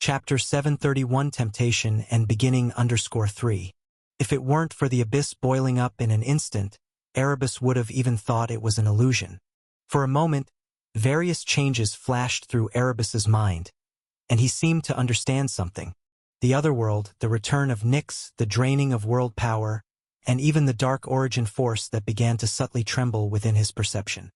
Chapter 731 Temptation and beginning_3. If it weren't for the abyss boiling up in an instant, Erebus would have even thought it was an illusion. For a moment, various changes flashed through Erebus's mind, and he seemed to understand something. The otherworld, the return of Nyx, the draining of world power, and even the dark origin force that began to subtly tremble within his perception.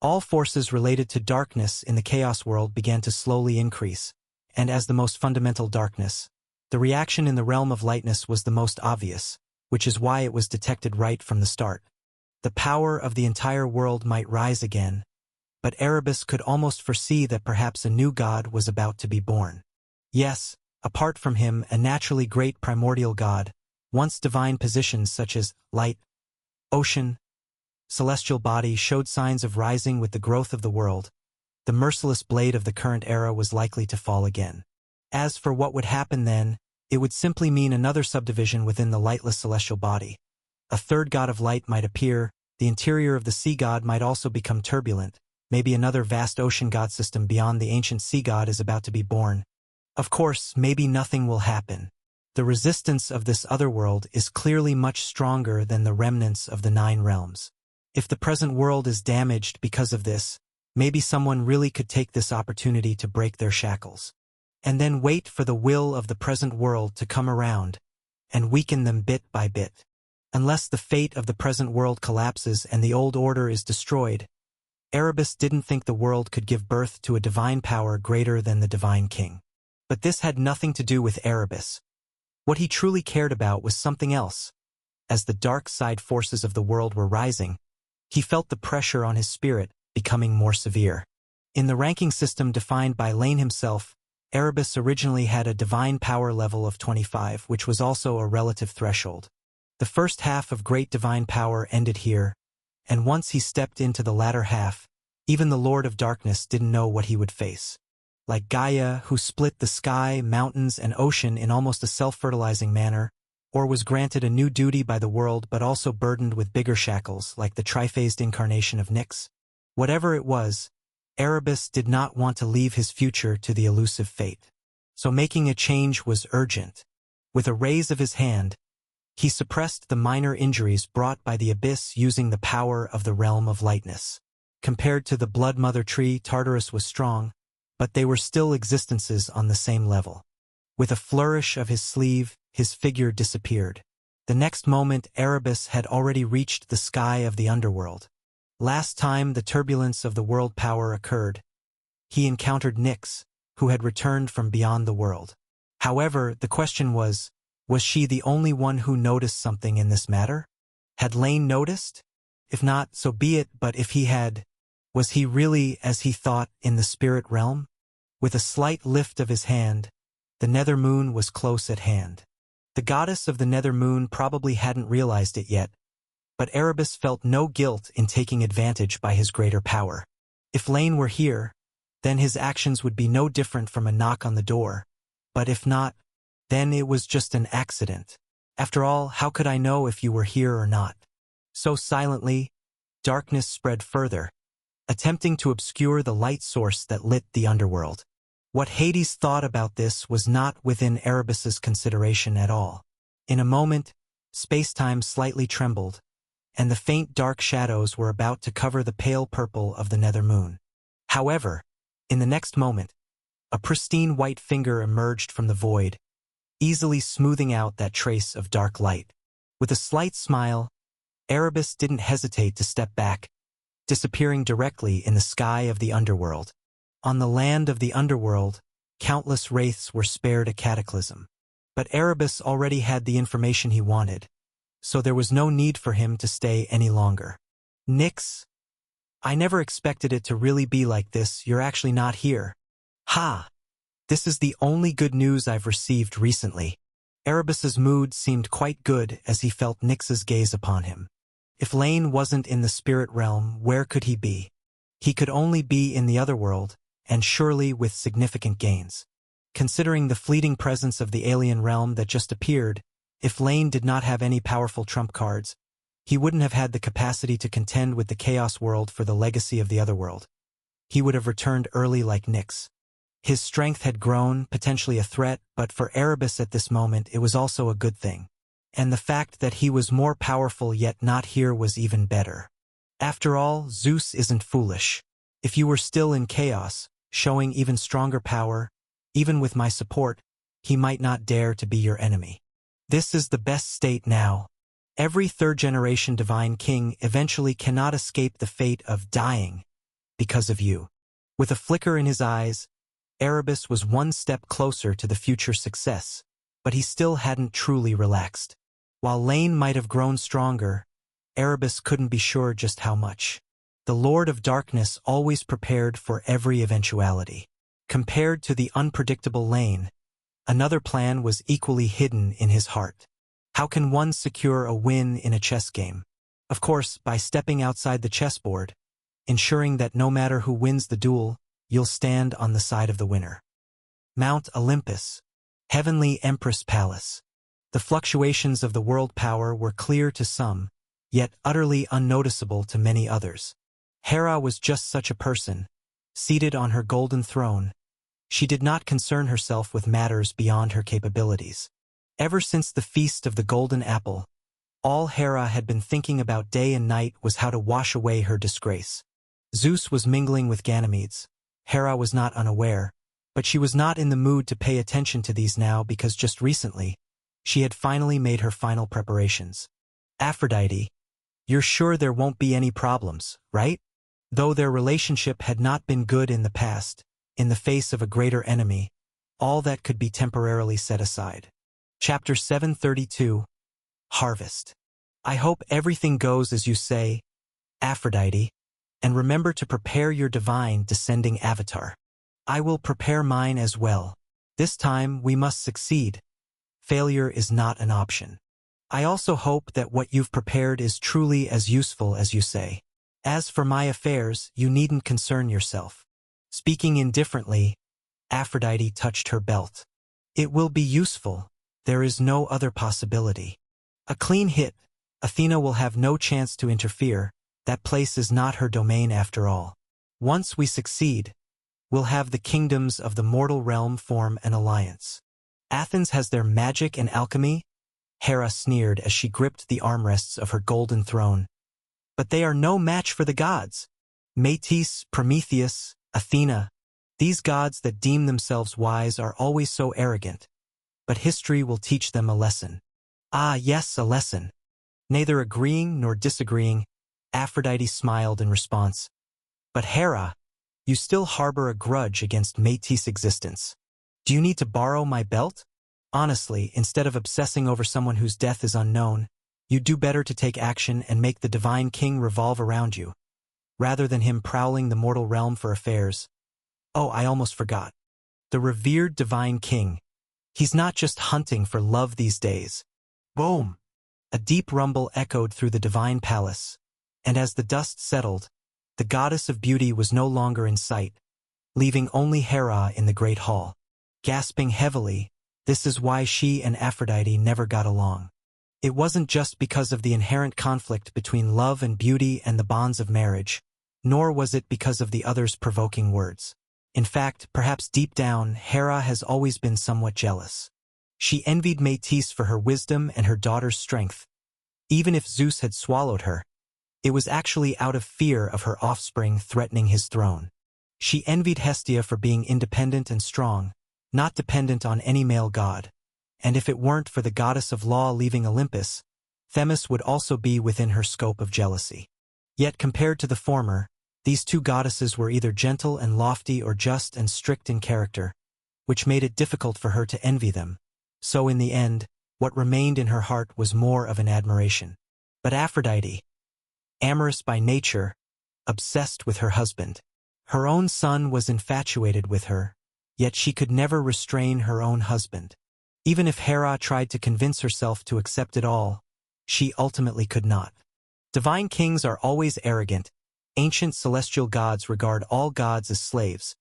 All forces related to darkness in the chaos world began to slowly increase, and as the most fundamental darkness, the reaction in the realm of lightness was the most obvious, which is why it was detected right from the start. The power of the entire world might rise again, but Erebus could almost foresee that perhaps a new god was about to be born. Yes, apart from him, a naturally great primordial god, once divine positions such as light, ocean, celestial body showed signs of rising with the growth of the world. The merciless blade of the current era was likely to fall again. As for what would happen then, it would simply mean another subdivision within the lightless celestial body. A third god of light might appear, the interior of the sea god might also become turbulent, maybe another vast ocean god system beyond the ancient sea god is about to be born. Of course, maybe nothing will happen. The resistance of this other world is clearly much stronger than the remnants of the 9 realms. If the present world is damaged because of this, maybe someone really could take this opportunity to break their shackles, and then wait for the will of the present world to come around and weaken them bit by bit. Unless the fate of the present world collapses and the old order is destroyed, Erebus didn't think the world could give birth to a divine power greater than the Divine King. But this had nothing to do with Erebus. What he truly cared about was something else. As the dark side forces of the world were rising, he felt the pressure on his spirit becoming more severe. In the ranking system defined by Lane himself, Erebus originally had a divine power level of 25, which was also a relative threshold. The first half of great divine power ended here, and once he stepped into the latter half, even the Lord of Darkness didn't know what he would face. Like Gaia, who split the sky, mountains, and ocean in almost a self-fertilizing manner, or was granted a new duty by the world but also burdened with bigger shackles like the triphased incarnation of Nyx. Whatever it was, Erebus did not want to leave his future to the elusive fate. So making a change was urgent. With a raise of his hand, he suppressed the minor injuries brought by the abyss using the power of the realm of lightness. Compared to the Blood Mother tree, Tartarus was strong, but they were still existences on the same level. With a flourish of his sleeve, his figure disappeared. The next moment, Erebus had already reached the sky of the underworld. Last time the turbulence of the world power occurred, he encountered Nyx, who had returned from beyond the world. However, the question was she the only one who noticed something in this matter? Had Lane noticed? If not, so be it, but if he had, was he really, as he thought, in the spirit realm? With a slight lift of his hand, the nether moon was close at hand. The goddess of the nether moon probably hadn't realized it yet, but Erebus felt no guilt in taking advantage by his greater power. If Lane were here, then his actions would be no different from a knock on the door. But if not, then it was just an accident. After all, how could I know if you were here or not? So silently, darkness spread further, attempting to obscure the light source that lit the underworld. What Hades thought about this was not within Erebus's consideration at all. In a moment, space-time slightly trembled, and the faint dark shadows were about to cover the pale purple of the nether moon. However, in the next moment, a pristine white finger emerged from the void, easily smoothing out that trace of dark light. With a slight smile, Erebus didn't hesitate to step back, disappearing directly in the sky of the underworld. On the land of the underworld, countless wraiths were spared a cataclysm. But Erebus already had the information he wanted, so there was no need for him to stay any longer. Nyx? I never expected it to really be like this. You're actually not here. Ha! This is the only good news I've received recently. Erebus's mood seemed quite good as he felt Nyx's gaze upon him. If Lane wasn't in the spirit realm, where could he be? He could only be in the otherworld, and surely with significant gains. Considering the fleeting presence of the alien realm that just appeared, if Lane did not have any powerful trump cards, he wouldn't have had the capacity to contend with the Chaos World for the legacy of the Otherworld. He would have returned early like Nyx. His strength had grown, potentially a threat, but for Erebus at this moment it was also a good thing. And the fact that he was more powerful yet not here was even better. After all, Zeus isn't foolish. If you were still in chaos, showing even stronger power, even with my support, he might not dare to be your enemy. This is the best state now. Every third-generation divine king eventually cannot escape the fate of dying because of you. With a flicker in his eyes, Erebus was one step closer to the future success, but he still hadn't truly relaxed. While Lane might have grown stronger, Erebus couldn't be sure just how much. The Lord of Darkness always prepared for every eventuality. Compared to the unpredictable Lane, another plan was equally hidden in his heart. How can one secure a win in a chess game? Of course, by stepping outside the chessboard, ensuring that no matter who wins the duel, you'll stand on the side of the winner. Mount Olympus, Heavenly Empress Palace. The fluctuations of the world power were clear to some, yet utterly unnoticeable to many others. Hera was just such a person, seated on her golden throne. She did not concern herself with matters beyond her capabilities. Ever since the Feast of the Golden Apple, all Hera had been thinking about day and night was how to wash away her disgrace. Zeus was mingling with Ganymedes. Hera was not unaware, but she was not in the mood to pay attention to these now because just recently, she had finally made her final preparations. Aphrodite, you're sure there won't be any problems, right? Though their relationship had not been good in the past, in the face of a greater enemy, all that could be temporarily set aside. Chapter 732, Harvest. I hope everything goes as you say, Aphrodite, and remember to prepare your divine descending avatar. I will prepare mine as well. This time we must succeed. Failure is not an option. I also hope that what you've prepared is truly as useful as you say. As for my affairs, you needn't concern yourself. Speaking indifferently, Aphrodite touched her belt. It will be useful. There is no other possibility. A clean hit. Athena will have no chance to interfere. That place is not her domain after all. Once we succeed, we'll have the kingdoms of the mortal realm form an alliance. Athens has their magic and alchemy? Hera sneered as she gripped the armrests of her golden throne. But they are no match for the gods. Metis, Prometheus, Athena, these gods that deem themselves wise are always so arrogant. But history will teach them a lesson. Ah, yes, a lesson. Neither agreeing nor disagreeing, Aphrodite smiled in response. But Hera, you still harbor a grudge against Metis' existence. Do you need to borrow my belt? Honestly, instead of obsessing over someone whose death is unknown, you'd do better to take action and make the divine king revolve around you, rather than him prowling the mortal realm for affairs. Oh, I almost forgot. The revered divine king. He's not just hunting for love these days. Boom! A deep rumble echoed through the divine palace, and as the dust settled, the goddess of beauty was no longer in sight, leaving only Hera in the great hall. Gasping heavily, this is why she and Aphrodite never got along. It wasn't just because of the inherent conflict between love and beauty and the bonds of marriage, nor was it because of the other's provoking words. In fact, perhaps deep down, Hera has always been somewhat jealous. She envied Metis for her wisdom and her daughter's strength. Even if Zeus had swallowed her, it was actually out of fear of her offspring threatening his throne. She envied Hestia for being independent and strong, not dependent on any male god. And if it weren't for the goddess of law leaving Olympus, Themis would also be within her scope of jealousy. Yet compared to the former, these two goddesses were either gentle and lofty or just and strict in character, which made it difficult for her to envy them. So in the end, what remained in her heart was more of an admiration. But Aphrodite, amorous by nature, obsessed with her husband. Her own son was infatuated with her, yet she could never restrain her own husband. Even if Hera tried to convince herself to accept it all, she ultimately could not. Divine kings are always arrogant. Ancient celestial gods regard all gods as slaves,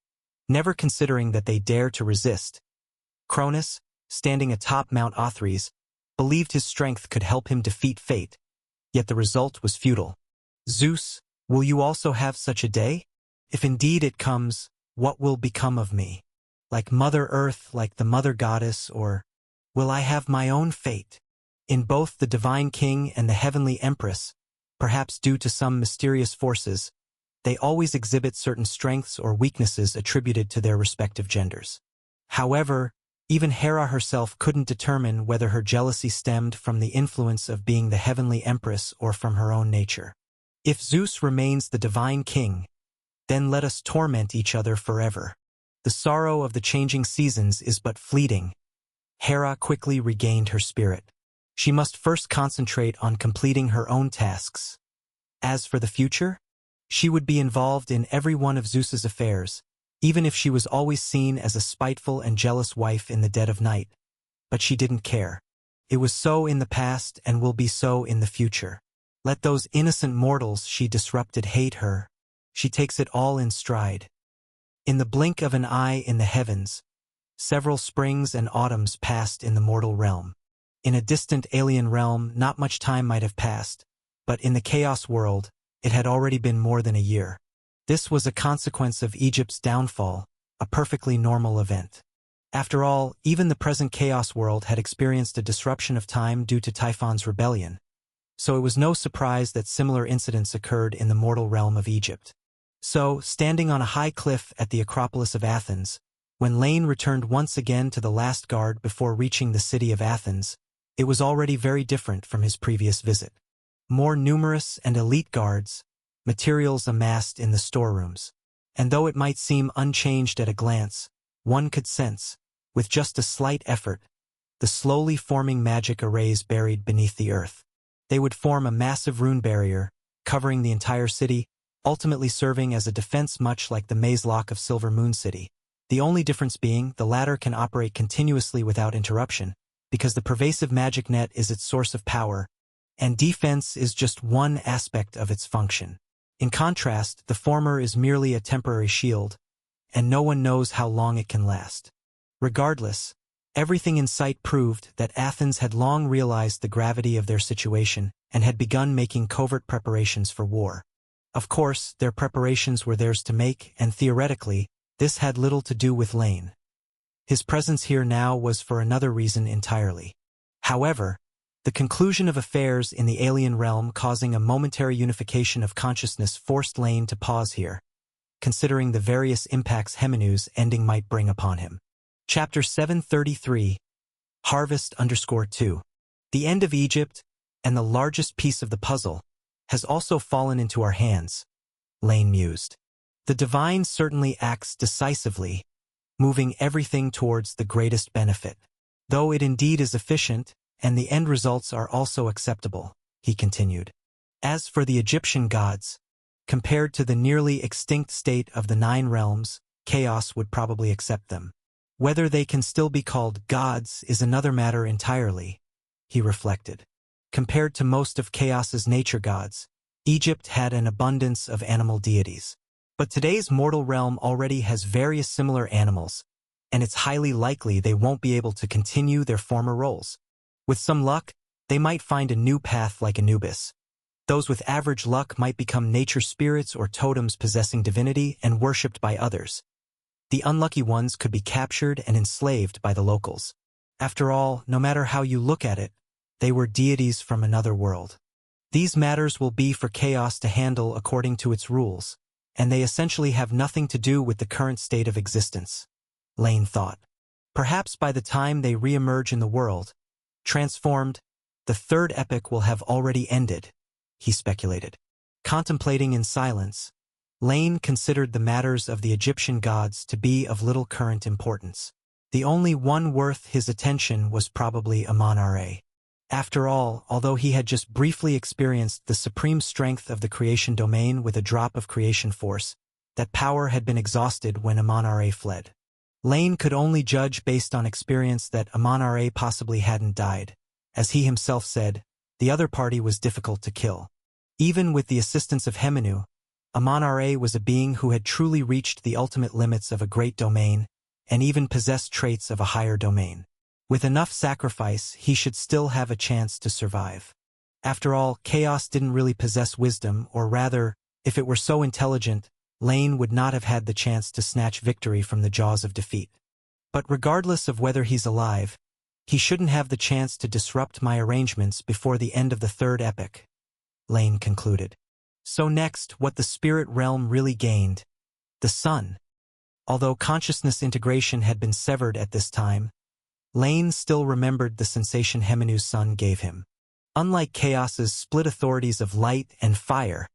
never considering that they dare to resist. Cronus, standing atop Mount Othrys, believed his strength could help him defeat fate, yet the result was futile. Zeus, will you also have such a day? If indeed it comes, what will become of me? like Mother Earth, like the Mother Goddess, or will I have my own fate? In both the Divine King and the Heavenly Empress, perhaps due to some mysterious forces, they always exhibit certain strengths or weaknesses attributed to their respective genders. However, even Hera herself couldn't determine whether her jealousy stemmed from the influence of being the Heavenly Empress or from her own nature. If Zeus remains the Divine King, then let us torment each other forever. The sorrow of the changing seasons is but fleeting. Hera quickly regained her spirit. She must first concentrate on completing her own tasks. As for the future, she would be involved in every one of Zeus's affairs, even if she was always seen as a spiteful and jealous wife in the dead of night. But she didn't care. It was so in the past and will be so in the future. Let those innocent mortals she disrupted hate her. She takes it all in stride. In the blink of an eye in the heavens, several springs and autumns passed in the mortal realm. In a distant alien realm, not much time might have passed, but in the chaos world, it had already been more than a year. This was a consequence of Egypt's downfall, a perfectly normal event. After all, even the present chaos world had experienced a disruption of time due to Typhon's rebellion, so it was no surprise that similar incidents occurred in the mortal realm of Egypt. So, standing on a high cliff at the Acropolis of Athens, when Lane returned once again to the last guard before reaching the city of Athens, it was already very different from his previous visit. More numerous and elite guards, materials amassed in the storerooms. And though it might seem unchanged at a glance, one could sense, with just a slight effort, the slowly forming magic arrays buried beneath the earth. They would form a massive rune barrier, covering the entire city, ultimately serving as a defense much like the maze lock of Silver Moon City. The only difference being the latter can operate continuously without interruption, because the pervasive magic net is its source of power, and defense is just one aspect of its function. In contrast, the former is merely a temporary shield, and no one knows how long it can last. Regardless, everything in sight proved that Athens had long realized the gravity of their situation and had begun making covert preparations for war. Of course, their preparations were theirs to make, and theoretically, this had little to do with Lane. His presence here now was for another reason entirely. However, the conclusion of affairs in the alien realm causing a momentary unification of consciousness forced Lane to pause here, considering the various impacts Hymeneus' ending might bring upon him. Chapter 733, Harvest_2. The end of Egypt, and the largest piece of the puzzle, has also fallen into our hands, Lane mused. The divine certainly acts decisively, moving everything towards the greatest benefit. Though it indeed is efficient, and the end results are also acceptable, he continued. As for the Egyptian gods, compared to the nearly extinct state of the 9 realms, chaos would probably accept them. Whether they can still be called gods is another matter entirely, he reflected. Compared to most of chaos's nature gods, Egypt had an abundance of animal deities. But today's mortal realm already has various similar animals, and it's highly likely they won't be able to continue their former roles. With some luck, they might find a new path like Anubis. Those with average luck might become nature spirits or totems possessing divinity and worshipped by others. The unlucky ones could be captured and enslaved by the locals. After all, no matter how you look at it, they were deities from another world. These matters will be for chaos to handle according to its rules, and they essentially have nothing to do with the current state of existence, Lane thought. Perhaps by the time they re-emerge in the world, transformed, the third epoch will have already ended, he speculated. Contemplating in silence, Lane considered the matters of the Egyptian gods to be of little current importance. The only one worth his attention was probably Amon-Ra. After all, although he had just briefly experienced the supreme strength of the creation domain with a drop of creation force, that power had been exhausted when Amon-Ra fled. Lane could only judge based on experience that Amon-Ra possibly hadn't died. As he himself said, the other party was difficult to kill. Even with the assistance of Hymeneus, Amon-Ra was a being who had truly reached the ultimate limits of a great domain, and even possessed traits of a higher domain. With enough sacrifice, he should still have a chance to survive. After all, chaos didn't really possess wisdom, or rather, if it were so intelligent, Lane would not have had the chance to snatch victory from the jaws of defeat. But regardless of whether he's alive, he shouldn't have the chance to disrupt my arrangements before the end of the third epoch, Lane concluded. So next, what the spirit realm really gained: the sun. Although consciousness integration had been severed at this time, Lane still remembered the sensation Hemenu's sun gave him. Unlike Chaos's split authorities of light and fire,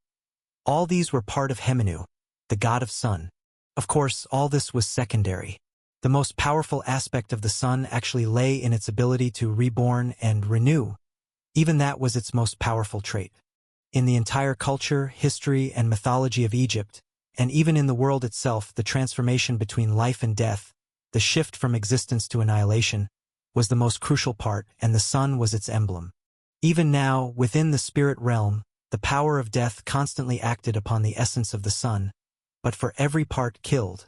all these were part of Hemenu, the god of sun. Of course, all this was secondary. The most powerful aspect of the sun actually lay in its ability to reborn and renew. Even that was its most powerful trait. In the entire culture, history, and mythology of Egypt, and even in the world itself, the transformation between life and death, the shift from existence to annihilation, was the most crucial part, and the sun was its emblem. Even now, within the spirit realm, the power of death constantly acted upon the essence of the sun, but for every part killed,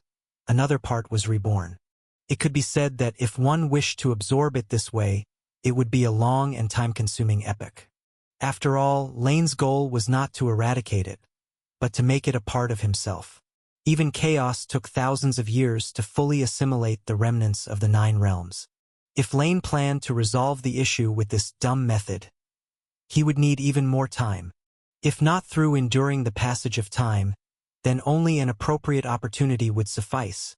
another part was reborn. It could be said that if one wished to absorb it this way, it would be a long and time-consuming epoch. After all, Lane's goal was not to eradicate it, but to make it a part of himself. Even Chaos took thousands of years to fully assimilate the remnants of the 9 realms. If Lane planned to resolve the issue with this dumb method, he would need even more time. If not through enduring the passage of time, then only an appropriate opportunity would suffice,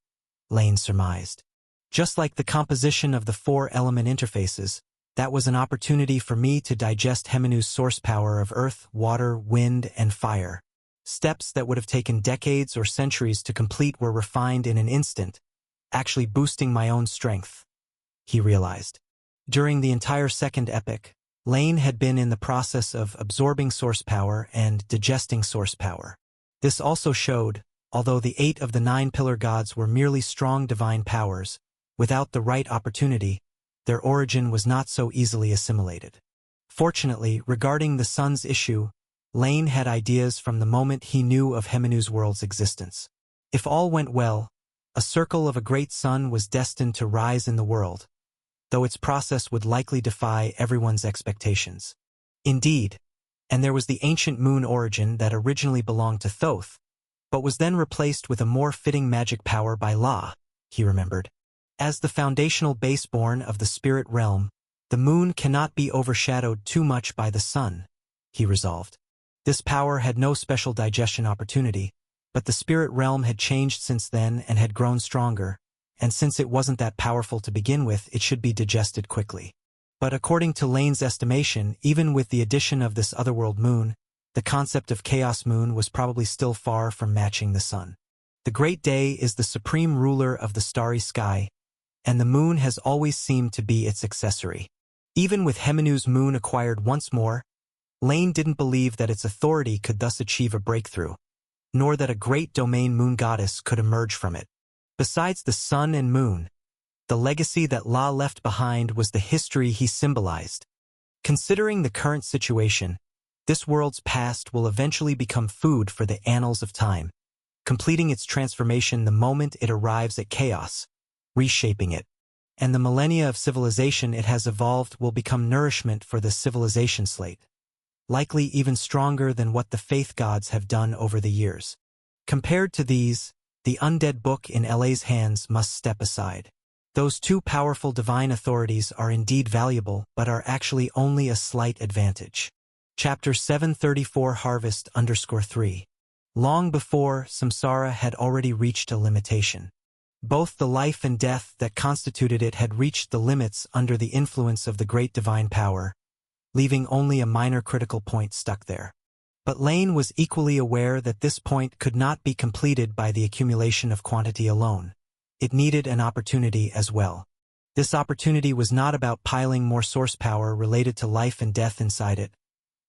Lane surmised. Just like the composition of the 4 element interfaces, that was an opportunity for me to digest Hemenu's source power of earth, water, wind, and fire. Steps that would have taken decades or centuries to complete were refined in an instant, actually boosting my own strength, he realized. During the entire second epoch, Lane had been in the process of absorbing source power and digesting source power. This also showed, although the 8 of the 9 pillar gods were merely strong divine powers, without the right opportunity, their origin was not so easily assimilated. Fortunately, regarding the sun's issue, Lane had ideas from the moment he knew of Hemenu's world's existence. If all went well, a circle of a great sun was destined to rise in the world, though its process would likely defy everyone's expectations. Indeed, and there was the ancient moon origin that originally belonged to Thoth, but was then replaced with a more fitting magic power by La, he remembered. As the foundational baseborn of the spirit realm, the moon cannot be overshadowed too much by the sun, he resolved. This power had no special digestion opportunity, but the spirit realm had changed since then and had grown stronger, and since it wasn't that powerful to begin with, it should be digested quickly. But according to Lane's estimation, even with the addition of this otherworld moon, the concept of Chaos Moon was probably still far from matching the sun. The Great Day is the supreme ruler of the starry sky, and the moon has always seemed to be its accessory. Even with Hemenu's moon acquired once more, Lane didn't believe that its authority could thus achieve a breakthrough, nor that a great domain moon goddess could emerge from it. Besides the sun and moon, the legacy that La left behind was the history he symbolized. Considering the current situation, this world's past will eventually become food for the annals of time, completing its transformation the moment it arrives at chaos, reshaping it. And the millennia of civilization it has evolved will become nourishment for the civilization slate, likely even stronger than what the faith gods have done over the years. Compared to these, the undead book in LA's hands must step aside. Those 2 powerful divine authorities are indeed valuable, but are actually only a slight advantage. Chapter 734 Harvest_3. Long before, Samsara had already reached a limitation. Both the life and death that constituted it had reached the limits under the influence of the great divine power, leaving only a minor critical point stuck there. But Lane was equally aware that this point could not be completed by the accumulation of quantity alone. It needed an opportunity as well. This opportunity was not about piling more source power related to life and death inside it,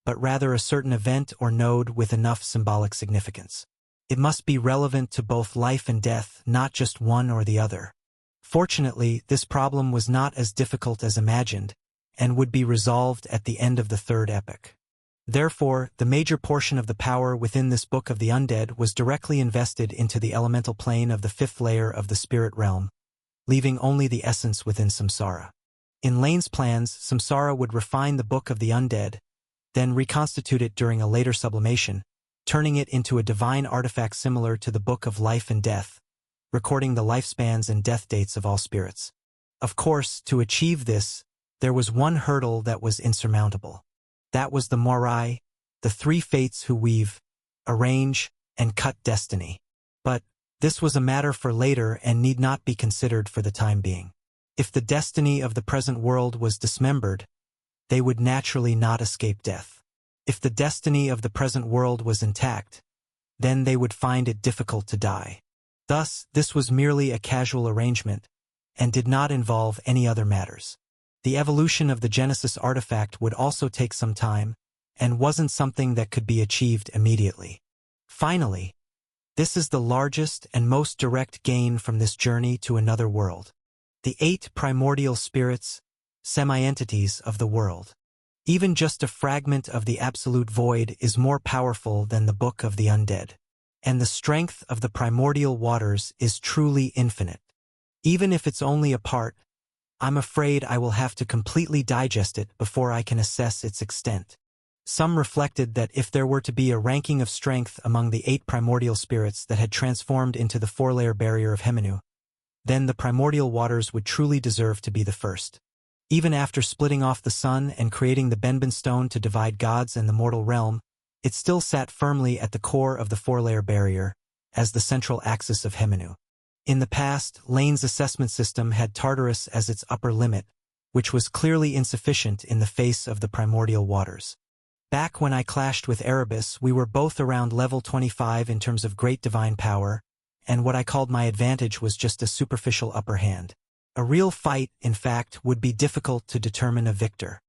but rather a certain event or node with enough symbolic significance. It must be relevant to both life and death, not just one or the other. Fortunately, this problem was not as difficult as imagined, and would be resolved at the end of the third epoch. Therefore, the major portion of the power within this Book of the Undead was directly invested into the elemental plane of the 5th layer of the spirit realm, leaving only the essence within Samsara. In Lane's plans, Samsara would refine the Book of the Undead, then reconstitute it during a later sublimation, turning it into a divine artifact similar to the Book of Life and Death, recording the lifespans and death dates of all spirits. Of course, to achieve this, there was one hurdle that was insurmountable. That was the Moirai, the three fates who weave, arrange, and cut destiny. But this was a matter for later and need not be considered for the time being. If the destiny of the present world was dismembered, they would naturally not escape death. If the destiny of the present world was intact, then they would find it difficult to die. Thus, this was merely a casual arrangement, and did not involve any other matters. The evolution of the Genesis artifact would also take some time, and wasn't something that could be achieved immediately. Finally, this is the largest and most direct gain from this journey to another world. The 8 primordial spirits, semi-entities of the world. Even just a fragment of the absolute void is more powerful than the Book of the Undead. And the strength of the primordial waters is truly infinite. Even if it's only a part, I'm afraid I will have to completely digest it before I can assess its extent. Some reflected that if there were to be a ranking of strength among the 8 primordial spirits that had transformed into the 4-layer barrier of Hemenu, then the primordial waters would truly deserve to be the first. Even after splitting off the sun and creating the Benben stone to divide gods and the mortal realm, it still sat firmly at the core of the 4-layer barrier, as the central axis of Hemenu. In the past, Lane's assessment system had Tartarus as its upper limit, which was clearly insufficient in the face of the primordial waters. Back when I clashed with Erebus, we were both around level 25 in terms of great divine power, and what I called my advantage was just a superficial upper hand. A real fight, in fact, would be difficult to determine a victor.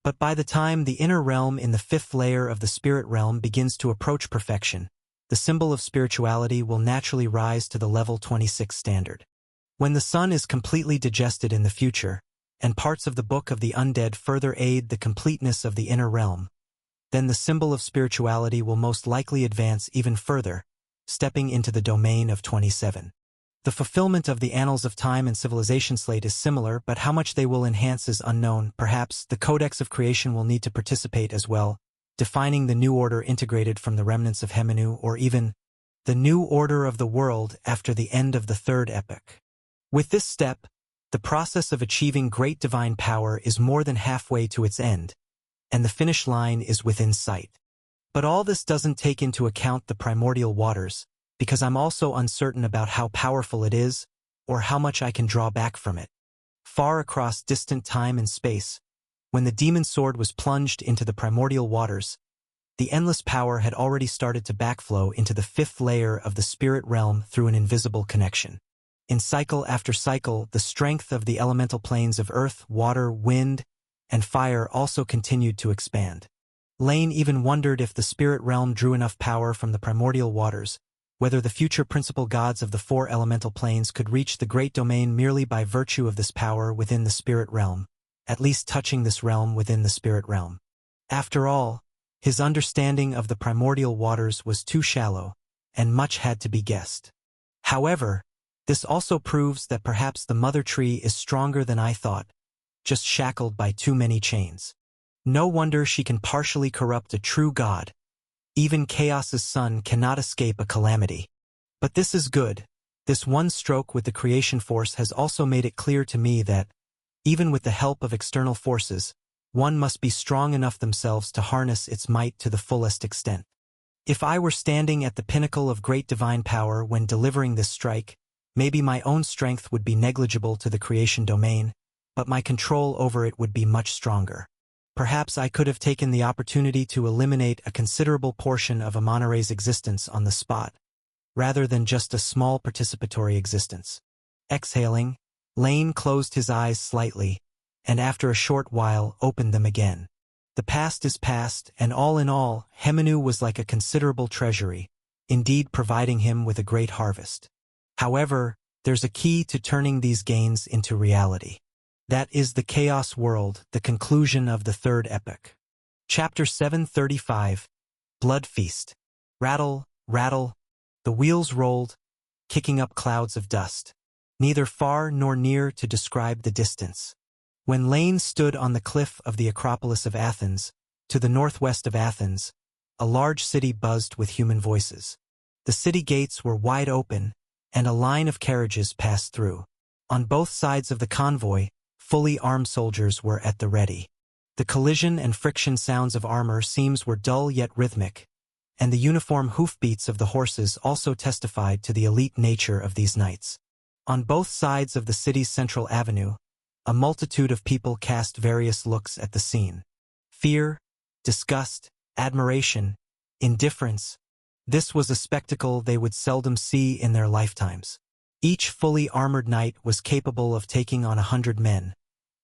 But by the time the inner realm in the 5th layer of the spirit realm begins to approach perfection, the symbol of spirituality will naturally rise to the level 26 standard. When the sun is completely digested in the future, and parts of the Book of the Undead further aid the completeness of the inner realm, then the symbol of spirituality will most likely advance even further, stepping into the domain of 27. The fulfillment of the Annals of Time and Civilization slate is similar, but how much they will enhance is unknown. Perhaps the Codex of Creation will need to participate as well, defining the new order integrated from the remnants of Hemenu, or even the new order of the world after the end of the 3rd epoch. With this step, the process of achieving great divine power is more than halfway to its end, and the finish line is within sight. But all this doesn't take into account the primordial waters, because I'm also uncertain about how powerful it is, or how much I can draw back from it. Far across distant time and space, when the demon sword was plunged into the primordial waters, the endless power had already started to backflow into the 5th layer of the spirit realm through an invisible connection. In cycle after cycle, the strength of the elemental planes of earth, water, wind, and fire also continued to expand. Lane even wondered if the spirit realm drew enough power from the primordial waters, whether the future principal gods of the 4 elemental planes could reach the great domain merely by virtue of this power within the spirit realm, at least touching this realm within the spirit realm. After all, his understanding of the primordial waters was too shallow, and much had to be guessed. However, this also proves that perhaps the mother tree is stronger than I thought, just shackled by too many chains. No wonder she can partially corrupt a true god. Even Chaos's son cannot escape a calamity. But this is good. This one stroke with the creation force has also made it clear to me that, even with the help of external forces, one must be strong enough themselves to harness its might to the fullest extent. If I were standing at the pinnacle of great divine power when delivering this strike, maybe my own strength would be negligible to the creation domain, but my control over it would be much stronger. Perhaps I could have taken the opportunity to eliminate a considerable portion of Amonaray's existence on the spot, rather than just a small participatory existence. Exhaling, Lane closed his eyes slightly, and after a short while opened them again. The past is past, and all in all, Hemenu was like a considerable treasury, indeed providing him with a great harvest. However, there's a key to turning these gains into reality. That is the Chaos World, the conclusion of the 3rd epoch. Chapter 735, Blood Feast. Rattle, rattle, the wheels rolled, kicking up clouds of dust, neither far nor near to describe the distance. When Lane stood on the cliff of the Acropolis of Athens, to the northwest of Athens, a large city buzzed with human voices. The city gates were wide open, and a line of carriages passed through. On both sides of the convoy, fully armed soldiers were at the ready. The collision and friction sounds of armor seams were dull yet rhythmic, and the uniform hoofbeats of the horses also testified to the elite nature of these knights. On both sides of the city's central avenue, a multitude of people cast various looks at the scene. Fear, disgust, admiration, indifference. This was a spectacle they would seldom see in their lifetimes. Each fully armored knight was capable of taking on 100 men,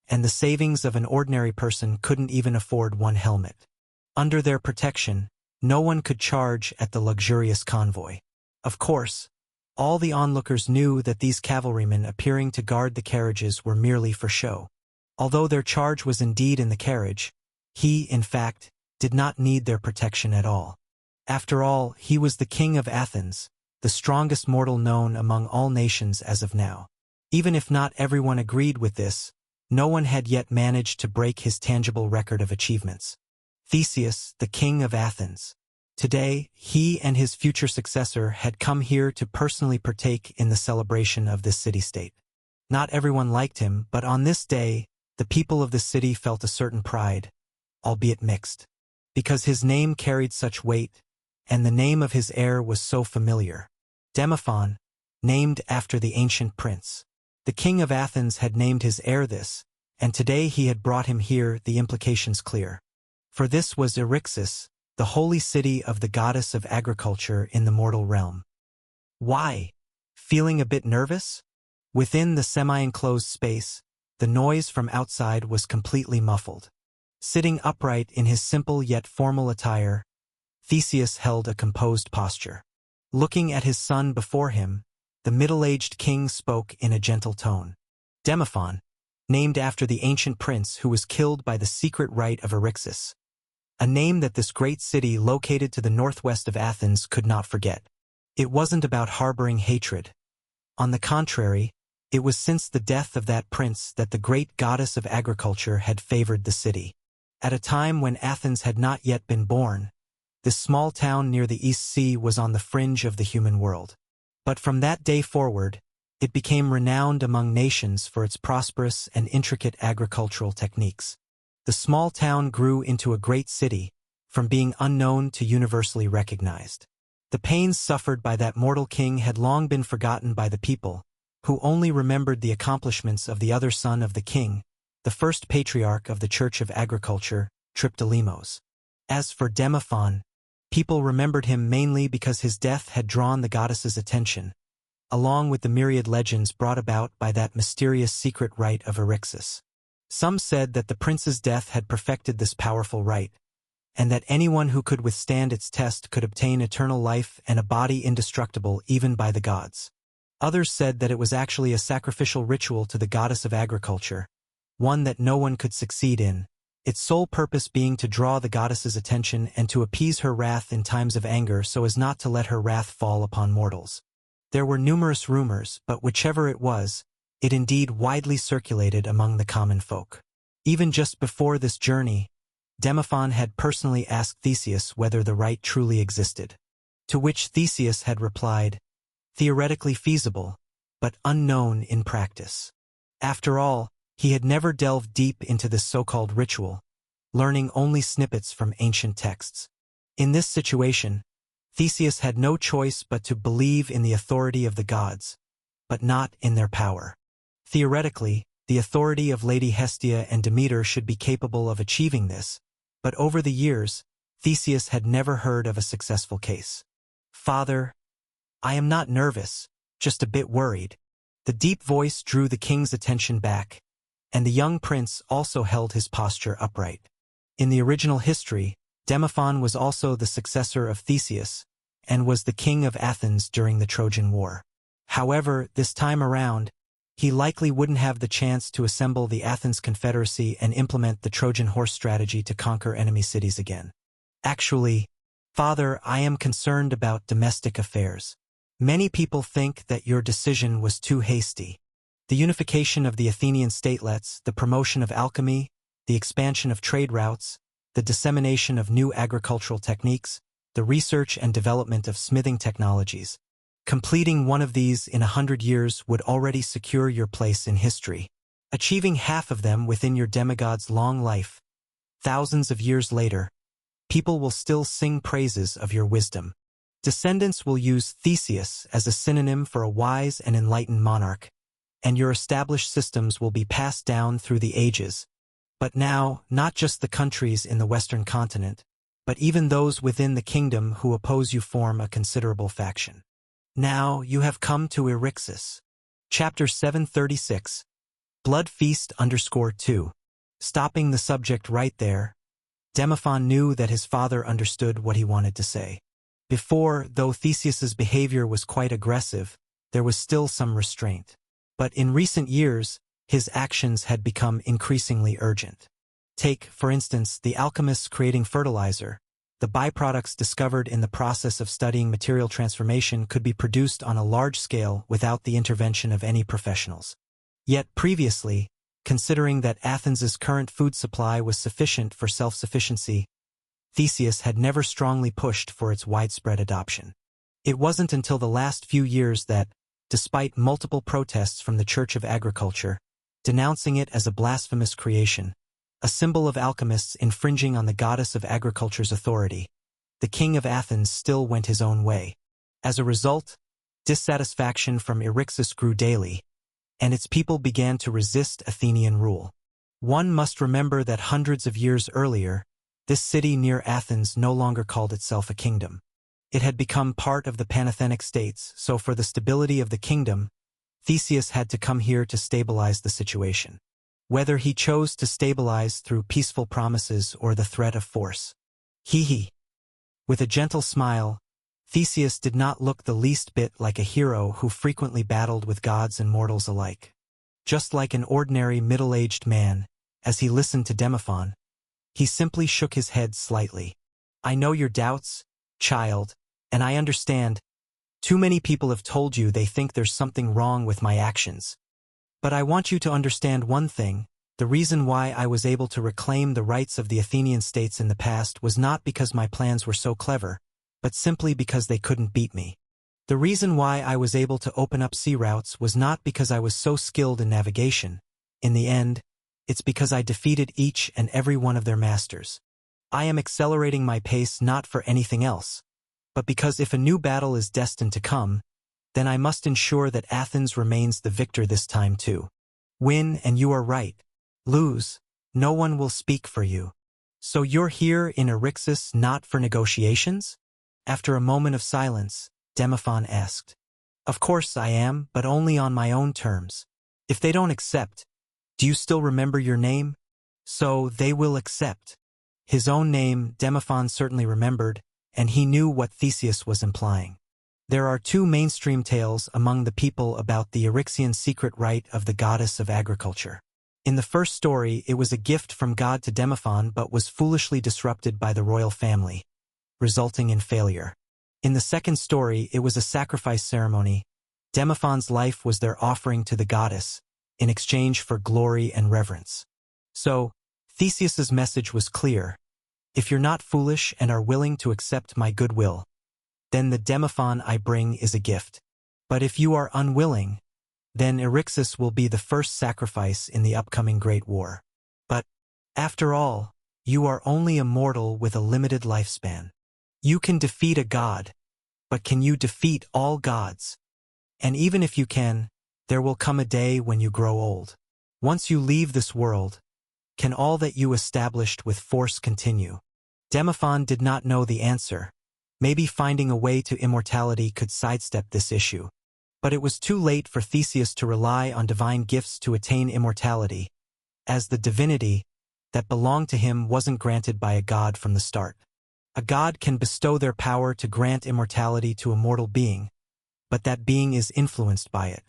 and the savings of an ordinary person couldn't even afford one helmet. Under their protection, no one could charge at the luxurious convoy. Of course, all the onlookers knew that these cavalrymen appearing to guard the carriages were merely for show. Although their charge was indeed in the carriage, he, in fact, did not need their protection at all. After all, he was the king of Athens, the strongest mortal known among all nations as of now. Even if not everyone agreed with this, no one had yet managed to break his tangible record of achievements. Theseus, the king of Athens. Today, he and his future successor had come here to personally partake in the celebration of this city-state. Not everyone liked him, but on this day, the people of the city felt a certain pride, albeit mixed, because his name carried such weight, and the name of his heir was so familiar. Demophon, named after the ancient prince. The king of Athens had named his heir this, and today he had brought him here, the implications clear. For this was Eryxis, the holy city of the goddess of agriculture in the mortal realm. Why? Feeling a bit nervous? Within the semi-enclosed space, the noise from outside was completely muffled. Sitting upright in his simple yet formal attire, Theseus held a composed posture. Looking at his son before him, the middle-aged king spoke in a gentle tone. Demophon, named after the ancient prince who was killed by the secret rite of Eryxis. A name that this great city located to the northwest of Athens could not forget. It wasn't about harboring hatred. On the contrary, it was since the death of that prince that the great goddess of agriculture had favored the city. At a time when Athens had not yet been born, this small town near the East Sea was on the fringe of the human world. But from that day forward, it became renowned among nations for its prosperous and intricate agricultural techniques. The small town grew into a great city, from being unknown to universally recognized. The pains suffered by that mortal king had long been forgotten by the people, who only remembered the accomplishments of the other son of the king, the first patriarch of the Church of Agriculture, Triptolemos. As for Demophon, people remembered him mainly because his death had drawn the goddess's attention, along with the myriad legends brought about by that mysterious secret rite of Eryxis. Some said that the prince's death had perfected this powerful rite, and that anyone who could withstand its test could obtain eternal life and a body indestructible even by the gods. Others said that it was actually a sacrificial ritual to the goddess of agriculture, one that no one could succeed in, its sole purpose being to draw the goddess's attention and to appease her wrath in times of anger so as not to let her wrath fall upon mortals. There were numerous rumors, but whichever it was, it indeed widely circulated among the common folk. Even just before this journey, Demophon had personally asked Theseus whether the rite truly existed. To which Theseus had replied, theoretically feasible, but unknown in practice. After all, he had never delved deep into this so-called ritual, learning only snippets from ancient texts. In this situation, Theseus had no choice but to believe in the authority of the gods, but not in their power. Theoretically, the authority of Lady Hestia and Demeter should be capable of achieving this, but over the years, Theseus had never heard of a successful case. Father, I am not nervous, just a bit worried. The deep voice drew the king's attention back, and the young prince also held his posture upright. In the original history, Demophon was also the successor of Theseus, and was the king of Athens during the Trojan War. However, this time around, he likely wouldn't have the chance to assemble the Athens Confederacy and implement the Trojan horse strategy to conquer enemy cities again. Actually, Father, I am concerned about domestic affairs. Many people think that your decision was too hasty. The unification of the Athenian statelets, the promotion of alchemy, the expansion of trade routes, the dissemination of new agricultural techniques, the research and development of smithing technologies, Completing one of these in 100 years would already secure your place in history. Achieving half of them within your demigod's long life, thousands of years later, people will still sing praises of your wisdom. Descendants will use Theseus as a synonym for a wise and enlightened monarch, and your established systems will be passed down through the ages. But now, not just the countries in the Western continent, but even those within the kingdom who oppose you form a considerable faction. Now you have come to Eryxis. Chapter 736. Blood Feast _2. Stopping the subject right there, Demophon knew that his father understood what he wanted to say. Before, though Theseus's behavior was quite aggressive, there was still some restraint. But in recent years, his actions had become increasingly urgent. Take, for instance, the alchemists creating fertilizer. The byproducts discovered in the process of studying material transformation could be produced on a large scale without the intervention of any professionals. Yet previously, considering that Athens's current food supply was sufficient for self-sufficiency, Theseus had never strongly pushed for its widespread adoption. It wasn't until the last few years that, despite multiple protests from the Church of Agriculture, denouncing it as a blasphemous creation, a symbol of alchemists infringing on the goddess of agriculture's authority, the king of Athens still went his own way. As a result, dissatisfaction from Eryxis grew daily, and its people began to resist Athenian rule. One must remember that hundreds of years earlier, this city near Athens no longer called itself a kingdom. It had become part of the Panhellenic states, so for the stability of the kingdom, Theseus had to come here to stabilize the situation. Whether he chose to stabilize through peaceful promises or the threat of force. With a gentle smile, Theseus did not look the least bit like a hero who frequently battled with gods and mortals alike. Just like an ordinary middle-aged man, as he listened to Demophon, he simply shook his head slightly. I know your doubts, child, and I understand. Too many people have told you they think there's something wrong with my actions. But I want you to understand one thing. The reason why I was able to reclaim the rights of the Athenian states in the past was not because my plans were so clever, but simply because they couldn't beat me. The reason why I was able to open up sea routes was not because I was so skilled in navigation. In the end, it's because I defeated each and every one of their masters. I am accelerating my pace not for anything else, but because if a new battle is destined to come, then I must ensure that Athens remains the victor this time too. Win and you are right. Lose, no one will speak for you. So you're here in Eryxis not for negotiations? After a moment of silence, Demophon asked. Of course I am, but only on my own terms. If they don't accept, do you still remember your name? So they will accept. His own name, Demophon certainly remembered, and he knew what Theseus was implying. There are two mainstream tales among the people about the Eryxian secret rite of the goddess of agriculture. In the first story, it was a gift from God to Demophon but was foolishly disrupted by the royal family, resulting in failure. In the second story, it was a sacrifice ceremony. Demophon's life was their offering to the goddess, in exchange for glory and reverence. So, Theseus's message was clear. If you're not foolish and are willing to accept my goodwill, then the Demophon I bring is a gift. But if you are unwilling, then Eryxis will be the first sacrifice in the upcoming Great War. But, after all, you are only a mortal with a limited lifespan. You can defeat a god, but can you defeat all gods? And even if you can, there will come a day when you grow old. Once you leave this world, can all that you established with force continue? Demophon did not know the answer. Maybe finding a way to immortality could sidestep this issue. But it was too late for Theseus to rely on divine gifts to attain immortality, as the divinity that belonged to him wasn't granted by a god from the start. A god can bestow their power to grant immortality to a mortal being, but that being is influenced by it.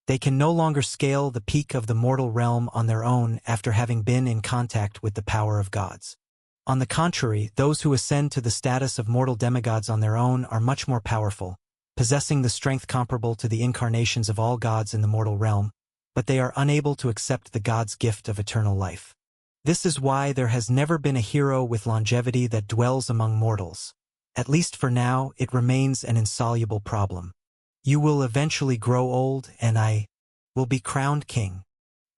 They can no longer scale the peak of the mortal realm on their own after having been in contact with the power of gods. On the contrary, those who ascend to the status of mortal demigods on their own are much more powerful, possessing the strength comparable to the incarnations of all gods in the mortal realm, but they are unable to accept the god's gift of eternal life. This is why there has never been a hero with longevity that dwells among mortals. At least for now, it remains an insoluble problem. You will eventually grow old and I will be crowned king.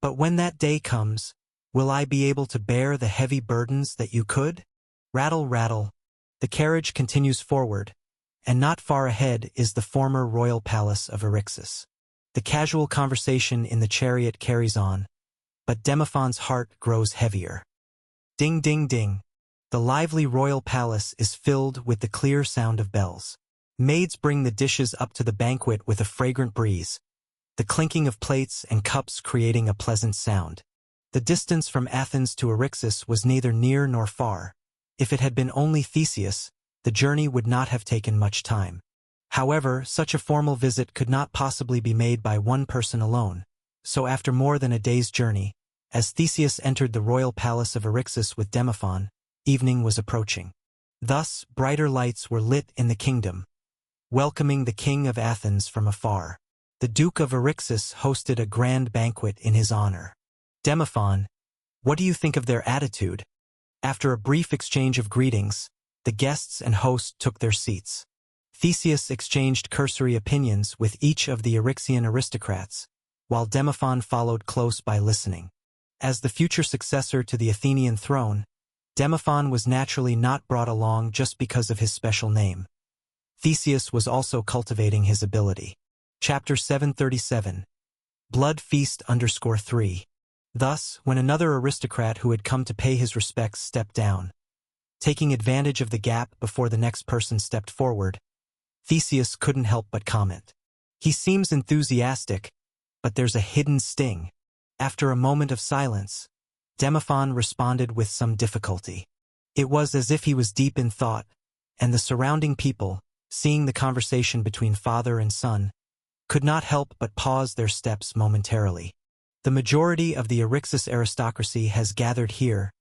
But when that day comes, will I be able to bear the heavy burdens that you could? Rattle, rattle. The carriage continues forward, and not far ahead is the former royal palace of Eryxis. The casual conversation in the chariot carries on, but Demophon's heart grows heavier. Ding, ding, ding. The lively royal palace is filled with the clear sound of bells. Maids bring the dishes up to the banquet with a fragrant breeze, the clinking of plates and cups creating a pleasant sound. The distance from Athens to Eryxis was neither near nor far. If it had been only Theseus, the journey would not have taken much time. However, such a formal visit could not possibly be made by one person alone, so after more than a day's journey, as Theseus entered the royal palace of Eryxis with Demophon, evening was approaching. Thus, brighter lights were lit in the kingdom, welcoming the king of Athens from afar. The Duke of Eryxis hosted a grand banquet in his honor. Demophon, what do you think of their attitude? After a brief exchange of greetings, the guests and host took their seats. Theseus exchanged cursory opinions with each of the Eryxian aristocrats, while Demophon followed close by listening. As the future successor to the Athenian throne, Demophon was naturally not brought along just because of his special name. Theseus was also cultivating his ability. Chapter 737. Blood Feast _3. Thus, when another aristocrat who had come to pay his respects stepped down, taking advantage of the gap before the next person stepped forward, Theseus couldn't help but comment. He seems enthusiastic, but there's a hidden sting. After a moment of silence, Demophon responded with some difficulty. It was as if he was deep in thought, and the surrounding people, seeing the conversation between father and son, could not help but pause their steps momentarily. The majority of the Eryxis aristocracy has gathered here,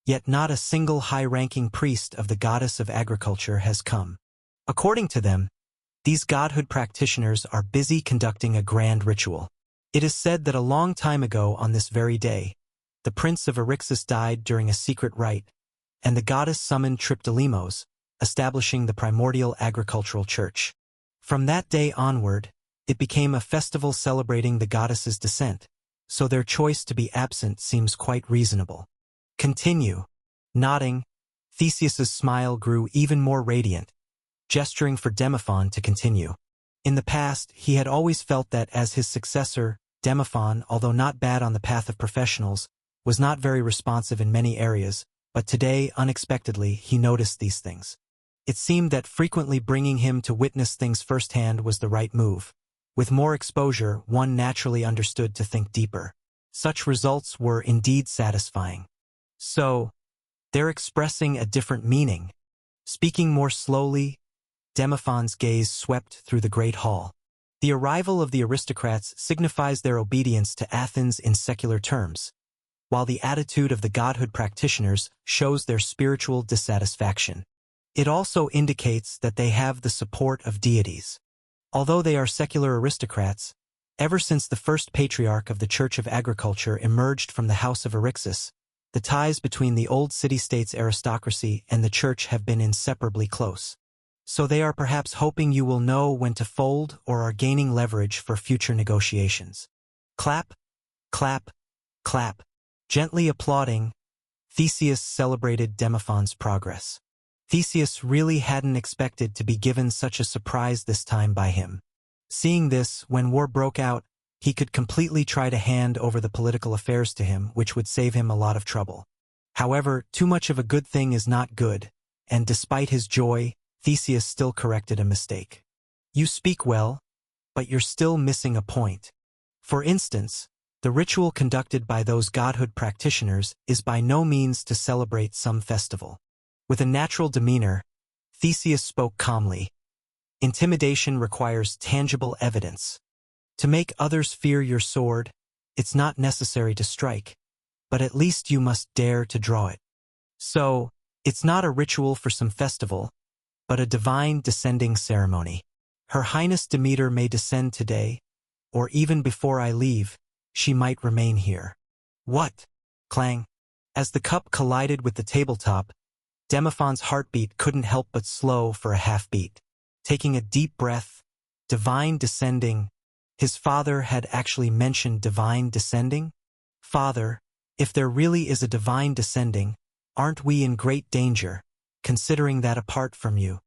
yet not a single high-ranking priest of the goddess of agriculture has come. According to them, these godhood practitioners are busy conducting a grand ritual. It is said that a long time ago on this very day, the prince of Eryxis died during a secret rite, and the goddess summoned Triptolemos, establishing the primordial agricultural church. From that day onward, it became a festival celebrating the goddess's descent, so their choice to be absent seems quite reasonable. Continue. Nodding, Theseus's smile grew even more radiant, gesturing for Demophon to continue. In the past, he had always felt that as his successor, Demophon, although not bad on the path of professionals, was not very responsive in many areas, but today, unexpectedly, he noticed these things. It seemed that frequently bringing him to witness things firsthand was the right move. With more exposure, one naturally understood to think deeper. Such results were indeed satisfying. So, they're expressing a different meaning. Speaking more slowly, Demophon's gaze swept through the great hall. The arrival of the aristocrats signifies their obedience to Athens in secular terms, while the attitude of the godhood practitioners shows their spiritual dissatisfaction. It also indicates that they have the support of deities. Although they are secular aristocrats, ever since the first patriarch of the Church of Agriculture emerged from the House of Eryxis, the ties between the old city-states aristocracy and the church have been inseparably close. So they are perhaps hoping you will know when to fold or are gaining leverage for future negotiations. Clap, clap, clap. Gently applauding, Theseus celebrated Demophon's progress. Theseus really hadn't expected to be given such a surprise this time by him. Seeing this, when war broke out, he could completely try to hand over the political affairs to him, which would save him a lot of trouble. However, too much of a good thing is not good, and despite his joy, Theseus still corrected a mistake. You speak well, but you're still missing a point. For instance, the ritual conducted by those godhood practitioners is by no means to celebrate some festival. With a natural demeanor, Theseus spoke calmly. Intimidation requires tangible evidence. To make others fear your sword, it's not necessary to strike, but at least you must dare to draw it. So, it's not a ritual for some festival, but a divine descending ceremony. Her Highness Demeter may descend today, or even before I leave, she might remain here. What? Clang. As the cup collided with the tabletop, Demophon's heartbeat couldn't help but slow for a half-beat. Taking a deep breath, Divine descending. His father had actually mentioned divine descending? Father, if there really is a divine descending, aren't we in great danger, considering that apart from you?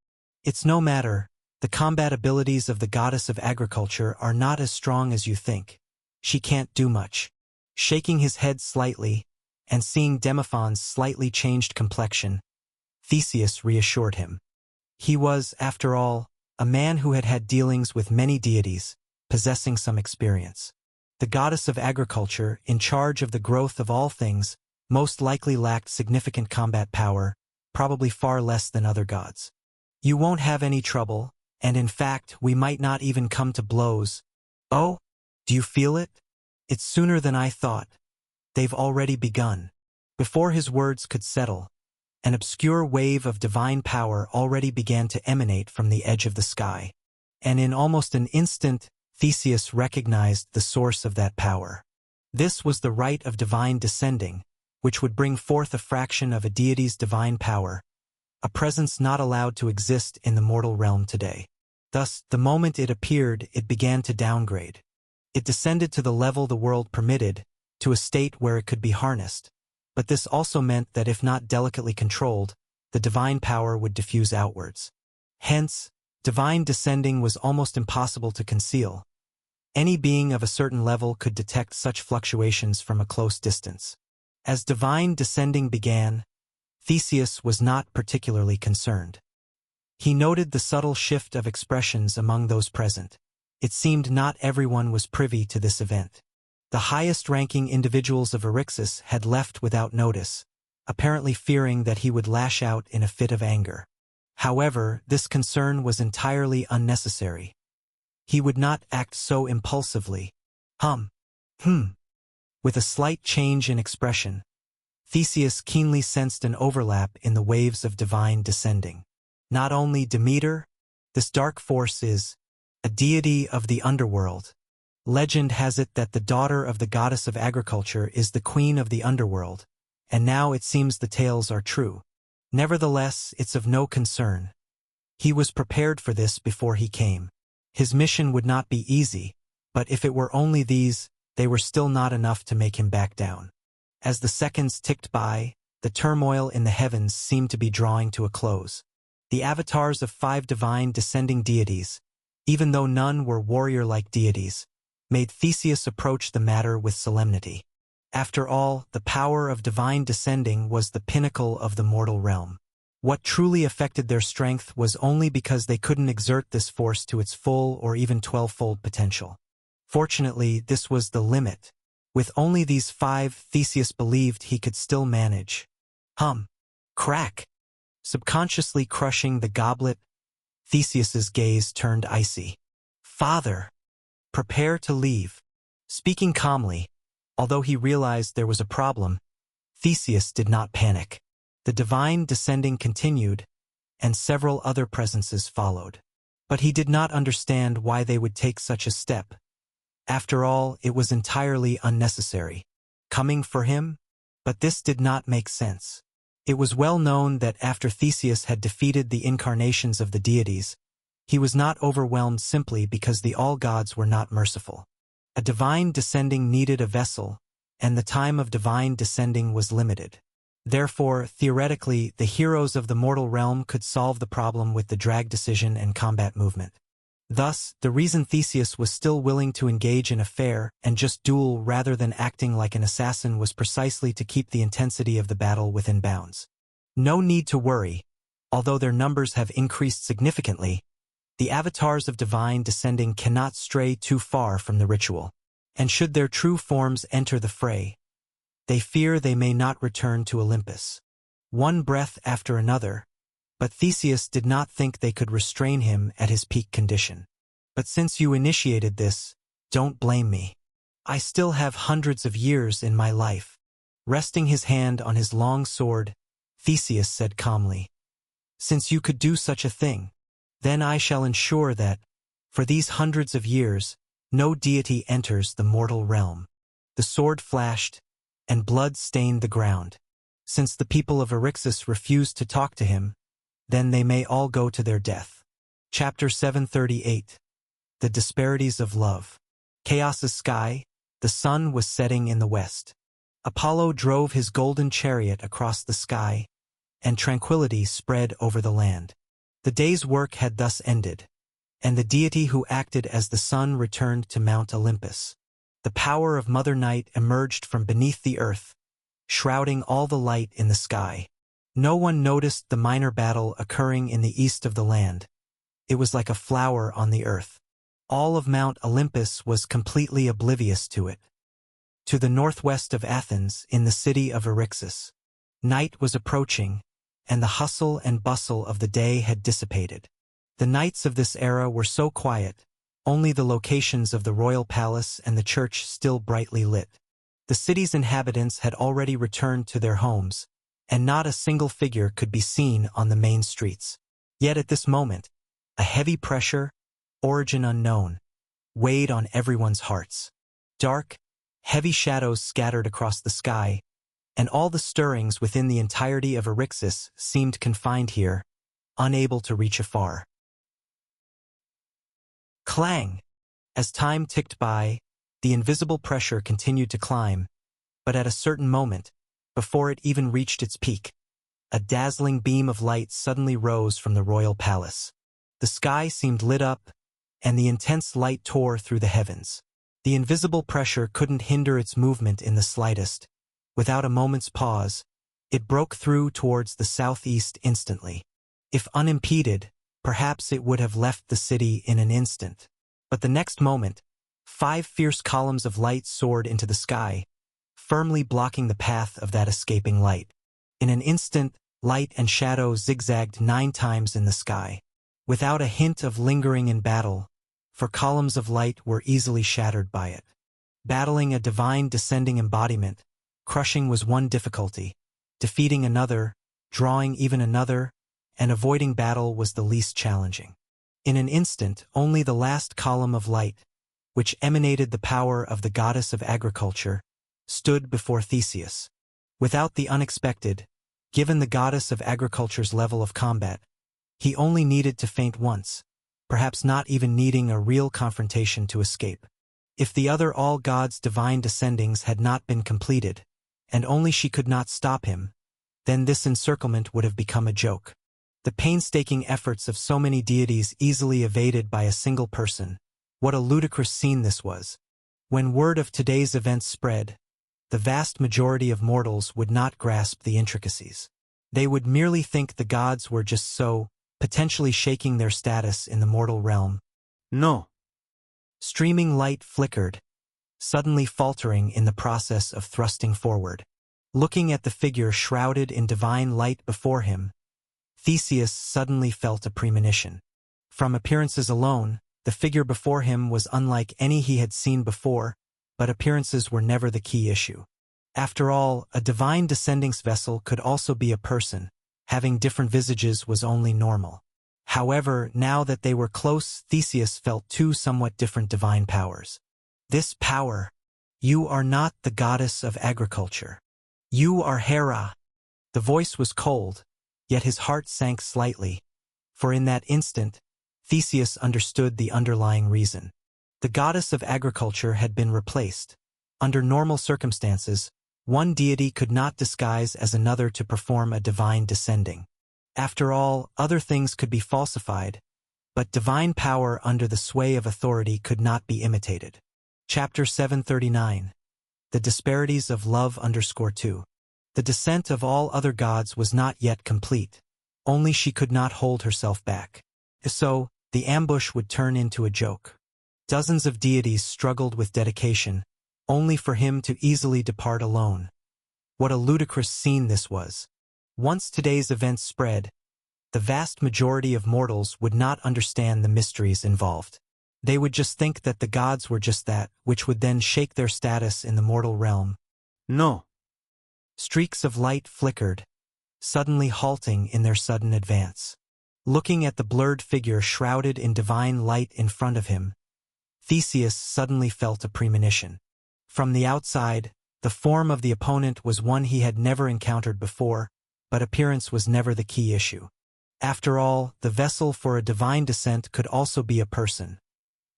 It's no matter, the combat abilities of the goddess of agriculture are not as strong as you think. She can't do much. Shaking his head slightly, and seeing Demophon's slightly changed complexion, Theseus reassured him. He was, after all, a man who had had dealings with many deities, possessing some experience. The goddess of agriculture, in charge of the growth of all things, most likely lacked significant combat power, probably far less than other gods. You won't have any trouble, and in fact, we might not even come to blows. Oh, do you feel it? It's sooner than I thought. They've already begun. Before his words could settle, an obscure wave of divine power already began to emanate from the edge of the sky. And in almost an instant, Theseus recognized the source of that power. This was the rite of divine descending, which would bring forth a fraction of a deity's divine power, a presence not allowed to exist in the mortal realm today. Thus, the moment it appeared, it began to downgrade. It descended to the level the world permitted, to a state where it could be harnessed. But this also meant that if not delicately controlled, the divine power would diffuse outwards. Hence, divine descending was almost impossible to conceal. Any being of a certain level could detect such fluctuations from a close distance. As divine descending began, Theseus was not particularly concerned. He noted the subtle shift of expressions among those present. It seemed not everyone was privy to this event. The highest-ranking individuals of Eryxis had left without notice, apparently fearing that he would lash out in a fit of anger. However, this concern was entirely unnecessary. He would not act so impulsively. With a slight change in expression, Theseus keenly sensed an overlap in the waves of divine descending. Not only Demeter, this dark force is a deity of the underworld. Legend has it that the daughter of the goddess of agriculture is the queen of the underworld, and now it seems the tales are true. Nevertheless, it's of no concern. He was prepared for this before he came. His mission would not be easy, but if it were only these, they were still not enough to make him back down. As the seconds ticked by, the turmoil in the heavens seemed to be drawing to a close. The avatars of 5 divine descending deities, even though none were warrior-like deities, made Theseus approach the matter with solemnity. After all, the power of divine descending was the pinnacle of the mortal realm. What truly affected their strength was only because they couldn't exert this force to its full or even 12-fold potential. Fortunately, this was the limit. With only these 5, Theseus believed he could still manage. Crack! Subconsciously crushing the goblet, Theseus's gaze turned icy. Father! Prepare to leave. Speaking calmly, although he realized there was a problem, Theseus did not panic. The divine descending continued, and several other presences followed. But he did not understand why they would take such a step. After all, it was entirely unnecessary. Coming for him? But this did not make sense. It was well known that after Theseus had defeated the incarnations of the deities, he was not overwhelmed simply because the all-gods were not merciful. A divine descending needed a vessel, and the time of divine descending was limited. Therefore, theoretically, the heroes of the mortal realm could solve the problem with the drag decision and combat movement. Thus, the reason Theseus was still willing to engage in a fair and just duel rather than acting like an assassin was precisely to keep the intensity of the battle within bounds. No need to worry. Although their numbers have increased significantly, the avatars of divine descending cannot stray too far from the ritual. And should their true forms enter the fray, they fear they may not return to Olympus. One breath after another, but Theseus did not think they could restrain him at his peak condition. But since you initiated this, don't blame me. I still have hundreds of years in my life. Resting his hand on his long sword, Theseus said calmly, Since you could do such a thing, then I shall ensure that, for these hundreds of years, no deity enters the mortal realm. The sword flashed, and blood stained the ground. Since the people of Eryxis refused to talk to him, then they may all go to their death. Chapter 738. The disparities of love. Chaos's sky, the sun was setting in the west. Apollo drove his golden chariot across the sky, and tranquility spread over the land. The day's work had thus ended, and the deity who acted as the sun returned to Mount Olympus. The power of Mother Night emerged from beneath the earth, shrouding all the light in the sky. No one noticed the minor battle occurring in the east of the land. It was like a flower on the earth. All of Mount Olympus was completely oblivious to it. To the northwest of Athens, in the city of Eryxis, night was approaching, and the hustle and bustle of the day had dissipated. The nights of this era were so quiet, only the locations of the royal palace and the church still brightly lit. The city's inhabitants had already returned to their homes, and not a single figure could be seen on the main streets. Yet at this moment, a heavy pressure, origin unknown, weighed on everyone's hearts. Dark, heavy shadows scattered across the sky, and all the stirrings within the entirety of Eryxis seemed confined here, unable to reach afar. Clang! As time ticked by, the invisible pressure continued to climb, but at a certain moment, before it even reached its peak, a dazzling beam of light suddenly rose from the royal palace. The sky seemed lit up, and the intense light tore through the heavens. The invisible pressure couldn't hinder its movement in the slightest. Without a moment's pause, it broke through towards the southeast instantly. If unimpeded, perhaps it would have left the city in an instant. But the next moment, 5 fierce columns of light soared into the sky, firmly blocking the path of that escaping light. In an instant, light and shadow zigzagged 9 times in the sky, without a hint of lingering in battle, for columns of light were easily shattered by it. Battling a divine descending embodiment, crushing was one difficulty, defeating another, drawing even another, and avoiding battle was the least challenging. In an instant, only the last column of light, which emanated the power of the goddess of agriculture, stood before Theseus. Without the unexpected, given the goddess of agriculture's level of combat, he only needed to faint once, perhaps not even needing a real confrontation to escape. If the other all-gods' divine descendings had not been completed, and only she could not stop him, then this encirclement would have become a joke. The painstaking efforts of so many deities easily evaded by a single person. What a ludicrous scene this was. When word of today's events spread, the vast majority of mortals would not grasp the intricacies. They would merely think the gods were just so, potentially shaking their status in the mortal realm. No. Streaming light flickered, suddenly faltering in the process of thrusting forward. Looking at the figure shrouded in divine light before him, Theseus suddenly felt a premonition. From appearances alone, the figure before him was unlike any he had seen before, but appearances were never the key issue. After all, a divine descending's vessel could also be a person. Having different visages was only normal. However, now that they were close, Theseus felt 2 somewhat different divine powers. This power. You are not the goddess of agriculture. You are Hera. The voice was cold, yet his heart sank slightly, for in that instant, Theseus understood the underlying reason. The goddess of agriculture had been replaced. Under normal circumstances, one deity could not disguise as another to perform a divine descending. After all, other things could be falsified, but divine power under the sway of authority could not be imitated. Chapter 739. The Disparities of Love _2. The descent of all other gods was not yet complete. Only she could not hold herself back. So, the ambush would turn into a joke. Dozens of deities struggled with dedication, only for him to easily depart alone. What a ludicrous scene this was. Once today's events spread, the vast majority of mortals would not understand the mysteries involved. They would just think that the gods were just that, which would then shake their status in the mortal realm. No. Streaks of light flickered, suddenly halting in their sudden advance. Looking at the blurred figure shrouded in divine light in front of him, Theseus suddenly felt a premonition. From the outside, the form of the opponent was one he had never encountered before, but appearance was never the key issue. After all, the vessel for a divine descent could also be a person.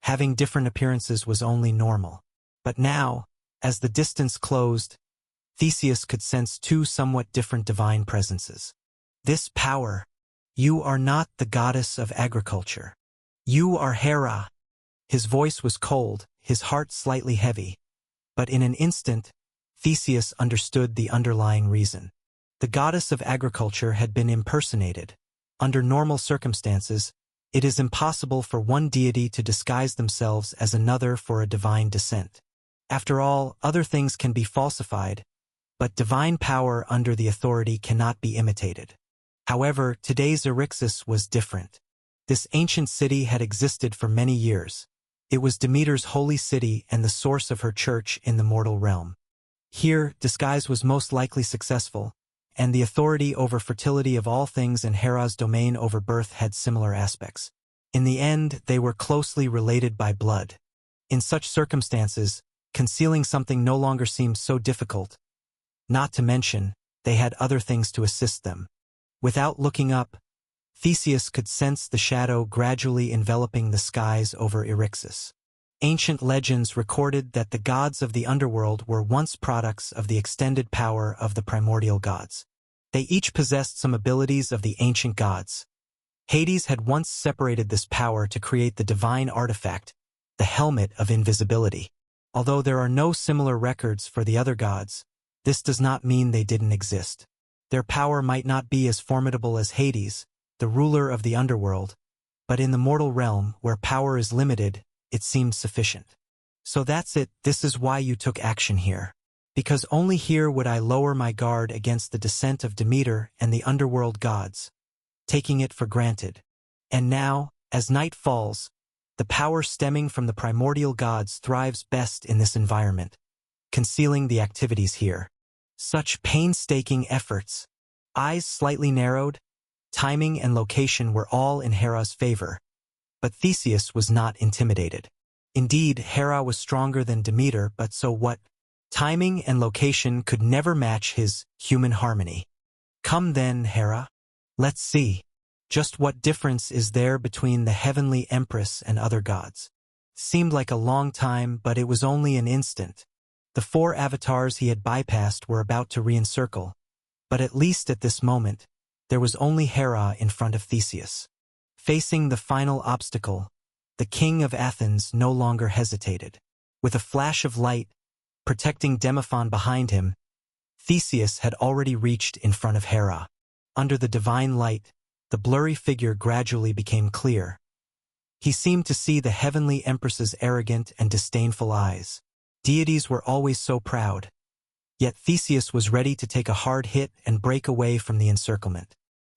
Having different appearances was only normal. But now, as the distance closed, Theseus could sense two somewhat different divine presences. This power, you are not the goddess of agriculture. You are Hera. His voice was cold, his heart slightly heavy. But in an instant, Theseus understood the underlying reason. The goddess of agriculture had been impersonated. Under normal circumstances, it is impossible for one deity to disguise themselves as another for a divine descent. After all, other things can be falsified, but divine power under the authority cannot be imitated. However, today's Eryxis was different. This ancient city had existed for many years. It was Demeter's holy city and the source of her church in the mortal realm. Here, disguise was most likely successful, and the authority over fertility of all things and Hera's domain over birth had similar aspects. In the end, they were closely related by blood. In such circumstances, concealing something no longer seemed so difficult. Not to mention, they had other things to assist them. Without looking up, Theseus could sense the shadow gradually enveloping the skies over Eryxis. Ancient legends recorded that the gods of the underworld were once products of the extended power of the primordial gods. They each possessed some abilities of the ancient gods. Hades had once separated this power to create the divine artifact, the Helmet of Invisibility. Although there are no similar records for the other gods, this does not mean they didn't exist. Their power might not be as formidable as Hades, the ruler of the underworld, but in the mortal realm, where power is limited, it seemed sufficient. So that's it, this is why you took action here. Because only here would I lower my guard against the descent of Demeter and the underworld gods, taking it for granted. And now, as night falls, the power stemming from the primordial gods thrives best in this environment, concealing the activities here. Such painstaking efforts, eyes slightly narrowed, timing and location were all in Hera's favor. But Theseus was not intimidated. Indeed, Hera was stronger than Demeter, but so what? Timing and location could never match his human harmony. Come then, Hera. Let's see. Just what difference is there between the heavenly empress and other gods? Seemed like a long time, but it was only an instant. The 4 avatars he had bypassed were about to re-encircle, but at least at this moment, there was only Hera in front of Theseus. Facing the final obstacle, the king of Athens no longer hesitated. With a flash of light, protecting Demophon behind him, Theseus had already reached in front of Hera. Under the divine light, the blurry figure gradually became clear. He seemed to see the heavenly empress's arrogant and disdainful eyes. Deities were always so proud. Yet Theseus was ready to take a hard hit and break away from the encirclement.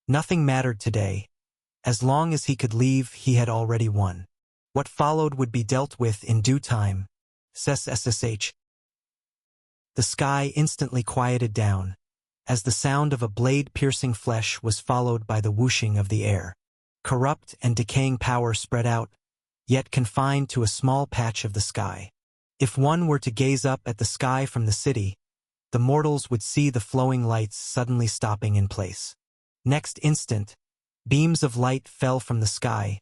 Nothing mattered today. As long as he could leave, he had already won. What followed would be dealt with in due time. SSH. The sky instantly quieted down, as the sound of a blade piercing flesh was followed by the whooshing of the air. Corrupt and decaying power spread out, yet confined to a small patch of the sky. If one were to gaze up at the sky from the city, the mortals would see the flowing lights suddenly stopping in place. Next instant, beams of light fell from the sky,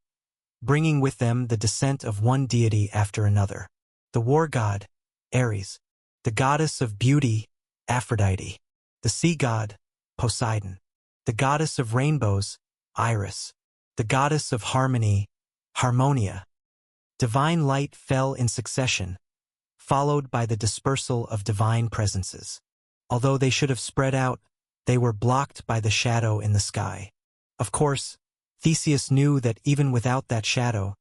bringing with them the descent of one deity after another. The war god, Ares. The goddess of beauty, Aphrodite. The sea god, Poseidon. The goddess of rainbows, Iris. The goddess of harmony, Harmonia. Divine light fell in succession, followed by the dispersal of divine presences. Although they should have spread out, they were blocked by the shadow in the sky. Of course, Theseus knew that even without that shadow,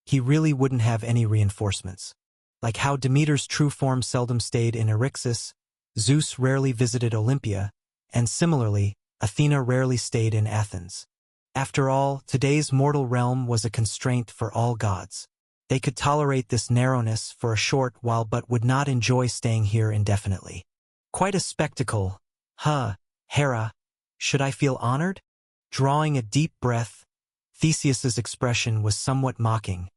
he really wouldn't have any reinforcements. Like how Demeter's true form seldom stayed in Eryxis, Zeus rarely visited Olympia, and similarly, Athena rarely stayed in Athens. After all, today's mortal realm was a constraint for all gods. They could tolerate this narrowness for a short while but would not enjoy staying here indefinitely. Quite a spectacle, huh, Hera? Should I feel honored? Drawing a deep breath, Theseus's expression was somewhat mocking,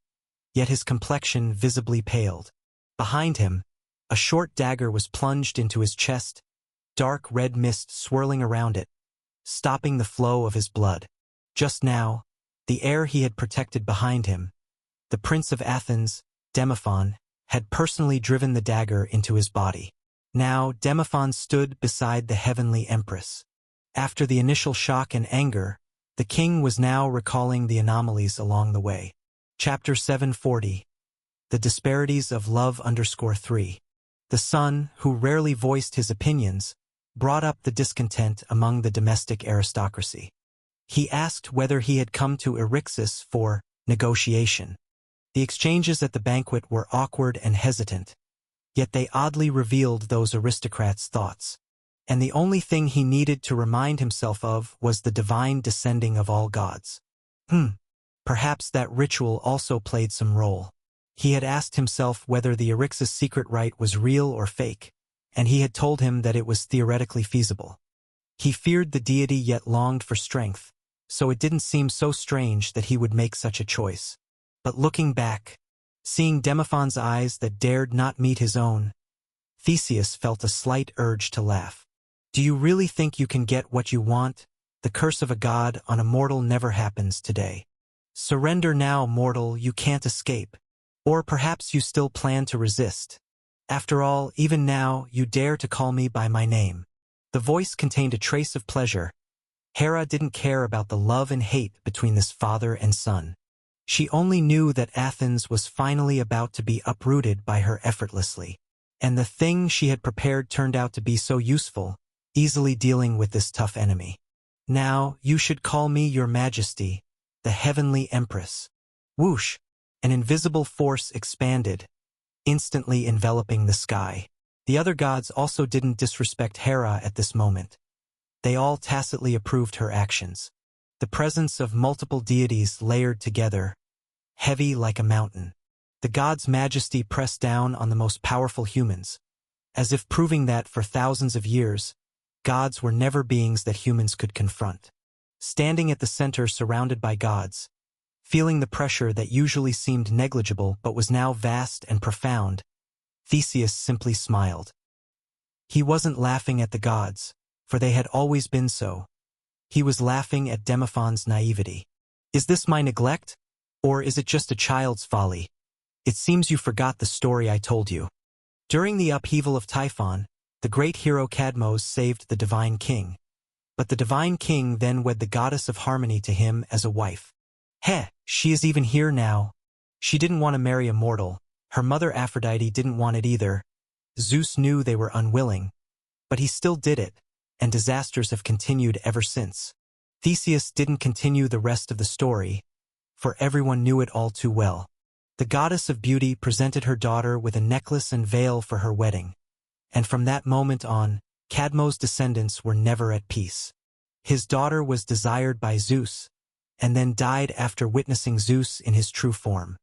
yet his complexion visibly paled. Behind him, a short dagger was plunged into his chest, dark red mist swirling around it, stopping the flow of his blood. Just now, the air he had protected behind him, the prince of Athens, Demophon, had personally driven the dagger into his body. Now, Demophon stood beside the heavenly empress. After the initial shock and anger, the king was now recalling the anomalies along the way. Chapter 740. The Disparities of Love_3. The son, who rarely voiced his opinions, brought up the discontent among the domestic aristocracy. He asked whether he had come to Eryxis for negotiation. The exchanges at the banquet were awkward and hesitant, yet they oddly revealed those aristocrats' thoughts. And the only thing he needed to remind himself of was the divine descending of all gods. Perhaps that ritual also played some role. He had asked himself whether the Eryxis secret rite was real or fake, and he had told him that it was theoretically feasible. He feared the deity yet longed for strength, so it didn't seem so strange that he would make such a choice. But looking back, seeing Demophon's eyes that dared not meet his own, Theseus felt a slight urge to laugh. Do you really think you can get what you want? The curse of a god on a mortal never happens today. Surrender now, mortal, you can't escape. Or perhaps you still plan to resist. After all, even now, you dare to call me by my name. The voice contained a trace of pleasure. Hera didn't care about the love and hate between this father and son. She only knew that Athens was finally about to be uprooted by her effortlessly. And the thing she had prepared turned out to be so useful, easily dealing with this tough enemy. Now, you should call me your majesty, the heavenly empress. Whoosh! An invisible force expanded, instantly enveloping the sky. The other gods also didn't disrespect Hera at this moment. They all tacitly approved her actions. The presence of multiple deities layered together, heavy like a mountain. The god's majesty pressed down on the most powerful humans, as if proving that for thousands of years, gods were never beings that humans could confront. Standing at the center surrounded by gods, feeling the pressure that usually seemed negligible but was now vast and profound, Theseus simply smiled. He wasn't laughing at the gods, for they had always been so. He was laughing at Demophon's naivety. Is this my neglect? Or is it just a child's folly? It seems you forgot the story I told you. During the upheaval of Typhon, the great hero Cadmos saved the divine king. But the divine king then wed the goddess of harmony to him as a wife. She is even here now. She didn't want to marry a mortal. Her mother Aphrodite didn't want it either. Zeus knew they were unwilling, but he still did it, and disasters have continued ever since. Theseus didn't continue the rest of the story, for everyone knew it all too well. The goddess of beauty presented her daughter with a necklace and veil for her wedding, and from that moment on, Cadmos' descendants were never at peace. His daughter was desired by Zeus, and then died after witnessing Zeus in his true form.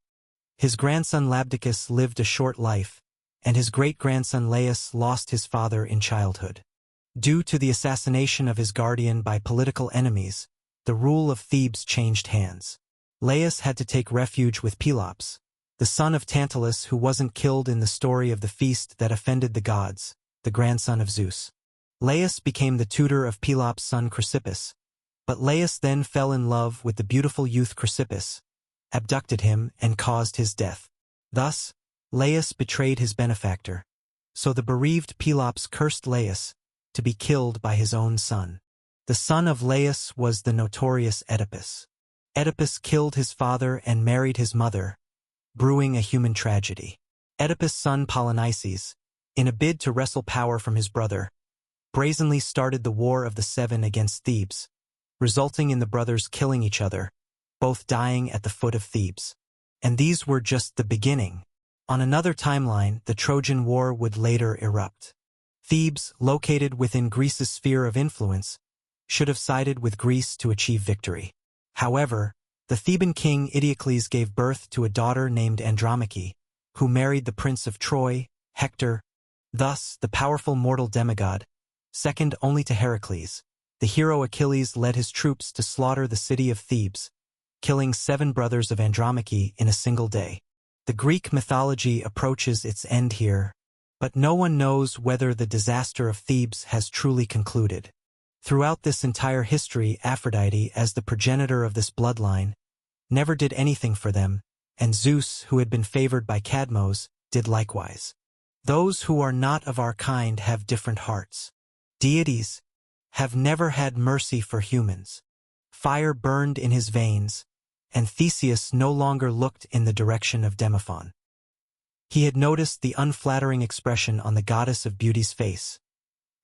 His grandson Labdacus lived a short life, and his great-grandson Laius lost his father in childhood. Due to the assassination of his guardian by political enemies, the rule of Thebes changed hands. Laius had to take refuge with Pelops, the son of Tantalus who wasn't killed in the story of the feast that offended the gods, the grandson of Zeus. Laius became the tutor of Pelops' son Chrysippus, but Laius then fell in love with the beautiful youth Chrysippus, abducted him, and caused his death. Thus, Laius betrayed his benefactor, so the bereaved Pelops cursed Laius to be killed by his own son. The son of Laius was the notorious Oedipus. Oedipus killed his father and married his mother, brewing a human tragedy. Oedipus' son Polynices, in a bid to wrestle power from his brother, brazenly started the War of the Seven against Thebes, resulting in the brothers killing each other, both dying at the foot of Thebes. And these were just the beginning. On another timeline, the Trojan War would later erupt. Thebes, located within Greece's sphere of influence, should have sided with Greece to achieve victory. However, the Theban king Eteocles gave birth to a daughter named Andromache, who married the prince of Troy, Hector. Thus, the powerful mortal demigod, second only to Heracles, the hero Achilles led his troops to slaughter the city of Thebes, killing 7 brothers of Andromache in a single day. The Greek mythology approaches its end here, but no one knows whether the disaster of Thebes has truly concluded. Throughout this entire history, Aphrodite, as the progenitor of this bloodline, never did anything for them, and Zeus, who had been favored by Cadmos, did likewise. Those who are not of our kind have different hearts. Deities have never had mercy for humans. Fire burned in his veins, and Theseus no longer looked in the direction of Demophon. He had noticed the unflattering expression on the goddess of beauty's face.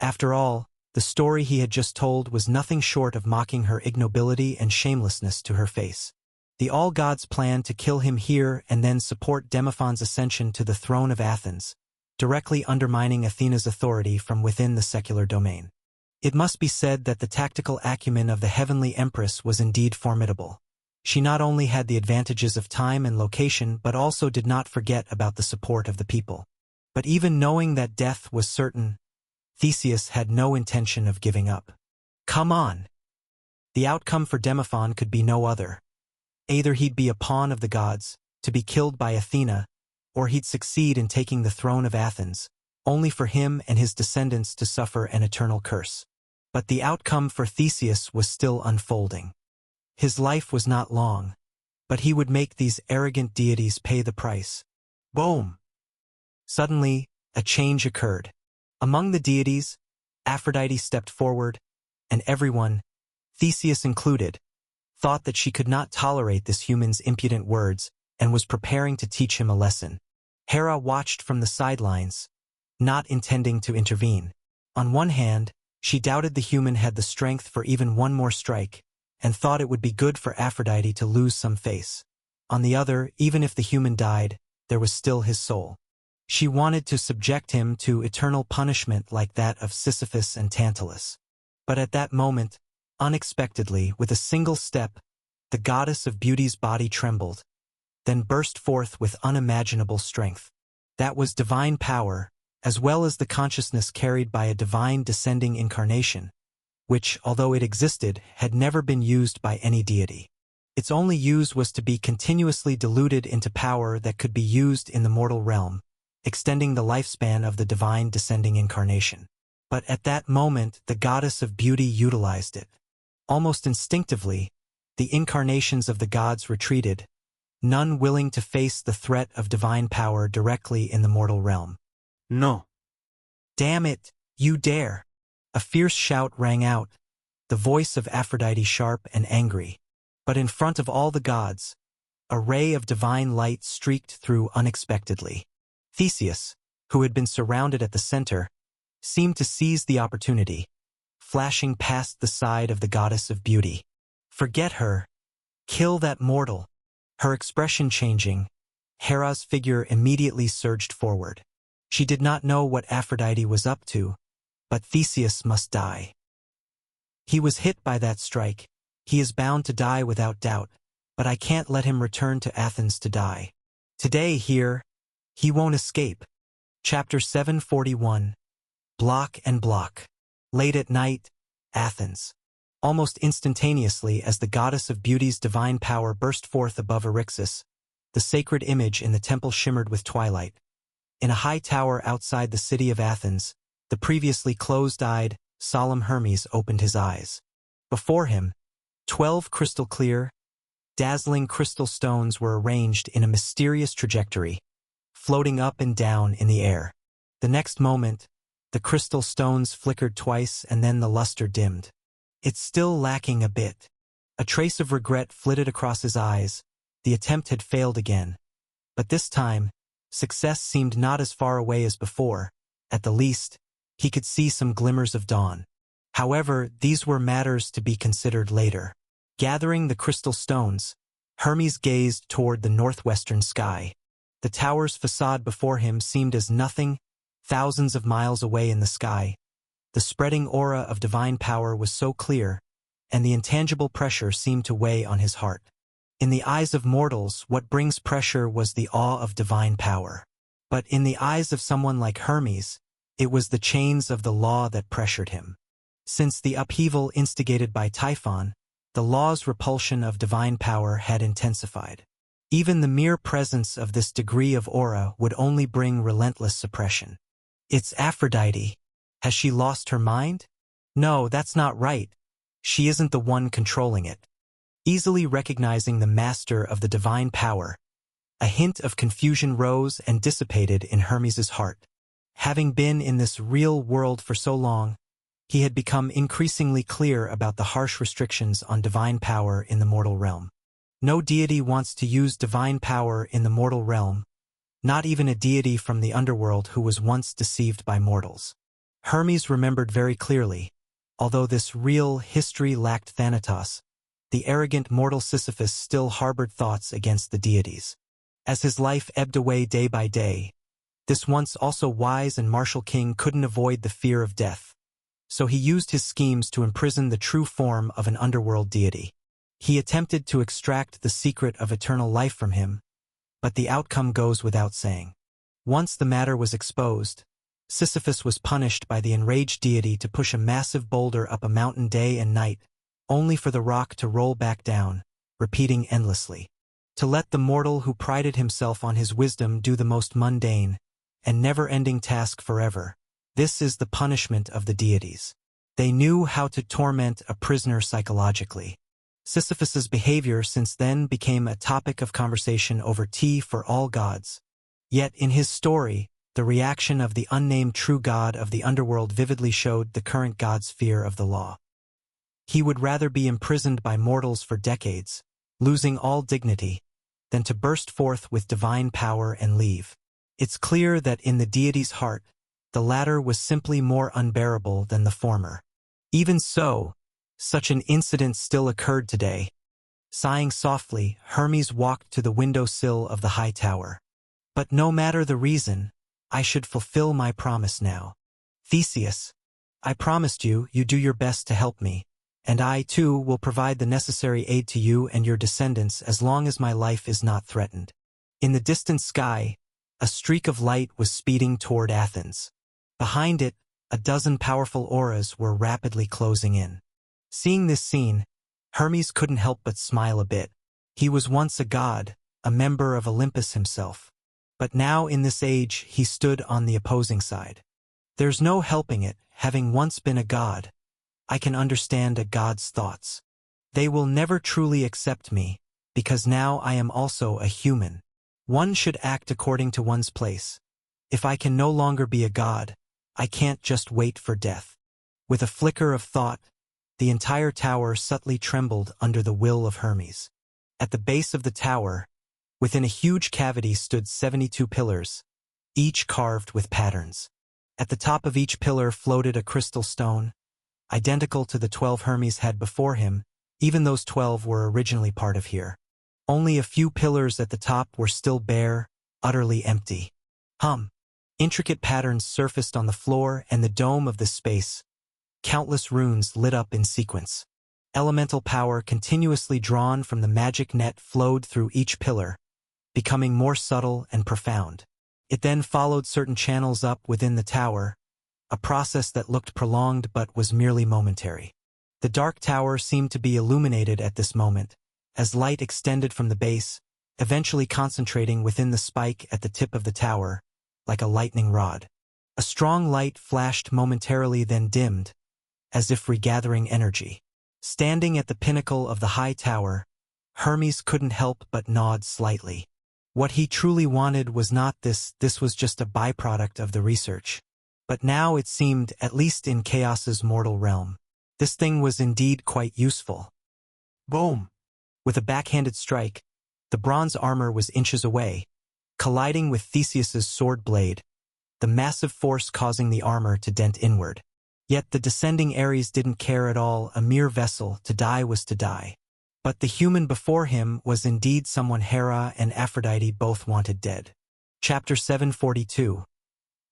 After all, the story he had just told was nothing short of mocking her ignobility and shamelessness to her face. The all-gods planned to kill him here and then support Demophon's ascension to the throne of Athens, directly undermining Athena's authority from within the secular domain. It must be said that the tactical acumen of the heavenly empress was indeed formidable. She not only had the advantages of time and location but also did not forget about the support of the people. But even knowing that death was certain, Theseus had no intention of giving up. Come on! The outcome for Demophon could be no other. Either he'd be a pawn of the gods, to be killed by Athena, or he'd succeed in taking the throne of Athens, only for him and his descendants to suffer an eternal curse. But the outcome for Theseus was still unfolding. His life was not long, but he would make these arrogant deities pay the price. Boom! Suddenly, a change occurred. Among the deities, Aphrodite stepped forward, and everyone, Theseus included, thought that she could not tolerate this human's impudent words and was preparing to teach him a lesson. Hera watched from the sidelines, not intending to intervene. On one hand, she doubted the human had the strength for even one more strike, and thought it would be good for Aphrodite to lose some face. On the other, even if the human died, there was still his soul. She wanted to subject him to eternal punishment like that of Sisyphus and Tantalus. But at that moment, unexpectedly, with a single step, the goddess of beauty's body trembled, then burst forth with unimaginable strength. That was divine power, as well as the consciousness carried by a divine descending incarnation, which, although it existed, had never been used by any deity. Its only use was to be continuously diluted into power that could be used in the mortal realm, extending the lifespan of the divine descending incarnation. But at that moment, the goddess of beauty utilized it. Almost instinctively, the incarnations of the gods retreated, none willing to face the threat of divine power directly in the mortal realm. No. Damn it, you dare! A fierce shout rang out, the voice of Aphrodite sharp and angry. But in front of all the gods, a ray of divine light streaked through unexpectedly. Theseus, who had been surrounded at the center, seemed to seize the opportunity, flashing past the side of the goddess of beauty. Forget her. Kill that mortal. Her expression changing, Hera's figure immediately surged forward. She did not know what Aphrodite was up to, but Theseus must die. He was hit by that strike. He is bound to die without doubt, but I can't let him return to Athens to die. Today here, he won't escape. Chapter 741. Block and Block. Late at night, Athens. Almost instantaneously as the goddess of beauty's divine power burst forth above Eryxis, the sacred image in the temple shimmered with twilight. In a high tower outside the city of Athens, the previously closed-eyed, solemn Hermes opened his eyes. Before him, 12 crystal-clear, dazzling crystal stones were arranged in a mysterious trajectory, floating up and down in the air. The next moment, the crystal stones flickered twice and then the luster dimmed. It's still lacking a bit. A trace of regret flitted across his eyes. The attempt had failed again. But this time, success seemed not as far away as before. At the least, he could see some glimmers of dawn. However, these were matters to be considered later. Gathering the crystal stones, Hermes gazed toward the northwestern sky. The tower's facade before him seemed as nothing, thousands of miles away in the sky. The spreading aura of divine power was so clear, and the intangible pressure seemed to weigh on his heart. In the eyes of mortals, what brings pressure was the awe of divine power. But in the eyes of someone like Hermes, it was the chains of the law that pressured him. Since the upheaval instigated by Typhon, the law's repulsion of divine power had intensified. Even the mere presence of this degree of aura would only bring relentless suppression. It's Aphrodite. Has she lost her mind? No, that's not right. She isn't the one controlling it. Easily recognizing the master of the divine power, A hint of confusion rose and dissipated in Hermes's heart. Having been in this real world for so long, he had become increasingly clear about the harsh restrictions on divine power in the mortal realm. No deity wants to use divine power in the mortal realm, not even a deity from the underworld who was once deceived by mortals. Hermes remembered very clearly, although this real history lacked Thanatos, the arrogant mortal Sisyphus still harbored thoughts against the deities. As his life ebbed away day by day, this once also wise and martial king couldn't avoid the fear of death, so he used his schemes to imprison the true form of an underworld deity. He attempted to extract the secret of eternal life from him, but the outcome goes without saying. Once the matter was exposed, Sisyphus was punished by the enraged deity to push a massive boulder up a mountain day and night, only for the rock to roll back down, repeating endlessly. To let the mortal who prided himself on his wisdom do the most mundane and never-ending task forever. This is the punishment of the deities. They knew how to torment a prisoner psychologically. Sisyphus's behavior since then became a topic of conversation over tea for all gods. Yet in his story, the reaction of the unnamed true god of the underworld vividly showed the current god's fear of the law. He would rather be imprisoned by mortals for decades, losing all dignity, than to burst forth with divine power and leave. It's clear that in the deity's heart, the latter was simply more unbearable than the former. Even so, such an incident still occurred today. Sighing softly, Hermes walked to the window-sill of the high tower. But no matter the reason, I should fulfill my promise now. Theseus, I promised you you'd do your best to help me, and I, too, will provide the necessary aid to you and your descendants as long as my life is not threatened. In the distant sky, a streak of light was speeding toward Athens. Behind it, a dozen powerful auras were rapidly closing in. Seeing this scene, Hermes couldn't help but smile a bit. He was once a god, a member of Olympus himself. But now in this age he stood on the opposing side. There's no helping it, having once been a god. I can understand a god's thoughts. They will never truly accept me, because now I am also a human. One should act according to one's place. If I can no longer be a god, I can't just wait for death. With a flicker of thought, the entire tower subtly trembled under the will of Hermes. At the base of the tower, within a huge cavity stood 72 pillars, each carved with patterns. At the top of each pillar floated a crystal stone, identical to the 12 Hermes had before him. Even those 12 were originally part of here. Only a few pillars at the top were still bare, utterly empty. Intricate patterns surfaced on the floor and the dome of this space. Countless runes lit up in sequence. Elemental power continuously drawn from the magic net flowed through each pillar, becoming more subtle and profound. It then followed certain channels up within the tower, a process that looked prolonged but was merely momentary. The dark tower seemed to be illuminated at this moment, as light extended from the base, eventually concentrating within the spike at the tip of the tower, like a lightning rod. A strong light flashed momentarily, then dimmed, as if regathering energy. Standing at the pinnacle of the high tower, Hermes couldn't help but nod slightly. What he truly wanted was not this was just a byproduct of the research. But now it seemed, at least in Chaos's mortal realm, this thing was indeed quite useful. Boom! With a backhanded strike, the bronze armor was inches away, colliding with Theseus's sword blade, the massive force causing the armor to dent inward. Yet the descending Ares didn't care at all, a mere vessel, to die was to die. But the human before him was indeed someone Hera and Aphrodite both wanted dead. Chapter 742.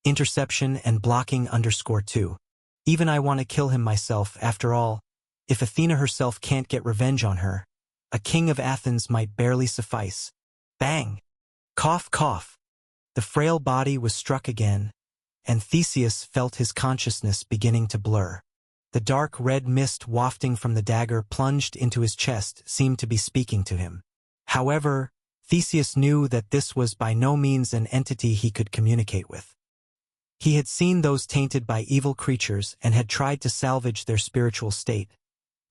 Interception and blocking _2. Even I want to kill him myself, after all. If Athena herself can't get revenge on her, a king of Athens might barely suffice. Bang! Cough, cough. The frail body was struck again, and Theseus felt his consciousness beginning to blur. The dark red mist wafting from the dagger plunged into his chest seemed to be speaking to him. However, Theseus knew that this was by no means an entity he could communicate with. He had seen those tainted by evil creatures and had tried to salvage their spiritual state,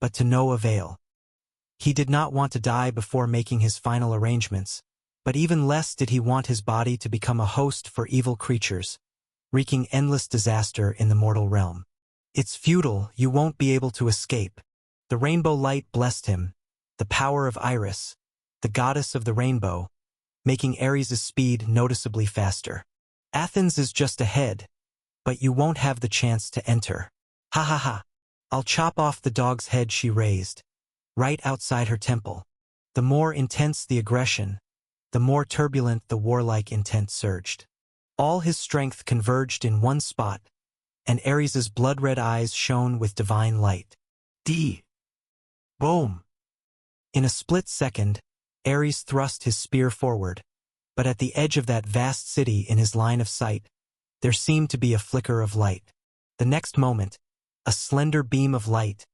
but to no avail. He did not want to die before making his final arrangements, But even less did he want his body to become a host for evil creatures, wreaking endless disaster in the mortal realm. It's futile, you won't be able to escape. The rainbow light blessed him, the power of Iris, the goddess of the rainbow, making Ares' speed noticeably faster. Athens is just ahead, but you won't have the chance to enter. Ha ha ha. I'll chop off the dog's head she raised, right outside her temple. The more intense the aggression, the more turbulent the warlike intent surged. All his strength converged in one spot, and Ares' blood-red eyes shone with divine light. Boom! In a split second, Ares thrust his spear forward, but at the edge of that vast city in his line of sight, there seemed to be a flicker of light. The next moment, a slender beam of light,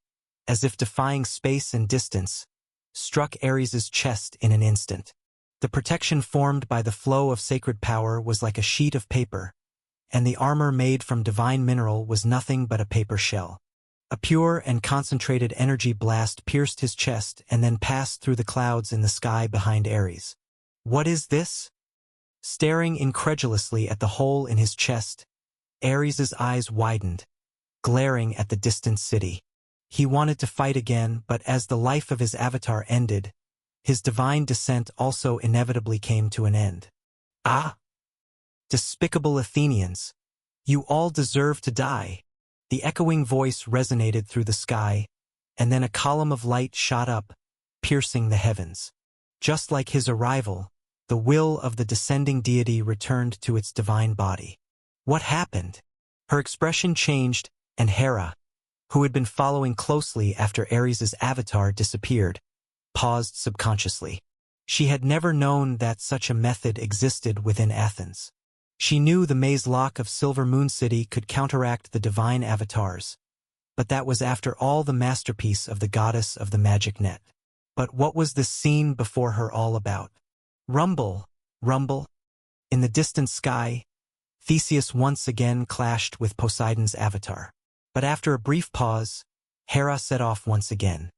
as if defying space and distance, struck Ares' chest in an instant. The protection formed by the flow of sacred power was like a sheet of paper, and the armor made from divine mineral was nothing but a paper shell. A pure and concentrated energy blast pierced his chest and then passed through the clouds in the sky behind Ares. What is this? Staring incredulously at the hole in his chest, Ares' eyes widened, glaring at the distant city. He wanted to fight again, but as the life of his avatar ended, his divine descent also inevitably came to an end. Ah! Despicable Athenians! You all deserve to die! The echoing voice resonated through the sky, and then a column of light shot up, piercing the heavens. Just like his arrival, the will of the descending deity returned to its divine body. What happened? Her expression changed, and Hera, who had been following closely after Ares' avatar disappeared, paused subconsciously. She had never known that such a method existed within Athens. She knew the maze lock of Silver Moon City could counteract the divine avatars, but that was after all the masterpiece of the goddess of the magic net. But what was this scene before her all about? Rumble, rumble. In the distant sky, Theseus once again clashed with Poseidon's avatar. But after a brief pause, Hera set off once again.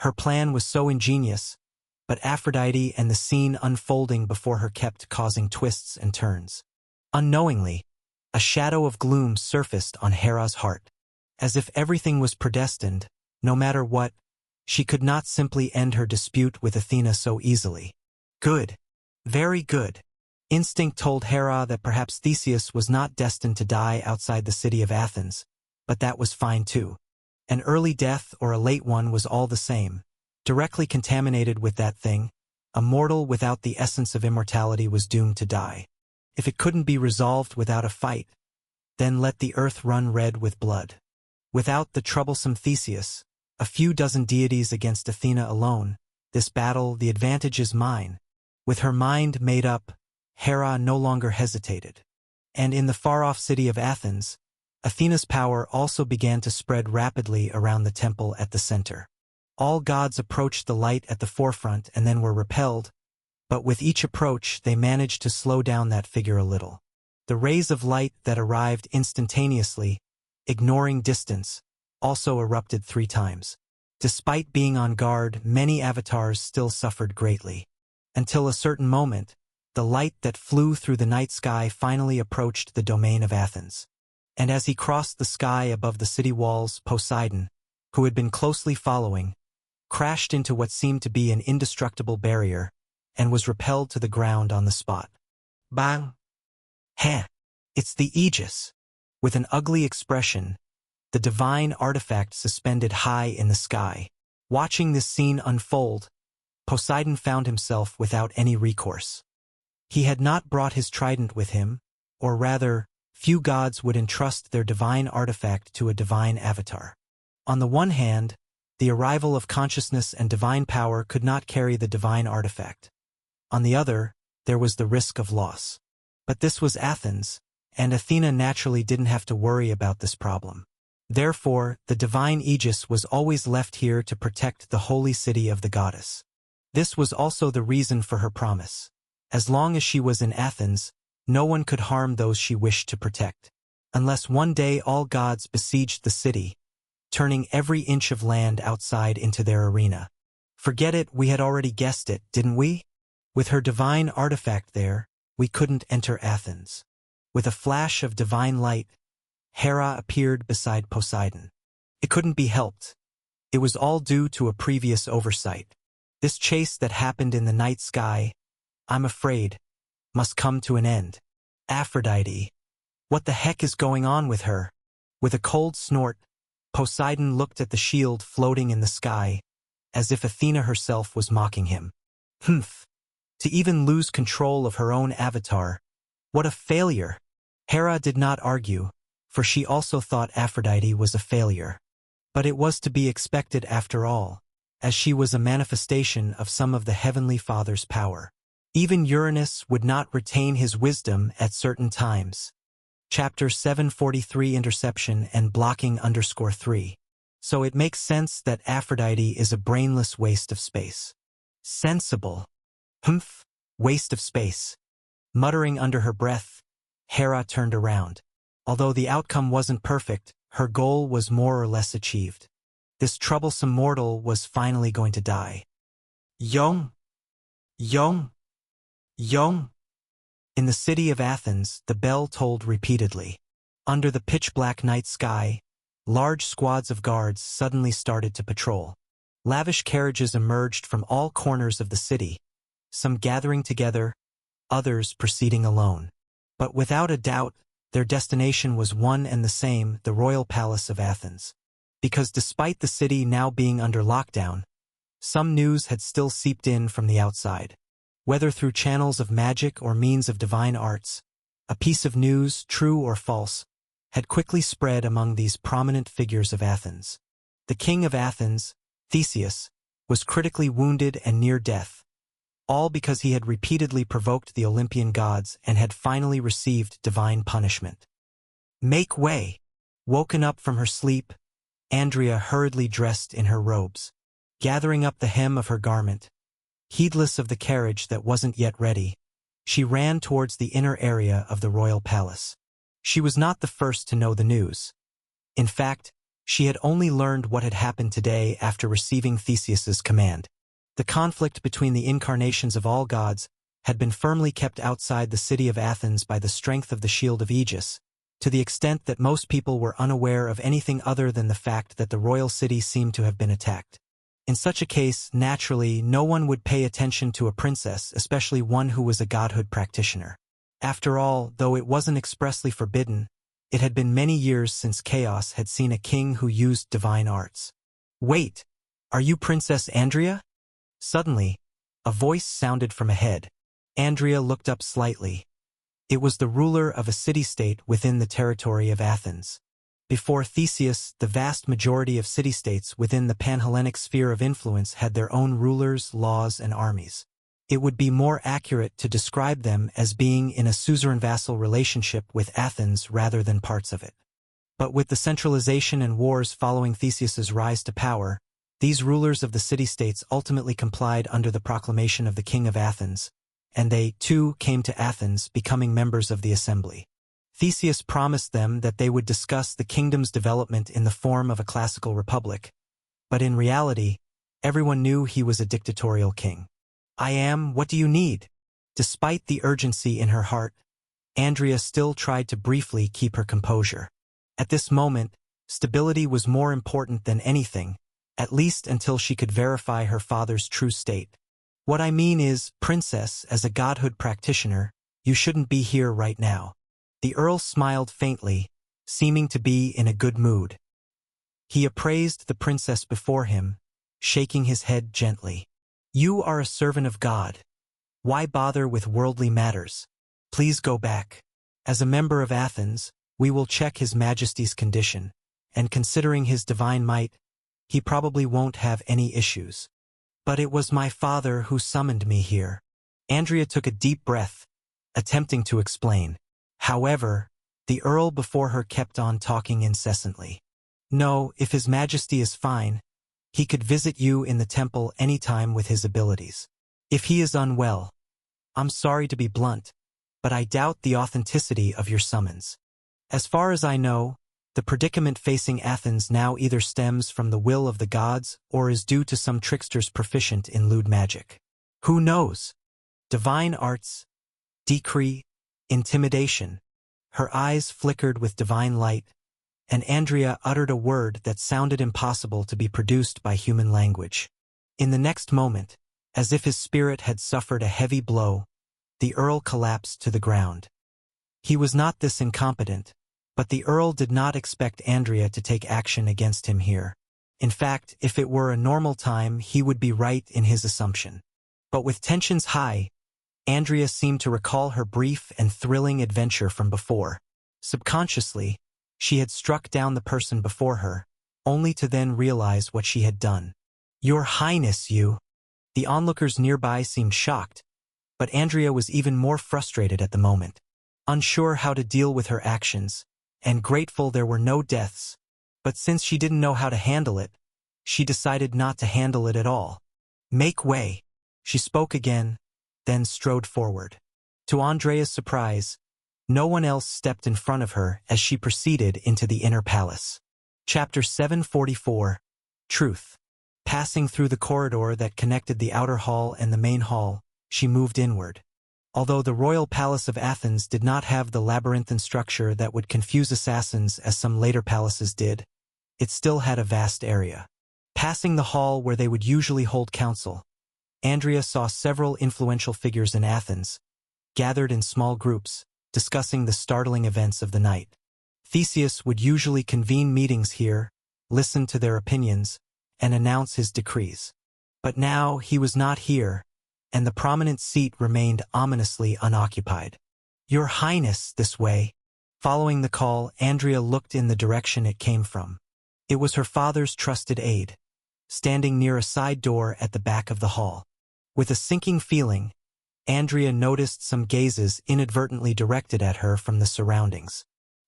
Her plan was so ingenious, but Aphrodite and the scene unfolding before her kept causing twists and turns. Unknowingly, a shadow of gloom surfaced on Hera's heart. As if everything was predestined, no matter what, she could not simply end her dispute with Athena so easily. Good. Very good. Instinct told Hera that perhaps Theseus was not destined to die outside the city of Athens, but that was fine too. An early death or a late one was all the same. Directly contaminated with that thing, a mortal without the essence of immortality was doomed to die. If it couldn't be resolved without a fight, then let the earth run red with blood. Without the troublesome Theseus, a few dozen deities against Athena alone, this battle, the advantage is mine. With her mind made up, Hera no longer hesitated. And in the far-off city of Athens, Athena's power also began to spread rapidly around the temple at the center. All gods approached the light at the forefront and then were repelled, but with each approach they managed to slow down that figure a little. The rays of light that arrived instantaneously, ignoring distance, also erupted 3 times. Despite being on guard, many avatars still suffered greatly. Until a certain moment, the light that flew through the night sky finally approached the domain of Athens. And as he crossed the sky above the city walls, Poseidon, who had been closely following, crashed into what seemed to be an indestructible barrier, and was repelled to the ground on the spot. Bang! Heh! It's the Aegis! With an ugly expression, the divine artifact suspended high in the sky. Watching this scene unfold, Poseidon found himself without any recourse. He had not brought his trident with him, or rather, few gods would entrust their divine artifact to a divine avatar. On the one hand, the arrival of consciousness and divine power could not carry the divine artifact. On the other, there was the risk of loss. But this was Athens, and Athena naturally didn't have to worry about this problem. Therefore, the divine Aegis was always left here to protect the holy city of the goddess. This was also the reason for her promise. As long as she was in Athens, no one could harm those she wished to protect. Unless one day all gods besieged the city, turning every inch of land outside into their arena. Forget it, we had already guessed it, didn't we? With her divine artifact there, we couldn't enter Athens. With a flash of divine light, Hera appeared beside Poseidon. It couldn't be helped. It was all due to a previous oversight. This chase that happened in the night sky, I'm afraid, must come to an end. Aphrodite. What the heck is going on with her? With a cold snort, Poseidon looked at the shield floating in the sky, as if Athena herself was mocking him. Humph. To even lose control of her own avatar. What a failure. Hera did not argue, for she also thought Aphrodite was a failure. But it was to be expected after all, as she was a manifestation of some of the Heavenly Father's power. Even Uranus would not retain his wisdom at certain times. Chapter 743 Interception and Blocking _3. So it makes sense that Aphrodite is a brainless waste of space. Sensible. Humph, waste of space. Muttering under her breath, Hera turned around. Although the outcome wasn't perfect, her goal was more or less achieved. This troublesome mortal was finally going to die. Yong! Yong! Yong! In the city of Athens, the bell tolled repeatedly. Under the pitch-black night sky, large squads of guards suddenly started to patrol. Lavish carriages emerged from all corners of the city, some gathering together, others proceeding alone. But without a doubt, their destination was one and the same, the royal palace of Athens. Because despite the city now being under lockdown, some news had still seeped in from the outside. Whether through channels of magic or means of divine arts, a piece of news, true or false, had quickly spread among these prominent figures of Athens. The king of Athens, Theseus, was critically wounded and near death, all because he had repeatedly provoked the Olympian gods and had finally received divine punishment. Make way! Woken up from her sleep, Andrea hurriedly dressed in her robes. Gathering up the hem of her garment, heedless of the carriage that wasn't yet ready, she ran towards the inner area of the royal palace. She was not the first to know the news. In fact, she had only learned what had happened today after receiving Theseus's command. The conflict between the incarnations of all gods had been firmly kept outside the city of Athens by the strength of the shield of Aegis, to the extent that most people were unaware of anything other than the fact that the royal city seemed to have been attacked. In such a case, naturally, no one would pay attention to a princess, especially one who was a godhood practitioner. After all, though it wasn't expressly forbidden, it had been many years since Chaos had seen a king who used divine arts. Wait! Are you Princess Andrea? Suddenly, a voice sounded from ahead. Andrea looked up slightly. It was the ruler of a city-state within the territory of Athens. Before Theseus, the vast majority of city-states within the Panhellenic sphere of influence had their own rulers, laws, and armies. It would be more accurate to describe them as being in a suzerain-vassal relationship with Athens rather than parts of it. But with the centralization and wars following Theseus's rise to power, these rulers of the city-states ultimately complied under the proclamation of the king of Athens, and they, too, came to Athens, becoming members of the assembly. Theseus promised them that they would discuss the kingdom's development in the form of a classical republic, but in reality, everyone knew he was a dictatorial king. What do you need? Despite the urgency in her heart, Andrea still tried to briefly keep her composure. At this moment, stability was more important than anything, at least until she could verify her father's true state. What I mean is, Princess, as a godhood practitioner, you shouldn't be here right now. The Earl smiled faintly, seeming to be in a good mood. He appraised the princess before him, shaking his head gently. You are a servant of God. Why bother with worldly matters? Please go back. As a member of Athens, we will check His Majesty's condition, and considering his divine might, he probably won't have any issues. But it was my father who summoned me here. Andrea took a deep breath, attempting to explain. However, the Earl before her kept on talking incessantly. No, if His Majesty is fine, he could visit you in the temple anytime with his abilities. If he is unwell, I'm sorry to be blunt, but I doubt the authenticity of your summons. As far as I know, the predicament facing Athens now either stems from the will of the gods or is due to some tricksters proficient in lewd magic. Who knows? Divine arts, decree, intimidation. Her eyes flickered with divine light, and Andrea uttered a word that sounded impossible to be produced by human language. In the next moment, as if his spirit had suffered a heavy blow, the Earl collapsed to the ground. He was not this incompetent, but the Earl did not expect Andrea to take action against him here. In fact, if it were a normal time, he would be right in his assumption. But with tensions high, Andrea seemed to recall her brief and thrilling adventure from before. Subconsciously, she had struck down the person before her, only to then realize what she had done. "Your Highness, you!" The onlookers nearby seemed shocked, but Andrea was even more frustrated at the moment. Unsure how to deal with her actions, and grateful there were no deaths, but since she didn't know how to handle it, she decided not to handle it at all. "Make way!" She spoke again, then strode forward. To Andrea's surprise, no one else stepped in front of her as she proceeded into the inner palace. Chapter 744. Truth. Passing through the corridor that connected the outer hall and the main hall, she moved inward. Although the royal palace of Athens did not have the labyrinthine structure that would confuse assassins as some later palaces did, it still had a vast area. Passing the hall where they would usually hold council, Andrea saw several influential figures in Athens, gathered in small groups, discussing the startling events of the night. Theseus would usually convene meetings here, listen to their opinions, and announce his decrees. But now he was not here, and the prominent seat remained ominously unoccupied. "Your Highness, this way." Following the call, Andrea looked in the direction it came from. It was her father's trusted aide, standing near a side door at the back of the hall. With a sinking feeling, Andrea noticed some gazes inadvertently directed at her from the surroundings.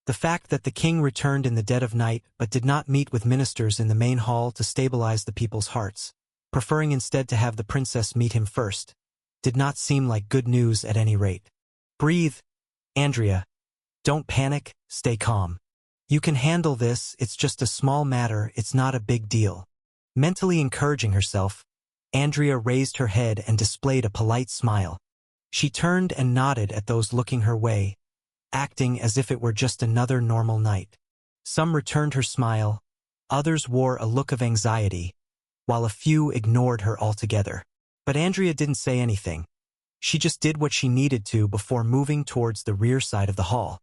The fact that the king returned in the dead of night but did not meet with ministers in the main hall to stabilize the people's hearts, preferring instead to have the princess meet him first, did not seem like good news at any rate. "Breathe, Andrea. Don't panic, stay calm. You can handle this, it's just a small matter, it's not a big deal." Mentally encouraging herself, Andrea raised her head and displayed a polite smile. She turned and nodded at those looking her way, acting as if it were just another normal night. Some returned her smile, others wore a look of anxiety, while a few ignored her altogether. But Andrea didn't say anything. She just did what she needed to before moving towards the rear side of the hall.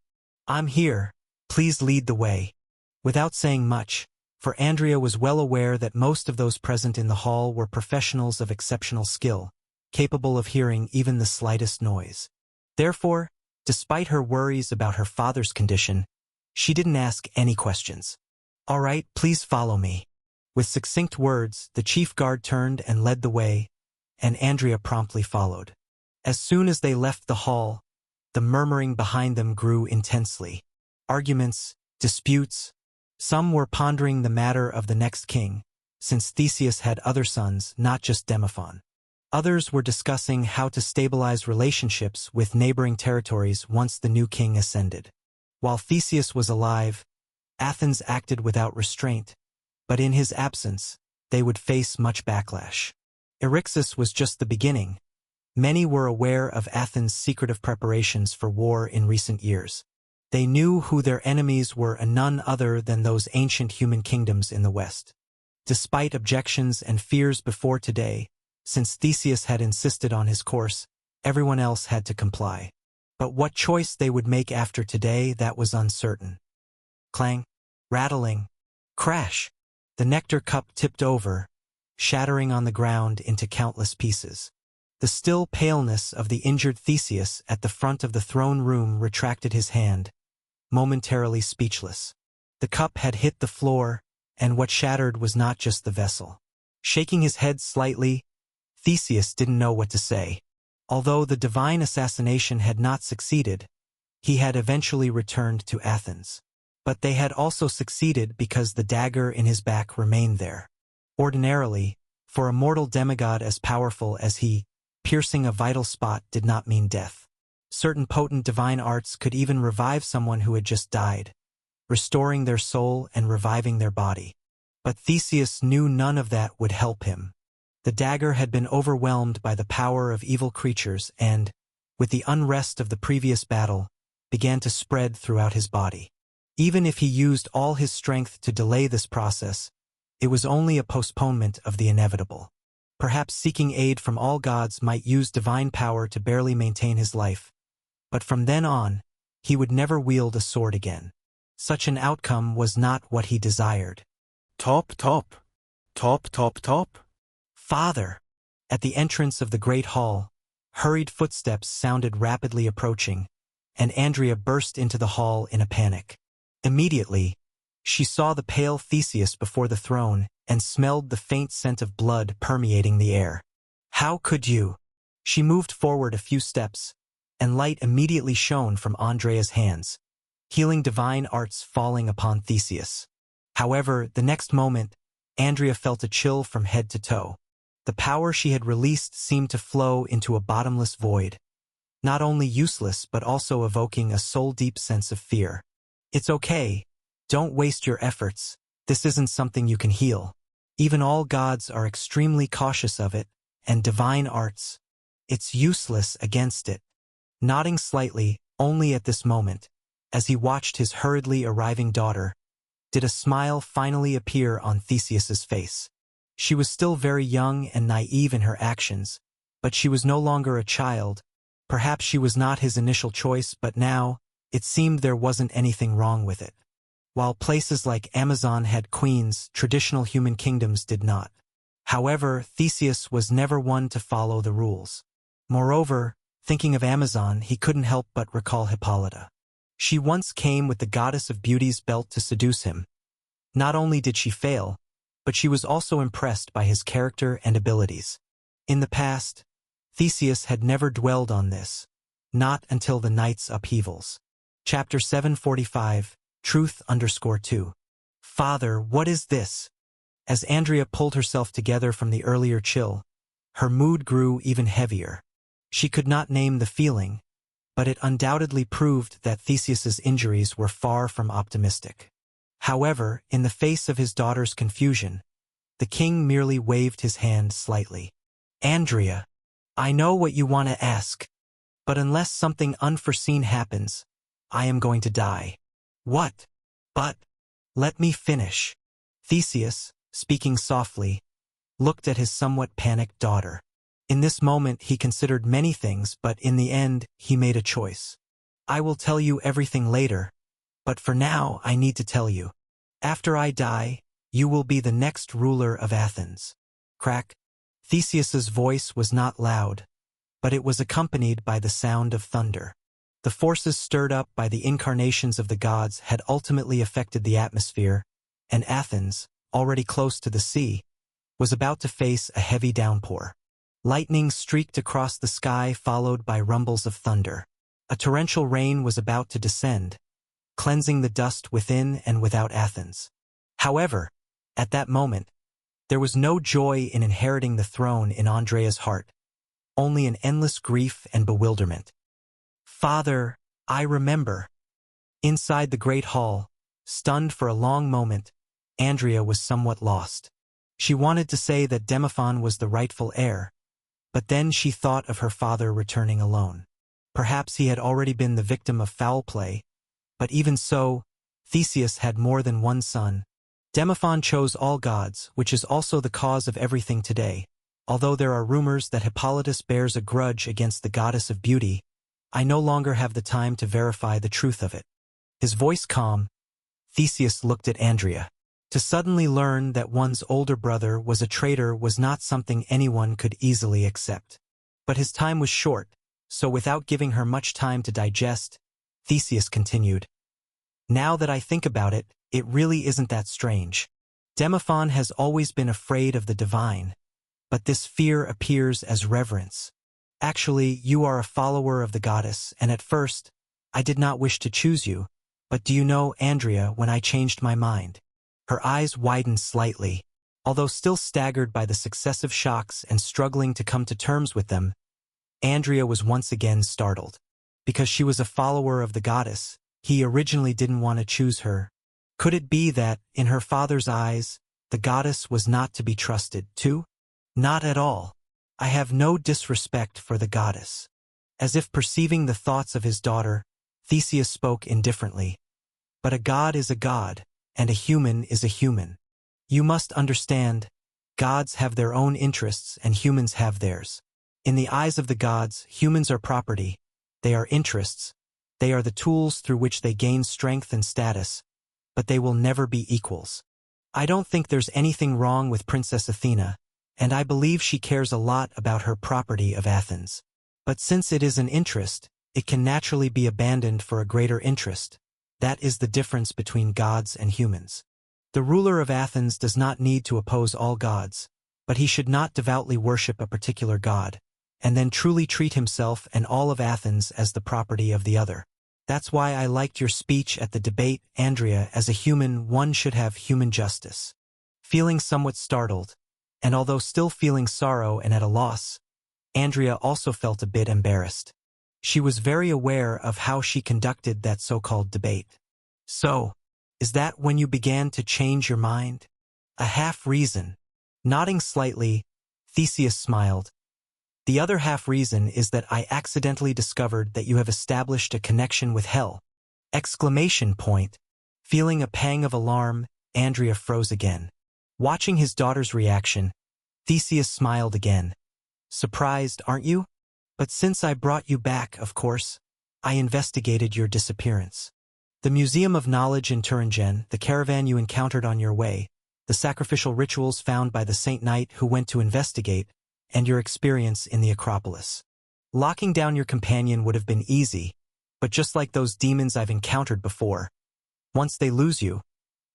"I'm here, please lead the way." Without saying much, for Andrea was well aware that most of those present in the hall were professionals of exceptional skill, capable of hearing even the slightest noise. Therefore, despite her worries about her father's condition, she didn't ask any questions. "All right, please follow me." With succinct words, the chief guard turned and led the way, and Andrea promptly followed. As soon as they left the hall, the murmuring behind them grew intensely. Arguments, disputes. Some were pondering the matter of the next king, since Theseus had other sons, not just Demophon. Others were discussing how to stabilize relationships with neighboring territories once the new king ascended. While Theseus was alive, Athens acted without restraint, but in his absence, they would face much backlash. Eryxis was just the beginning. Many were aware of Athens' secretive preparations for war in recent years. They knew who their enemies were, and none other than those ancient human kingdoms in the West. Despite objections and fears before today, since Theseus had insisted on his course, everyone else had to comply. But what choice they would make after today, that was uncertain. Clang, rattling, crash. The nectar cup tipped over, shattering on the ground into countless pieces. The still paleness of the injured Theseus at the front of the throne room retracted his hand, momentarily speechless. The cup had hit the floor, and what shattered was not just the vessel. Shaking his head slightly, Theseus didn't know what to say. Although the divine assassination had not succeeded, he had eventually returned to Athens. But they had also succeeded because the dagger in his back remained there. Ordinarily, for a mortal demigod as powerful as he, piercing a vital spot did not mean death. Certain potent divine arts could even revive someone who had just died, restoring their soul and reviving their body. But Theseus knew none of that would help him. The dagger had been overwhelmed by the power of evil creatures and, with the unrest of the previous battle, began to spread throughout his body. Even if he used all his strength to delay this process, it was only a postponement of the inevitable. Perhaps seeking aid from all gods might use divine power to barely maintain his life, but from then on, he would never wield a sword again. Such an outcome was not what he desired. Top, top. Top, top, top. Father! At the entrance of the great hall, hurried footsteps sounded rapidly approaching, and Andrea burst into the hall in a panic. Immediately, she saw the pale Theseus before the throne and smelled the faint scent of blood permeating the air. How could you? She moved forward a few steps, and light immediately shone from Andrea's hands, healing divine arts falling upon Theseus. However, the next moment, Andrea felt a chill from head to toe. The power she had released seemed to flow into a bottomless void, not only useless but also evoking a soul-deep sense of fear. It's okay. Don't waste your efforts. This isn't something you can heal. Even all gods are extremely cautious of it, and divine arts. It's useless against it. Nodding slightly, only at this moment, as he watched his hurriedly arriving daughter, did a smile finally appear on Theseus's face. She was still very young and naive in her actions, but she was no longer a child. Perhaps she was not his initial choice, but now, it seemed there wasn't anything wrong with it. While places like Amazon had queens, traditional human kingdoms did not. However, Theseus was never one to follow the rules. Moreover, thinking of Amazon, he couldn't help but recall Hippolyta. She once came with the goddess of beauty's belt to seduce him. Not only did she fail, but she was also impressed by his character and abilities. In the past, Theseus had never dwelled on this, not until the night's upheavals. Chapter 745, Truth_2. Father, what is this? As Andrea pulled herself together from the earlier chill, her mood grew even heavier. She could not name the feeling, but it undoubtedly proved that Theseus's injuries were far from optimistic. However, in the face of his daughter's confusion, the king merely waved his hand slightly. Andrea, I know what you want to ask, but unless something unforeseen happens, I am going to die. What? But, let me finish. Theseus, speaking softly, looked at his somewhat panicked daughter. In this moment he considered many things, but in the end he made a choice. I will tell you everything later, but for now I need to tell you. After I die, you will be the next ruler of Athens. Crack. Theseus's voice was not loud, but it was accompanied by the sound of thunder. The forces stirred up by the incarnations of the gods had ultimately affected the atmosphere, and Athens, already close to the sea, was about to face a heavy downpour. Lightning streaked across the sky, followed by rumbles of thunder. A torrential rain was about to descend, cleansing the dust within and without Athens. However, at that moment, there was no joy in inheriting the throne in Andrea's heart, only an endless grief and bewilderment. Father, I remember. Inside the great hall, stunned for a long moment, Andrea was somewhat lost. She wanted to say that Demophon was the rightful heir, but then she thought of her father returning alone. Perhaps he had already been the victim of foul play, but even so, Theseus had more than one son. Demophon chose all gods, which is also the cause of everything today. Although there are rumors that Hippolytus bears a grudge against the goddess of beauty, I no longer have the time to verify the truth of it. His voice calm, Theseus looked at Andrea. To suddenly learn that one's older brother was a traitor was not something anyone could easily accept. But his time was short, so without giving her much time to digest, Theseus continued. Now that I think about it, it really isn't that strange. Demophon has always been afraid of the divine, but this fear appears as reverence. Actually, you are a follower of the goddess, and at first, I did not wish to choose you, but do you know, Andrea, when I changed my mind? Her eyes widened slightly. Although still staggered by the successive shocks and struggling to come to terms with them, Andrea was once again startled. Because she was a follower of the goddess, he originally didn't want to choose her. Could it be that, in her father's eyes, the goddess was not to be trusted, too? Not at all. I have no disrespect for the goddess. As if perceiving the thoughts of his daughter, Theseus spoke indifferently. But a god is a god, and a human is a human. You must understand, gods have their own interests and humans have theirs. In the eyes of the gods, humans are property. They are interests. They are the tools through which they gain strength and status, but they will never be equals. I don't think there's anything wrong with Princess Athena, and I believe she cares a lot about her property of Athens. But since it is an interest, it can naturally be abandoned for a greater interest. That is the difference between gods and humans. The ruler of Athens does not need to oppose all gods, but he should not devoutly worship a particular god, and then truly treat himself and all of Athens as the property of the other. That's why I liked your speech at the debate, Andrea. As a human, one should have human justice. Feeling somewhat startled, and although still feeling sorrow and at a loss, Andrea also felt a bit embarrassed. She was very aware of how she conducted that so-called debate. So, is that when you began to change your mind? A half-reason. Nodding slightly, Theseus smiled. The other half-reason is that I accidentally discovered that you have established a connection with hell. Exclamation point. Feeling a pang of alarm, Andrea froze again. Watching his daughter's reaction, Theseus smiled again. Surprised, aren't you? But since I brought you back, of course, I investigated your disappearance. The Museum of Knowledge in Thuringen, the caravan you encountered on your way, the sacrificial rituals found by the Saint Knight who went to investigate, and your experience in the Acropolis. Locking down your companion would have been easy, but just like those demons I've encountered before, once they lose you,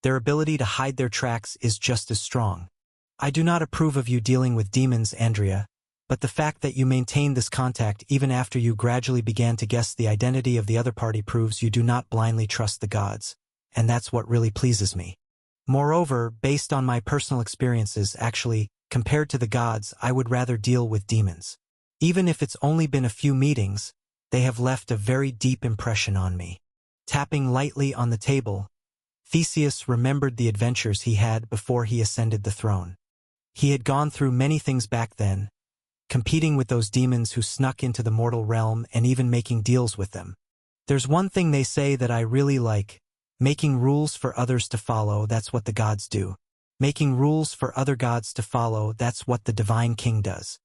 their ability to hide their tracks is just as strong. I do not approve of you dealing with demons, Andrea, but the fact that you maintained this contact even after you gradually began to guess the identity of the other party proves you do not blindly trust the gods, and that's what really pleases me. Moreover, based on my personal experiences, actually, compared to the gods, I would rather deal with demons. Even if it's only been a few meetings, they have left a very deep impression on me. Tapping lightly on the table, Theseus remembered the adventures he had before he ascended the throne. He had gone through many things back then, competing with those demons who snuck into the mortal realm and even making deals with them. There's one thing they say that I really like, making rules for others to follow. That's what the gods do. Making rules for other gods to follow, that's what the Divine King does.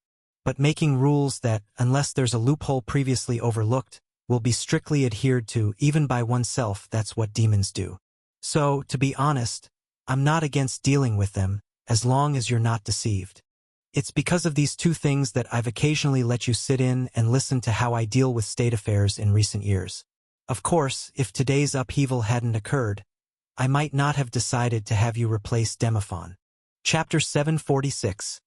But making rules that, unless there's a loophole previously overlooked, will be strictly adhered to even by oneself, that's what demons do. So, to be honest, I'm not against dealing with them, as long as you're not deceived. It's because of these two things that I've occasionally let you sit in and listen to how I deal with state affairs in recent years. Of course, if today's upheaval hadn't occurred, I might not have decided to have you replace Demophon. Chapter 746.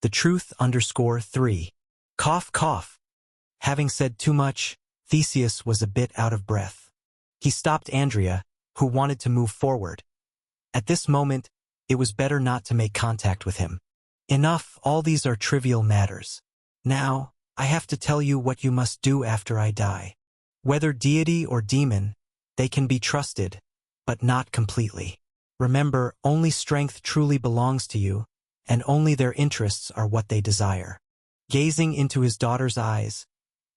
The Truth_3. Cough, cough. Having said too much, Theseus was a bit out of breath. He stopped Andrea, who wanted to move forward. At this moment, it was better not to make contact with him. Enough, all these are trivial matters. Now, I have to tell you what you must do after I die. Whether deity or demon, they can be trusted, but not completely. Remember, only strength truly belongs to you, and only their interests are what they desire. Gazing into his daughter's eyes,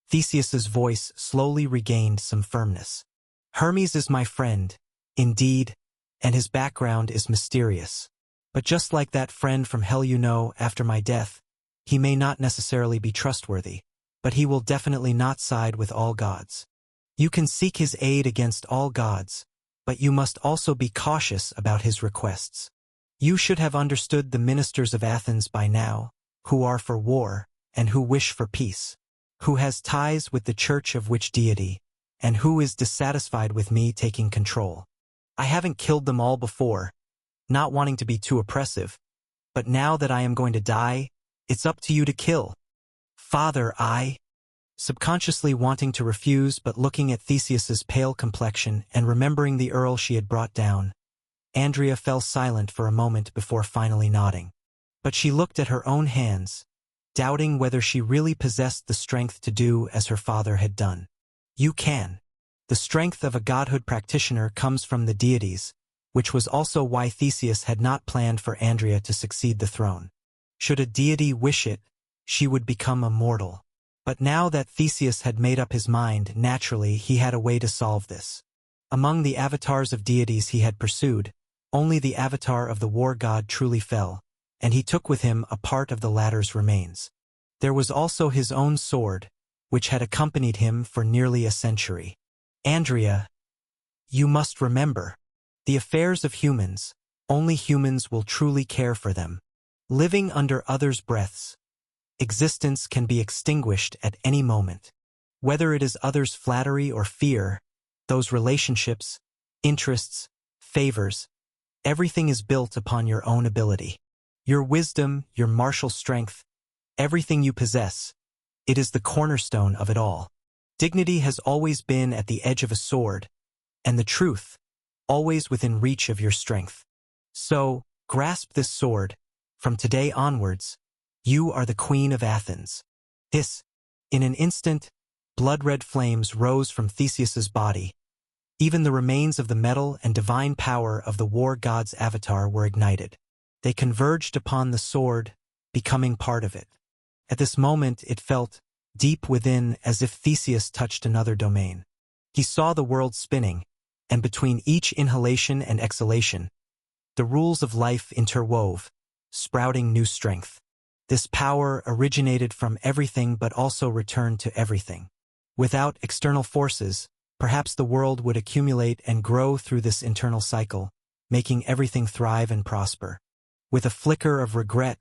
Theseus's voice slowly regained some firmness. Hermes is my friend, indeed, and his background is mysterious. But just like that friend from hell you know, after my death, he may not necessarily be trustworthy, but he will definitely not side with all gods. You can seek his aid against all gods, but you must also be cautious about his requests. You should have understood the ministers of Athens by now, who are for war, and who wish for peace, who has ties with the church of which deity, and who is dissatisfied with me taking control. I haven't killed them all before, not wanting to be too oppressive, but now that I am going to die, it's up to you to kill. Father, subconsciously wanting to refuse but looking at Theseus's pale complexion and remembering the earl she had brought down, Andrea fell silent for a moment before finally nodding. But she looked at her own hands, doubting whether she really possessed the strength to do as her father had done. You can. The strength of a godhood practitioner comes from the deities, which was also why Theseus had not planned for Andrea to succeed the throne. Should a deity wish it, she would become immortal. But now that Theseus had made up his mind, naturally he had a way to solve this. Among the avatars of deities he had pursued, only the avatar of the war god truly fell, and he took with him a part of the latter's remains. There was also his own sword, which had accompanied him for nearly a century. Andrea, you must remember, the affairs of humans, only humans will truly care for them. Living under others' breaths, existence can be extinguished at any moment. Whether it is others' flattery or fear, those relationships, interests, favors, everything is built upon your own ability. Your wisdom, your martial strength, everything you possess, it is the cornerstone of it all. Dignity has always been at the edge of a sword, and the truth, always within reach of your strength. So, grasp this sword. From today onwards, you are the Queen of Athens. Hiss! In an instant, blood-red flames rose from Theseus's body. Even the remains of the metal and divine power of the war god's avatar were ignited. They converged upon the sword, becoming part of it. At this moment it felt, deep within, as if Theseus touched another domain. He saw the world spinning, and between each inhalation and exhalation, the rules of life interwove, sprouting new strength. This power originated from everything but also returned to everything. Without external forces, perhaps the world would accumulate and grow through this internal cycle, making everything thrive and prosper. With a flicker of regret,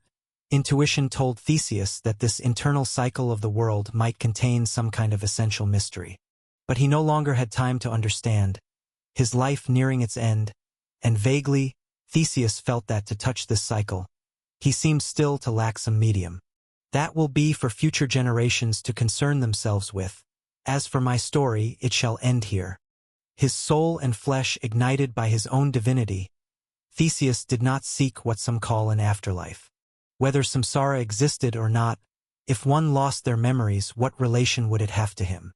intuition told Theseus that this internal cycle of the world might contain some kind of essential mystery. But he no longer had time to understand, his life nearing its end, and vaguely, Theseus felt that to touch this cycle, he seemed still to lack some medium. That will be for future generations to concern themselves with. As for my story, it shall end here. His soul and flesh ignited by his own divinity, Theseus did not seek what some call an afterlife. Whether samsara existed or not, if one lost their memories, what relation would it have to him?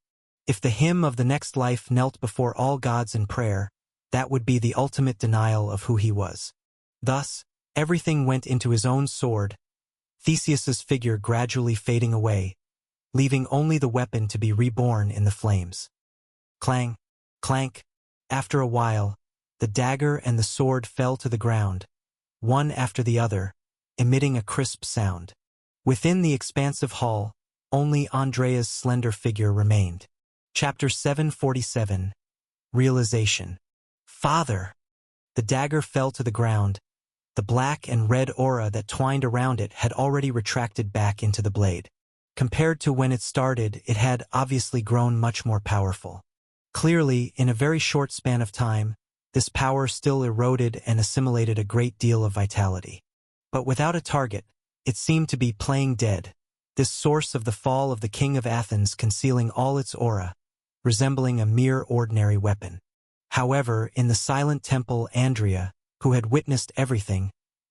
If the hymn of the next life knelt before all gods in prayer, that would be the ultimate denial of who he was. Thus, everything went into his own sword, Theseus's figure gradually fading away, leaving only the weapon to be reborn in the flames. Clang, clank. After a while, the dagger and the sword fell to the ground, one after the other, emitting a crisp sound. Within the expansive hall, only Andrea's slender figure remained. Chapter 747. Realization. Father! The dagger fell to the ground. The black and red aura that twined around it had already retracted back into the blade. Compared to when it started, it had obviously grown much more powerful. Clearly, in a very short span of time, this power still eroded and assimilated a great deal of vitality. But without a target, it seemed to be playing dead, this source of the fall of the king of Athens concealing all its aura, resembling a mere ordinary weapon. However, in the silent temple, Andrea, who had witnessed everything,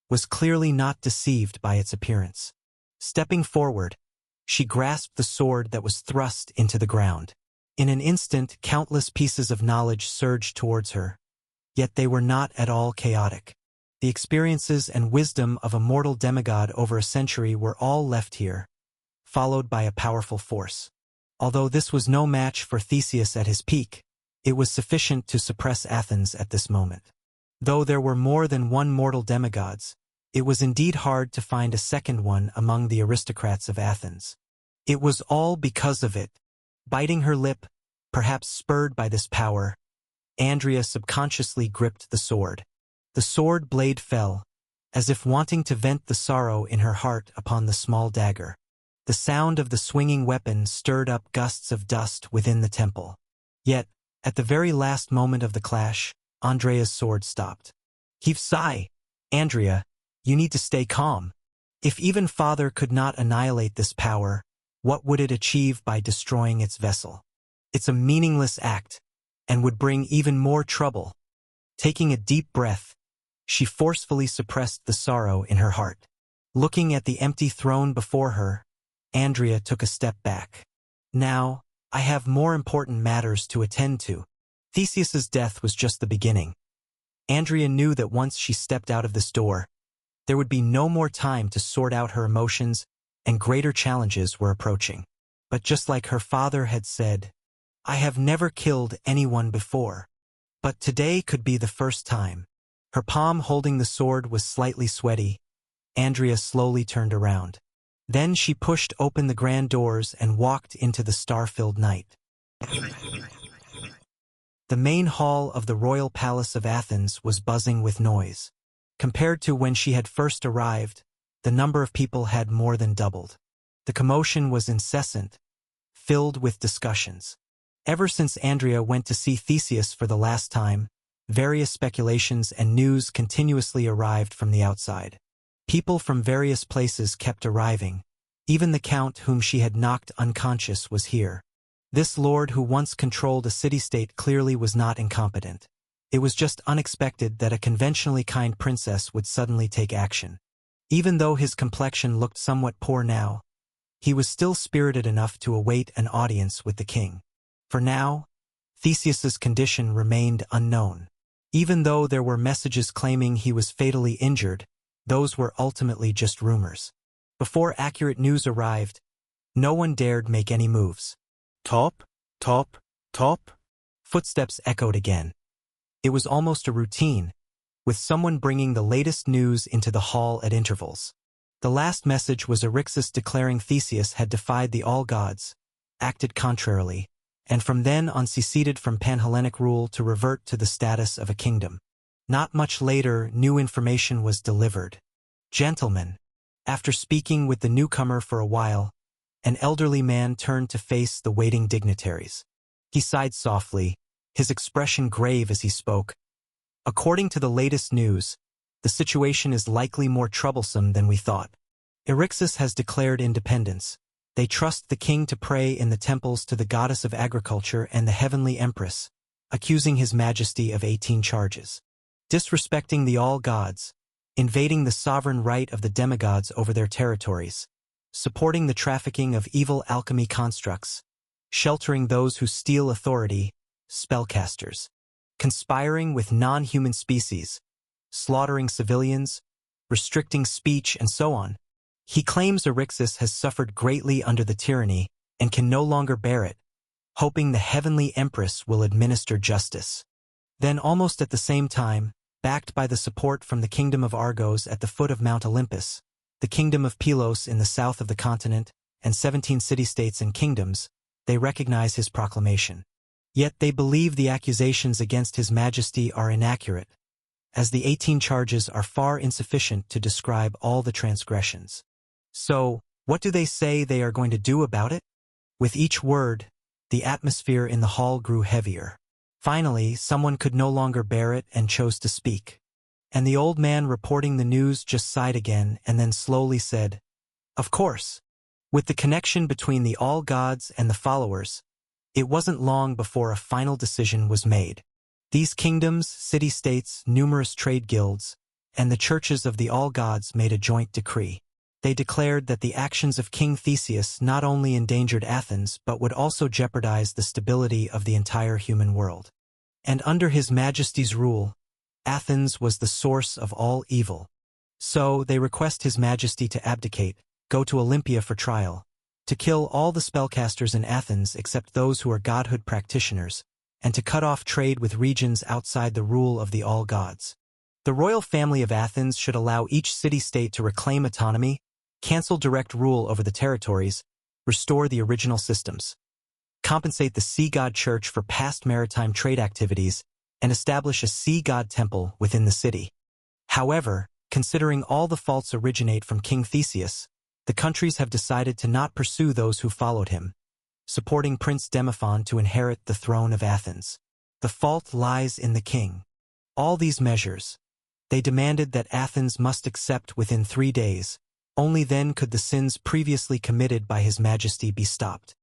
was clearly not deceived by its appearance. Stepping forward, she grasped the sword that was thrust into the ground. In an instant, countless pieces of knowledge surged towards her, yet they were not at all chaotic. The experiences and wisdom of a mortal demigod over a century were all left here, followed by a powerful force. Although this was no match for Theseus at his peak, it was sufficient to suppress Athens at this moment. Though there were more than one mortal demigods, it was indeed hard to find a second one among the aristocrats of Athens. It was all because of it. Biting her lip, perhaps spurred by this power, Andrea subconsciously gripped the sword. The sword blade fell, as if wanting to vent the sorrow in her heart upon the small dagger. The sound of the swinging weapon stirred up gusts of dust within the temple. Yet, at the very last moment of the clash, Andrea's sword stopped. Heave sigh! Andrea, you need to stay calm. If even Father could not annihilate this power, what would it achieve by destroying its vessel? It's a meaningless act, and would bring even more trouble. Taking a deep breath, she forcefully suppressed the sorrow in her heart. Looking at the empty throne before her, Andrea took a step back. Now, I have more important matters to attend to. Theseus's death was just the beginning. Andrea knew that once she stepped out of this door, There would be no more time to sort out her emotions, and greater challenges were approaching. But just like her father had said, "I have never killed anyone before. But today could be the first time." Her palm holding the sword was slightly sweaty. Andrea slowly turned around. Then she pushed open the grand doors and walked into the star-filled night. The main hall of the royal palace of Athens was buzzing with noise. Compared to when she had first arrived, the number of people had more than doubled. The commotion was incessant, filled with discussions. Ever since Andrea went to see Theseus for the last time, various speculations and news continuously arrived from the outside. People from various places kept arriving. Even the count whom she had knocked unconscious was here. This lord who once controlled a city-state clearly was not incompetent. It was just unexpected that a conventionally kind princess would suddenly take action. Even though his complexion looked somewhat poor now, he was still spirited enough to await an audience with the king. For now, Theseus's condition remained unknown. Even though there were messages claiming he was fatally injured, those were ultimately just rumors. Before accurate news arrived, no one dared make any moves. Top, top, top. Footsteps echoed again. It was almost a routine, with someone bringing the latest news into the hall at intervals. The last message was Eryxis declaring Theseus had defied the all-gods, acted contrarily, and from then on seceded from Panhellenic rule to revert to the status of a kingdom. Not much later, new information was delivered. "Gentlemen," after speaking with the newcomer for a while, an elderly man turned to face the waiting dignitaries. He sighed softly, his expression grave as he spoke. "According to the latest news, the situation is likely more troublesome than we thought. Eryxis has declared independence. They trust the king to pray in the temples to the goddess of agriculture and the heavenly empress, accusing his majesty of 18 charges. Disrespecting the all-gods, invading the sovereign right of the demigods over their territories, supporting the trafficking of evil alchemy constructs, sheltering those who steal authority, spellcasters, conspiring with non-human species, slaughtering civilians, restricting speech, and so on. He claims Eryxis has suffered greatly under the tyranny and can no longer bear it, hoping the heavenly empress will administer justice." Then almost at the same time, backed by the support from the kingdom of Argos at the foot of Mount Olympus, the kingdom of Pylos in the south of the continent, and 17 city-states and kingdoms, they recognize his proclamation. Yet they believe the accusations against his majesty are inaccurate, as the 18 charges are far insufficient to describe all the transgressions. So, what do they say they are going to do about it? With each word, the atmosphere in the hall grew heavier. Finally, someone could no longer bear it and chose to speak. And the old man reporting the news just sighed again and then slowly said, "Of course. With the connection between the all-gods and the followers, it wasn't long before a final decision was made. These kingdoms, city-states, numerous trade guilds, and the churches of the all-gods made a joint decree. They declared that the actions of King Theseus not only endangered Athens but would also jeopardize the stability of the entire human world. And under his majesty's rule, Athens was the source of all evil. So they request his majesty to abdicate, go to Olympia for trial, to kill all the spellcasters in Athens except those who are godhood practitioners, and to cut off trade with regions outside the rule of the all-gods. The royal family of Athens should allow each city-state to reclaim autonomy, cancel direct rule over the territories, restore the original systems, compensate the sea god church for past maritime trade activities, and establish a sea god temple within the city. However, considering all the faults originate from King Theseus, the countries have decided to not pursue those who followed him, supporting Prince Demophon to inherit the throne of Athens. The fault lies in the king. All these measures, they demanded that Athens must accept within 3 days. Only then could the sins previously committed by his majesty be stopped.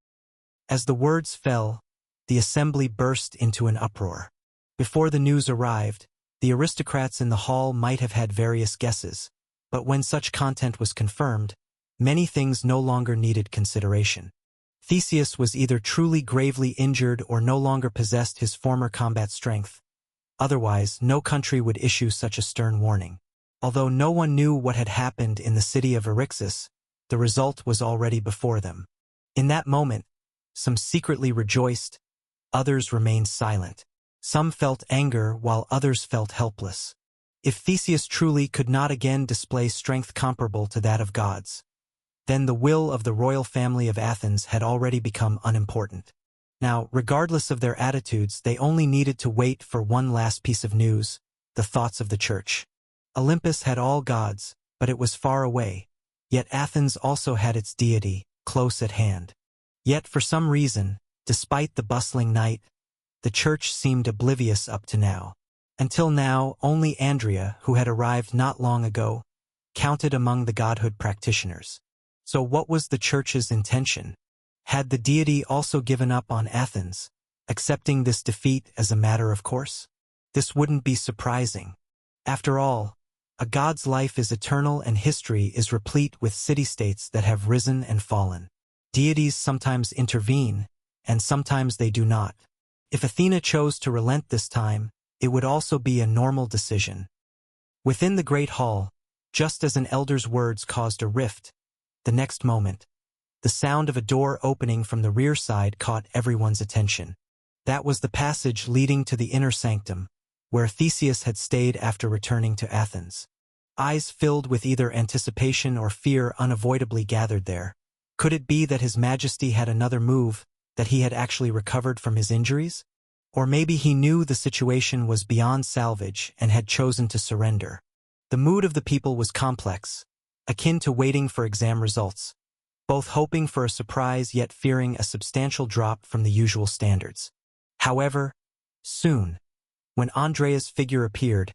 As the words fell, the assembly burst into an uproar. Before the news arrived, the aristocrats in the hall might have had various guesses, but when such content was confirmed, many things no longer needed consideration. Theseus was either truly gravely injured or no longer possessed his former combat strength. Otherwise, no country would issue such a stern warning. Although no one knew what had happened in the city of Eryxis, the result was already before them. In that moment, some secretly rejoiced, others remained silent. Some felt anger while others felt helpless. If Theseus truly could not again display strength comparable to that of gods, then the will of the royal family of Athens had already become unimportant. Now, regardless of their attitudes, they only needed to wait for one last piece of news, the thoughts of the church. Olympus had all gods, but it was far away. Yet Athens also had its deity, close at hand. Yet for some reason, despite the bustling night, the church seemed oblivious up to now. Until now, only Andrea, who had arrived not long ago, counted among the godhood practitioners. So what was the church's intention? Had the deity also given up on Athens, accepting this defeat as a matter of course? This wouldn't be surprising. After all, a god's life is eternal and history is replete with city-states that have risen and fallen. Deities sometimes intervene, and sometimes they do not. If Athena chose to relent this time, it would also be a normal decision. Within the great hall, just as an elder's words caused a rift, the next moment, the sound of a door opening from the rear side caught everyone's attention. That was the passage leading to the inner sanctum, where Theseus had stayed after returning to Athens. Eyes filled with either anticipation or fear unavoidably gathered there. Could it be that His Majesty had another move, that he had actually recovered from his injuries? Or maybe he knew the situation was beyond salvage and had chosen to surrender. The mood of the people was complex, akin to waiting for exam results, both hoping for a surprise yet fearing a substantial drop from the usual standards. However, soon, when Andrea's figure appeared,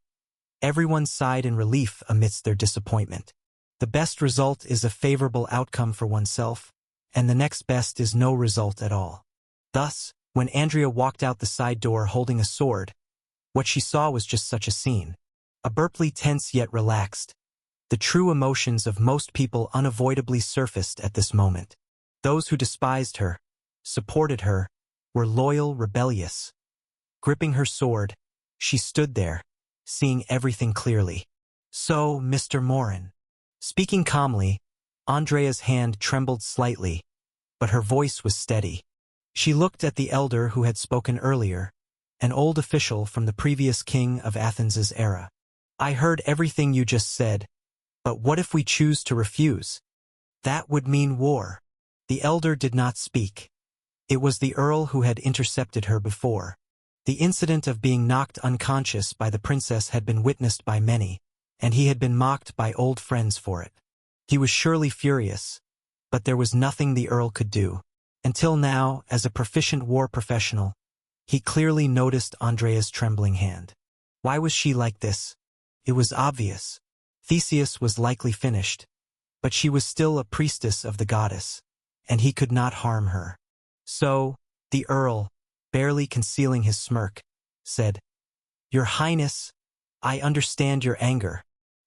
everyone sighed in relief amidst their disappointment. The best result is a favorable outcome for oneself, and the next best is no result at all. Thus, when Andrea walked out the side door holding a sword, what she saw was just such a scene. Abruptly tense yet relaxed, the true emotions of most people unavoidably surfaced at this moment. Those who despised her, supported her, were loyal, rebellious. Gripping her sword, she stood there, seeing everything clearly. "So, Mr. Morin." Speaking calmly, Andrea's hand trembled slightly, but her voice was steady. She looked at the elder who had spoken earlier, an old official from the previous king of Athens's era. "I heard everything you just said, but what if we choose to refuse? That would mean war." The elder did not speak. It was the earl who had intercepted her before. The incident of being knocked unconscious by the princess had been witnessed by many, and he had been mocked by old friends for it. He was surely furious, but there was nothing the earl could do. Until now, as a proficient war professional, he clearly noticed Andrea's trembling hand. Why was she like this? It was obvious. Theseus was likely finished, but she was still a priestess of the goddess, and he could not harm her. So, the earl, barely concealing his smirk, said, "Your Highness, I understand your anger,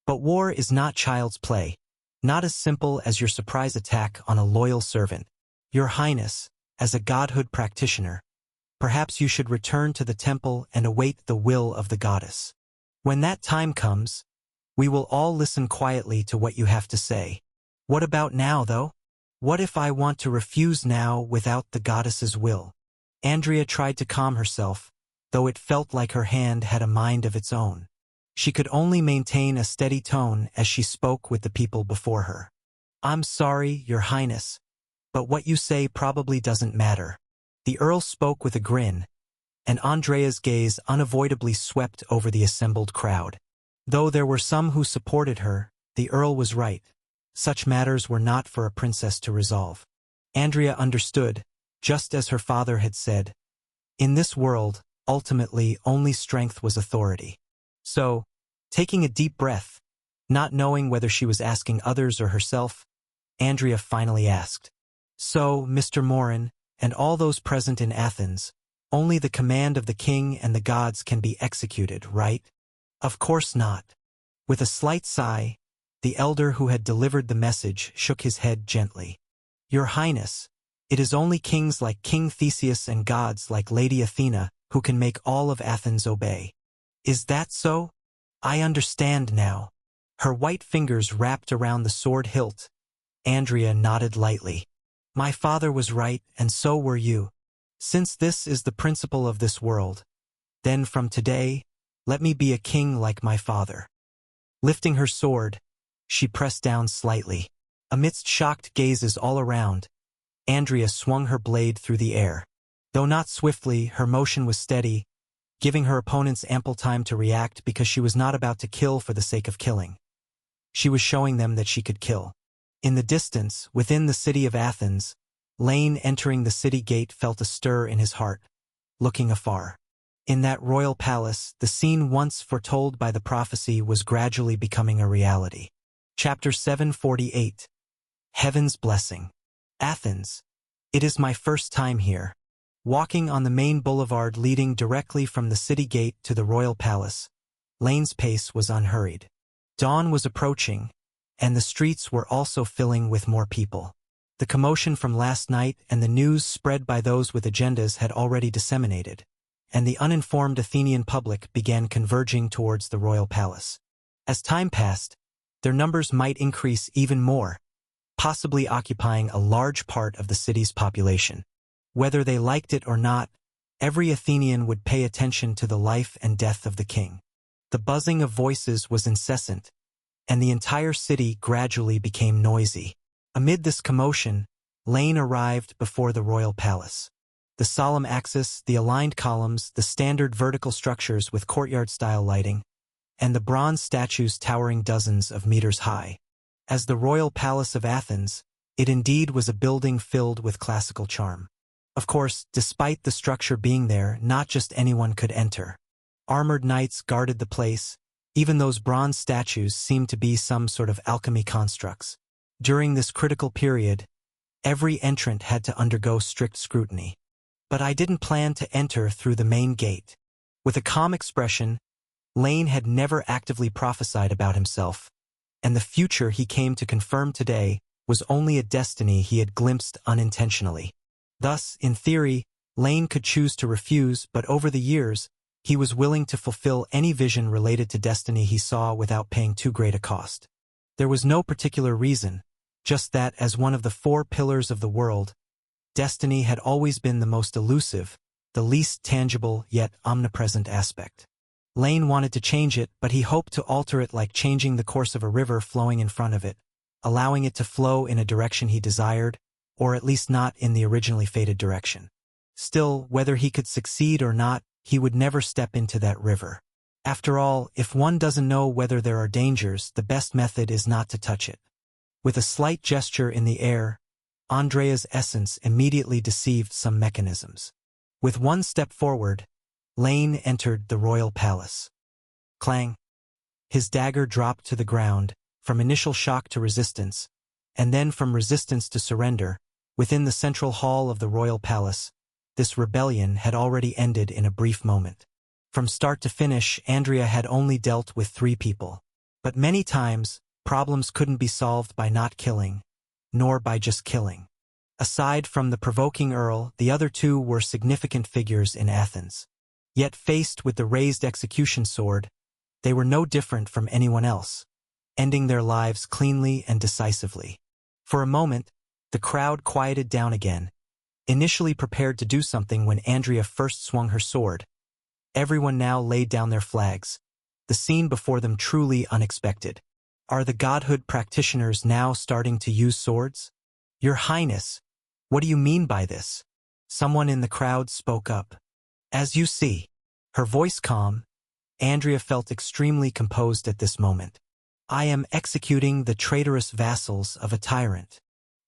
but war is not child's play, not as simple as your surprise attack on a loyal servant. Your Highness, as a godhood practitioner, perhaps you should return to the temple and await the will of the goddess. When that time comes, we will all listen quietly to what you have to say. What about now, though? What if I want to refuse now without the goddess's will?" Andrea tried to calm herself, though it felt like her hand had a mind of its own. She could only maintain a steady tone as she spoke with the people before her. "I'm sorry, Your Highness, but what you say probably doesn't matter." The earl spoke with a grin, and Andrea's gaze unavoidably swept over the assembled crowd. Though there were some who supported her, the earl was right. Such matters were not for a princess to resolve. Andrea understood, just as her father had said, in this world, ultimately only strength was authority. So, taking a deep breath, not knowing whether she was asking others or herself, Andrea finally asked, "So, Mr. Morin, and all those present in Athens, only the command of the king and the gods can be executed, right?" "Of course not." With a slight sigh, the elder who had delivered the message shook his head gently. "Your Highness, it is only kings like King Theseus and gods like Lady Athena who can make all of Athens obey." "Is that so? I understand now." Her white fingers wrapped around the sword hilt. Andrea nodded lightly. My father was right, and so were you. Since this is the principle of this world, then from today, let me be a king like my father. Lifting her sword, she pressed down slightly. Amidst shocked gazes all around, Andrea swung her blade through the air. Though not swiftly, her motion was steady, giving her opponents ample time to react because she was not about to kill for the sake of killing. She was showing them that she could kill. In the distance, within the city of Athens, Lane entering the city gate felt a stir in his heart, looking afar. In that royal palace, the scene once foretold by the prophecy was gradually becoming a reality. Chapter 748. Heaven's Blessing. Athens. It is my first time here. Walking on the main boulevard leading directly from the city gate to the royal palace, Lane's pace was unhurried. Dawn was approaching, and the streets were also filling with more people. The commotion from last night and the news spread by those with agendas had already disseminated, and the uninformed Athenian public began converging towards the royal palace. As time passed, their numbers might increase even more, possibly occupying a large part of the city's population. Whether they liked it or not, every Athenian would pay attention to the life and death of the king. The buzzing of voices was incessant, and the entire city gradually became noisy. Amid this commotion, Lane arrived before the royal palace. The solemn axis, the aligned columns, the standard vertical structures with courtyard-style lighting, and the bronze statues towering dozens of meters high. As the royal palace of Athens, it indeed was a building filled with classical charm. Of course, despite the structure being there, not just anyone could enter. Armored knights guarded the place. Even those bronze statues seemed to be some sort of alchemy constructs. During this critical period, every entrant had to undergo strict scrutiny. But I didn't plan to enter through the main gate. With a calm expression, Lane had never actively prophesied about himself, and the future he came to confirm today was only a destiny he had glimpsed unintentionally. Thus, in theory, Lane could choose to refuse, but over the years, he was willing to fulfill any vision related to destiny he saw without paying too great a cost. There was no particular reason, just that as one of the four pillars of the world, destiny had always been the most elusive, the least tangible yet omnipresent aspect. Lane wanted to change it, but he hoped to alter it like changing the course of a river flowing in front of it, allowing it to flow in a direction he desired, or at least not in the originally fated direction. Still, whether he could succeed or not, he would never step into that river. After all, if one doesn't know whether there are dangers, the best method is not to touch it. With a slight gesture in the air, Andrea's essence immediately deceived some mechanisms. With one step forward, Lane entered the royal palace. Clang! His dagger dropped to the ground, from initial shock to resistance, and then from resistance to surrender. Within the central hall of the royal palace, this rebellion had already ended in a brief moment. From start to finish, Andrea had only dealt with 3 people. But many times, problems couldn't be solved by not killing, nor by just killing. Aside from the provoking earl, the other 2 were significant figures in Athens. Yet faced with the raised execution sword, they were no different from anyone else, ending their lives cleanly and decisively. For a moment, the crowd quieted down again, initially prepared to do something when Andrea first swung her sword. Everyone now laid down their flags, the scene before them truly unexpected. Are the godhood practitioners now starting to use swords? Your Highness, what do you mean by this? Someone in the crowd spoke up. As you see, her voice calm, Andrea felt extremely composed at this moment. I am executing the traitorous vassals of a tyrant.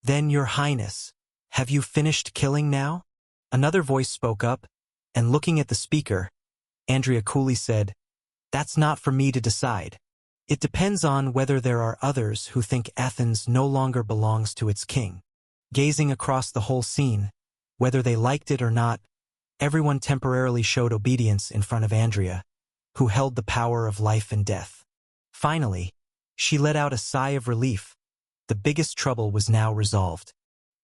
Then, Your Highness, have you finished killing now? Another voice spoke up, and looking at the speaker, Andrea coolly said, That's not for me to decide. It depends on whether there are others who think Athens no longer belongs to its king. Gazing across the whole scene, whether they liked it or not, everyone temporarily showed obedience in front of Andrea, who held the power of life and death. Finally, she let out a sigh of relief. The biggest trouble was now resolved.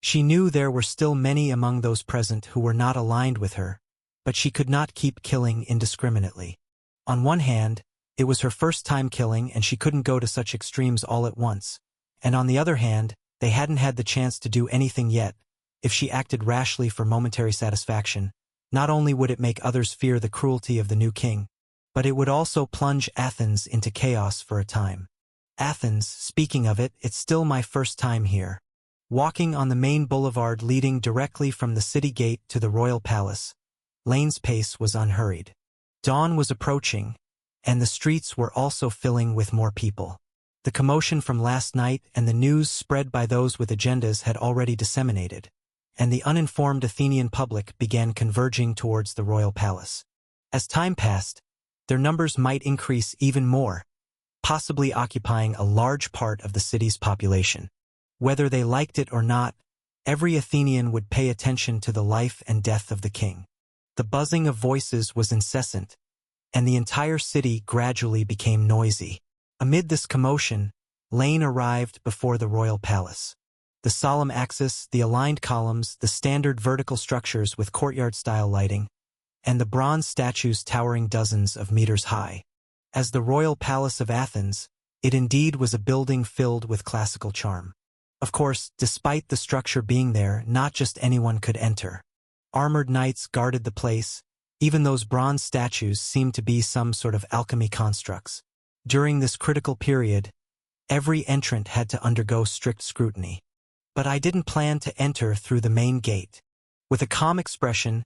She knew there were still many among those present who were not aligned with her, but she could not keep killing indiscriminately. On one hand, It was her first time killing and she couldn't go to such extremes all at once. And on the other hand, they hadn't had the chance to do anything yet. If she acted rashly for momentary satisfaction, not only would it make others fear the cruelty of the new king, but it would also plunge Athens into chaos for a time. Athens, speaking of it, it's still my first time here. Walking on the main boulevard leading directly from the city gate to the royal palace, Lane's pace was unhurried. Dawn was approaching, and the streets were also filling with more people. The commotion from last night and the news spread by those with agendas had already disseminated, and the uninformed Athenian public began converging towards the royal palace. As time passed, their numbers might increase even more, possibly occupying a large part of the city's population. Whether they liked it or not, every Athenian would pay attention to the life and death of the king. The buzzing of voices was incessant, and the entire city gradually became noisy. Amid this commotion, Lane arrived before the royal palace. The solemn axis, the aligned columns, the standard vertical structures with courtyard-style lighting, and the bronze statues towering dozens of meters high. As the royal palace of Athens, it indeed was a building filled with classical charm. Of course, despite the structure being there, not just anyone could enter. Armored knights guarded the place. Even those bronze statues seemed to be some sort of alchemy constructs. During this critical period, every entrant had to undergo strict scrutiny. But I didn't plan to enter through the main gate. With a calm expression,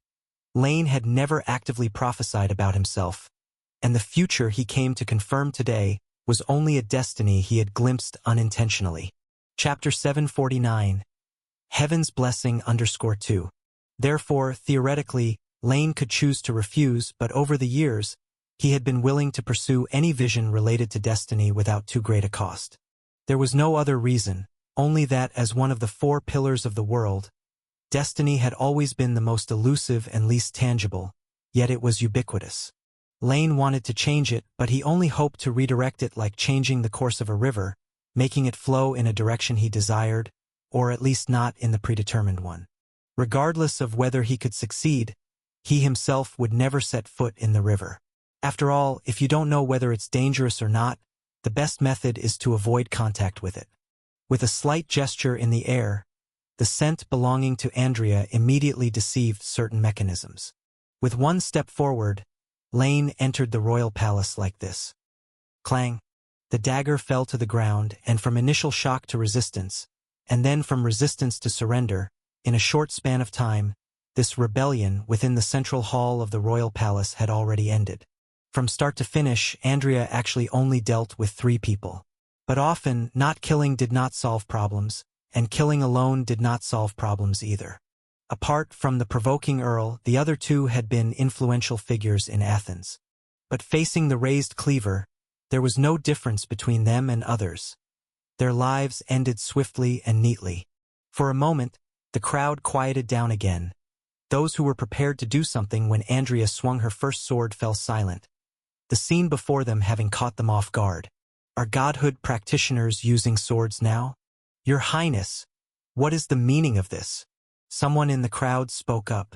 Lane had never actively prophesied about himself, and the future he came to confirm today was only a destiny he had glimpsed unintentionally. Chapter 749. Heaven's Blessing _2. Therefore, theoretically, Lane could choose to refuse, but over the years, he had been willing to pursue any vision related to destiny without too great a cost. There was no other reason, only that as one of the four pillars of the world, destiny had always been the most elusive and least tangible, yet it was ubiquitous. Lane wanted to change it, but he only hoped to redirect it like changing the course of a river, making it flow in a direction he desired, or at least not in the predetermined one. Regardless of whether he could succeed, he himself would never set foot in the river. After all, if you don't know whether it's dangerous or not, the best method is to avoid contact with it. With a slight gesture in the air, the scent belonging to Andrea immediately deceived certain mechanisms. With one step forward, Lane entered the royal palace like this. Clang! The dagger fell to the ground, and from initial shock to resistance, and then from resistance to surrender, in a short span of time, this rebellion within the central hall of the royal palace had already ended. From start to finish, Andrea actually only dealt with 3 people. But often, not killing did not solve problems, and killing alone did not solve problems either. Apart from the provoking earl, the other 2 had been influential figures in Athens. But facing the raised cleaver, there was no difference between them and others. Their lives ended swiftly and neatly. For a moment, the crowd quieted down again. Those who were prepared to do something when Andrea swung her first sword fell silent, the scene before them having caught them off guard. Are godhood practitioners using swords now? Your Highness, what is the meaning of this? Someone in the crowd spoke up.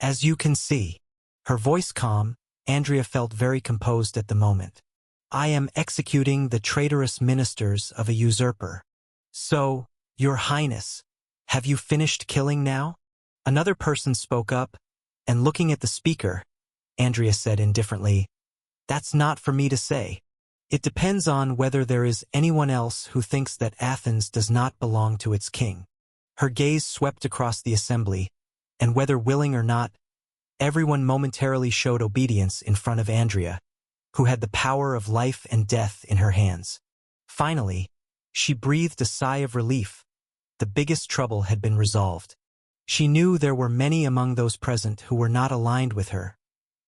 As you can see. Her voice calm, Andrea felt very composed at the moment. I am executing the traitorous ministers of a usurper. So, Your Highness, have you finished killing now? Another person spoke up, and looking at the speaker, Andrea said indifferently, That's not for me to say. It depends on whether there is anyone else who thinks that Athens does not belong to its king. Her gaze swept across the assembly, and whether willing or not, everyone momentarily showed obedience in front of Andrea, who had the power of life and death in her hands. Finally, she breathed a sigh of relief. The biggest trouble had been resolved. She knew there were many among those present who were not aligned with her,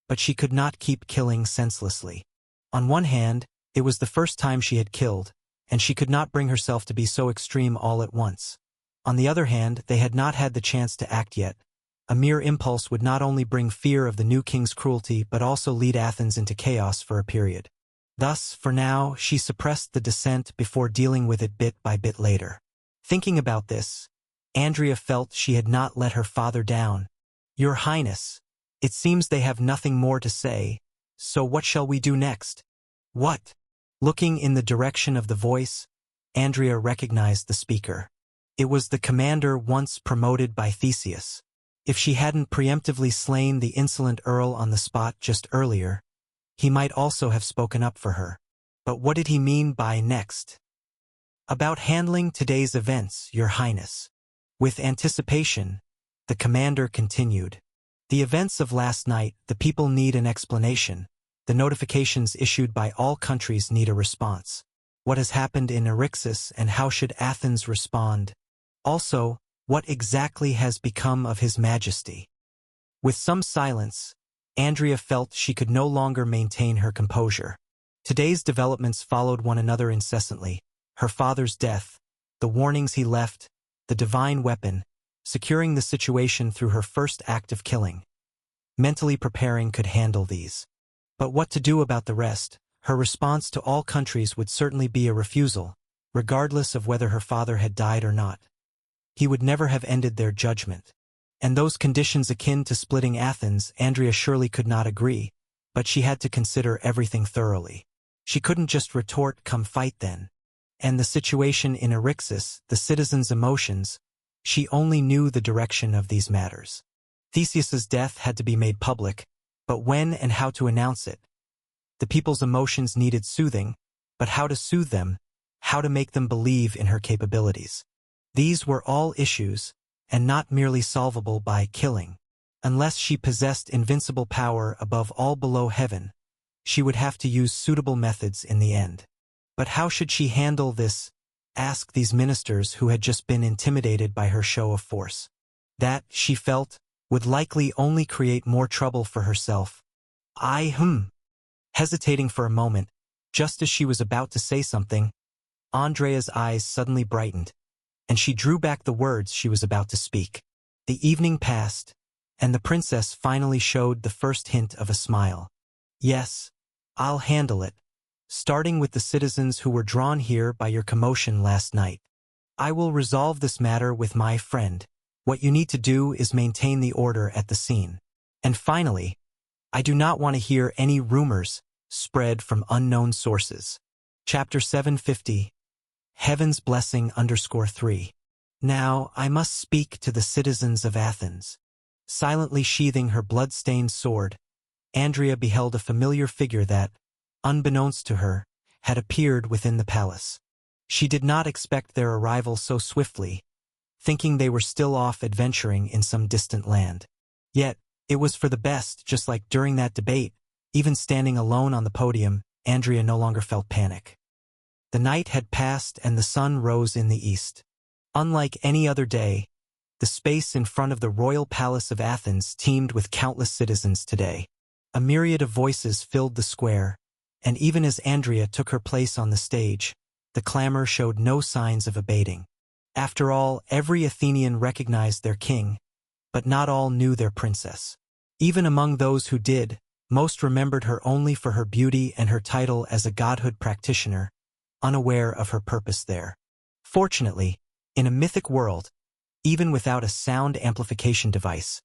but she could not keep killing senselessly. On one hand, it was the first time she had killed, and she could not bring herself to be so extreme all at once. On the other hand, they had not had the chance to act yet. A mere impulse would not only bring fear of the new king's cruelty but also lead Athens into chaos for a period. Thus, for now, she suppressed the dissent before dealing with it bit by bit later. Thinking about this, Andrea felt she had not let her father down. Your Highness, it seems they have nothing more to say, so what shall we do next? What? Looking in the direction of the voice, Andrea recognized the speaker. It was the commander once promoted by Theseus. If she hadn't preemptively slain the insolent earl on the spot just earlier, he might also have spoken up for her. But what did he mean by next? About handling today's events, Your Highness. With anticipation, the commander continued. The events of last night, the people need an explanation. The notifications issued by all countries need a response. What has happened in Eryxis and how should Athens respond? Also, what exactly has become of His Majesty? With some silence, Andrea felt she could no longer maintain her composure. Today's developments followed one another incessantly. Her father's death, the warnings he left, the divine weapon, securing the situation through her first act of killing. Mentally preparing could handle these. But what to do about the rest? Her response to all countries would certainly be a refusal, regardless of whether her father had died or not. He would never have ended their judgment. And those conditions akin to splitting Athens, Andrea surely could not agree, but she had to consider everything thoroughly. She couldn't just retort, "Come fight then." And the situation in Eryxis, the citizens' emotions, she only knew the direction of these matters. Theseus's death had to be made public, but when and how to announce it? The people's emotions needed soothing, but how to soothe them, how to make them believe in her capabilities. These were all issues, and not merely solvable by killing. Unless she possessed invincible power above all below heaven, she would have to use suitable methods in the end. But how should she handle this? Ask these ministers who had just been intimidated by her show of force. That, she felt, would likely only create more trouble for herself. Hesitating for a moment, just as she was about to say something, Andrea's eyes suddenly brightened, and she drew back the words she was about to speak. The evening passed, and the princess finally showed the first hint of a smile. "Yes, I'll handle it, starting with the citizens who were drawn here by your commotion last night. I will resolve this matter with my friend. What you need to do is maintain the order at the scene. And finally, I do not want to hear any rumors spread from unknown sources." Chapter 750, Heaven's Blessing _3. Now I must speak to the citizens of Athens. Silently sheathing her blood-stained sword, Andrea beheld a familiar figure that, unbeknownst to her, had appeared within the palace. She did not expect their arrival so swiftly, thinking they were still off adventuring in some distant land. Yet, it was for the best. Just like during that debate, even standing alone on the podium, Andrea no longer felt panic. The night had passed and the sun rose in the east. Unlike any other day, the space in front of the royal palace of Athens teemed with countless citizens today. A myriad of voices filled the square, and even as Andrea took her place on the stage, the clamor showed no signs of abating. After all, every Athenian recognized their king, but not all knew their princess. Even among those who did, most remembered her only for her beauty and her title as a godhood practitioner, unaware of her purpose there. Fortunately, in a mythic world, even without a sound amplification device,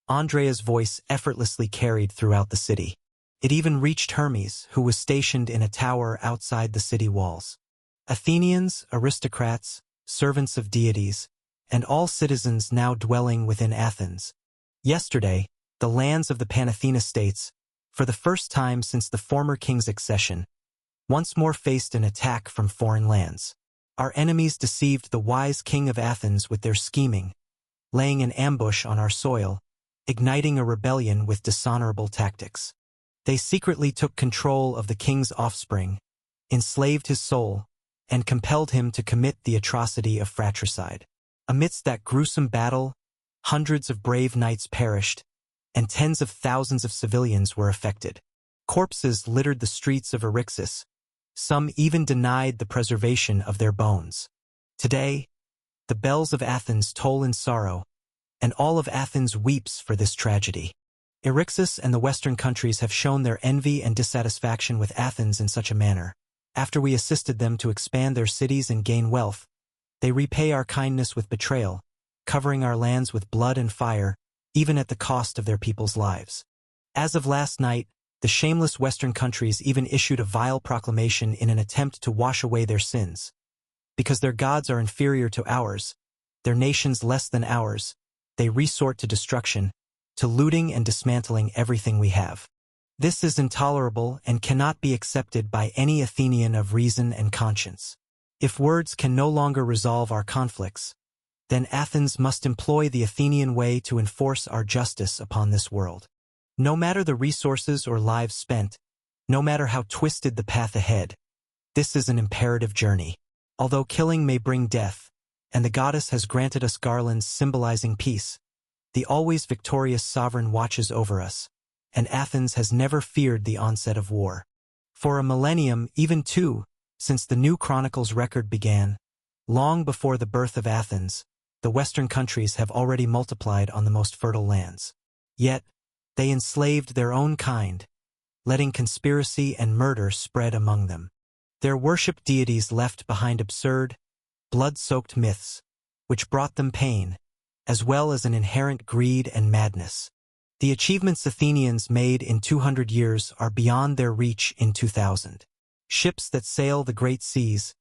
Andrea's voice effortlessly carried throughout the city. It even reached Hermes, who was stationed in a tower outside the city walls. Athenians, aristocrats, servants of deities, and all citizens now dwelling within Athens. Yesterday, the lands of the Panathena states, for the first time since the former king's accession, once more faced an attack from foreign lands. Our enemies deceived the wise king of Athens with their scheming, laying an ambush on our soil, igniting a rebellion with dishonorable tactics. They secretly took control of the king's offspring, enslaved his soul, and compelled him to commit the atrocity of fratricide. Amidst that gruesome battle, hundreds of brave knights perished, and tens of thousands of civilians were affected. Corpses littered the streets of Eryxis. Some even denied the preservation of their bones. Today, the bells of Athens toll in sorrow, and all of Athens weeps for this tragedy. Eryxis and the Western countries have shown their envy and dissatisfaction with Athens in such a manner. After we assisted them to expand their cities and gain wealth, they repay our kindness with betrayal, covering our lands with blood and fire, even at the cost of their people's lives. As of last night, The shameless Western countries even issued a vile proclamation in an attempt to wash away their sins. Because their gods are inferior to ours, their nations less than ours, they resort to destruction, to looting and dismantling everything we have. This is intolerable and cannot be accepted by any Athenian of reason and conscience. If words can no longer resolve our conflicts, then Athens must employ the Athenian way to enforce our justice upon this world. No matter the resources or lives spent, no matter how twisted the path ahead, this is an imperative journey. Although killing may bring death, and the goddess has granted us garlands symbolizing peace, the always victorious sovereign watches over us, and Athens has never feared the onset of war. For a millennium, even two, since the New Chronicles record began, long before the birth of Athens, the Western countries have already multiplied on the most fertile lands. Yet, they enslaved their own kind, letting conspiracy and murder spread among them. Their worshipped deities left behind absurd, blood-soaked myths, which brought them pain, as well as an inherent greed and madness. The achievements Athenians made in 200 years are beyond their reach in 2000. Ships that sail the great seas,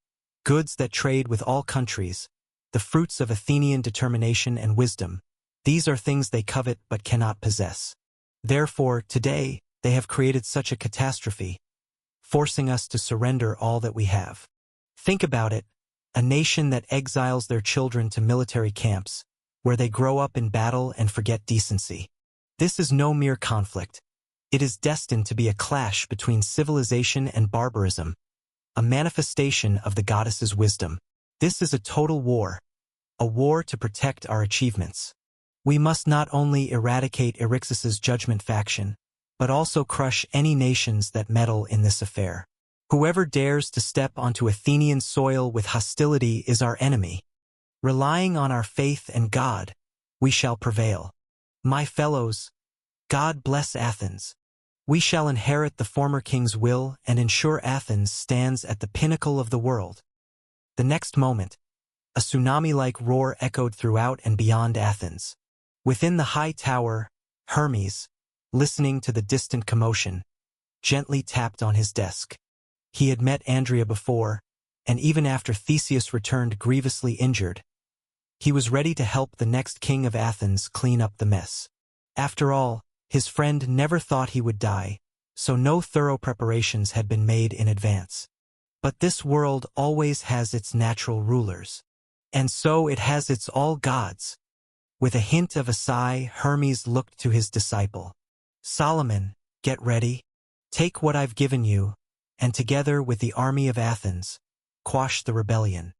goods that trade with all countries, the fruits of Athenian determination and wisdom, these are things they covet but cannot possess. Therefore, today, they have created such a catastrophe, forcing us to surrender all that we have. Think about it, a nation that exiles their children to military camps, where they grow up in battle and forget decency. This is no mere conflict. It is destined to be a clash between civilization and barbarism, a manifestation of the goddess's wisdom. This is a total war, a war to protect our achievements. We must not only eradicate Eryxis's judgment faction, but also crush any nations that meddle in this affair. Whoever dares to step onto Athenian soil with hostility is our enemy. Relying on our faith and God, we shall prevail. My fellows, God bless Athens. We shall inherit the former king's will and ensure Athens stands at the pinnacle of the world. The next moment, a tsunami-like roar echoed throughout and beyond Athens. Within the high tower, Hermes, listening to the distant commotion, gently tapped on his desk. He had met Andrea before, and even after Theseus returned grievously injured, he was ready to help the next king of Athens clean up the mess. After all, his friend never thought he would die, so no thorough preparations had been made in advance. But this world always has its natural rulers, and so it has its all-gods. With a hint of a sigh, Hermes looked to his disciple. Solomon, get ready. Take what I've given you, and together with the army of Athens, quash the rebellion.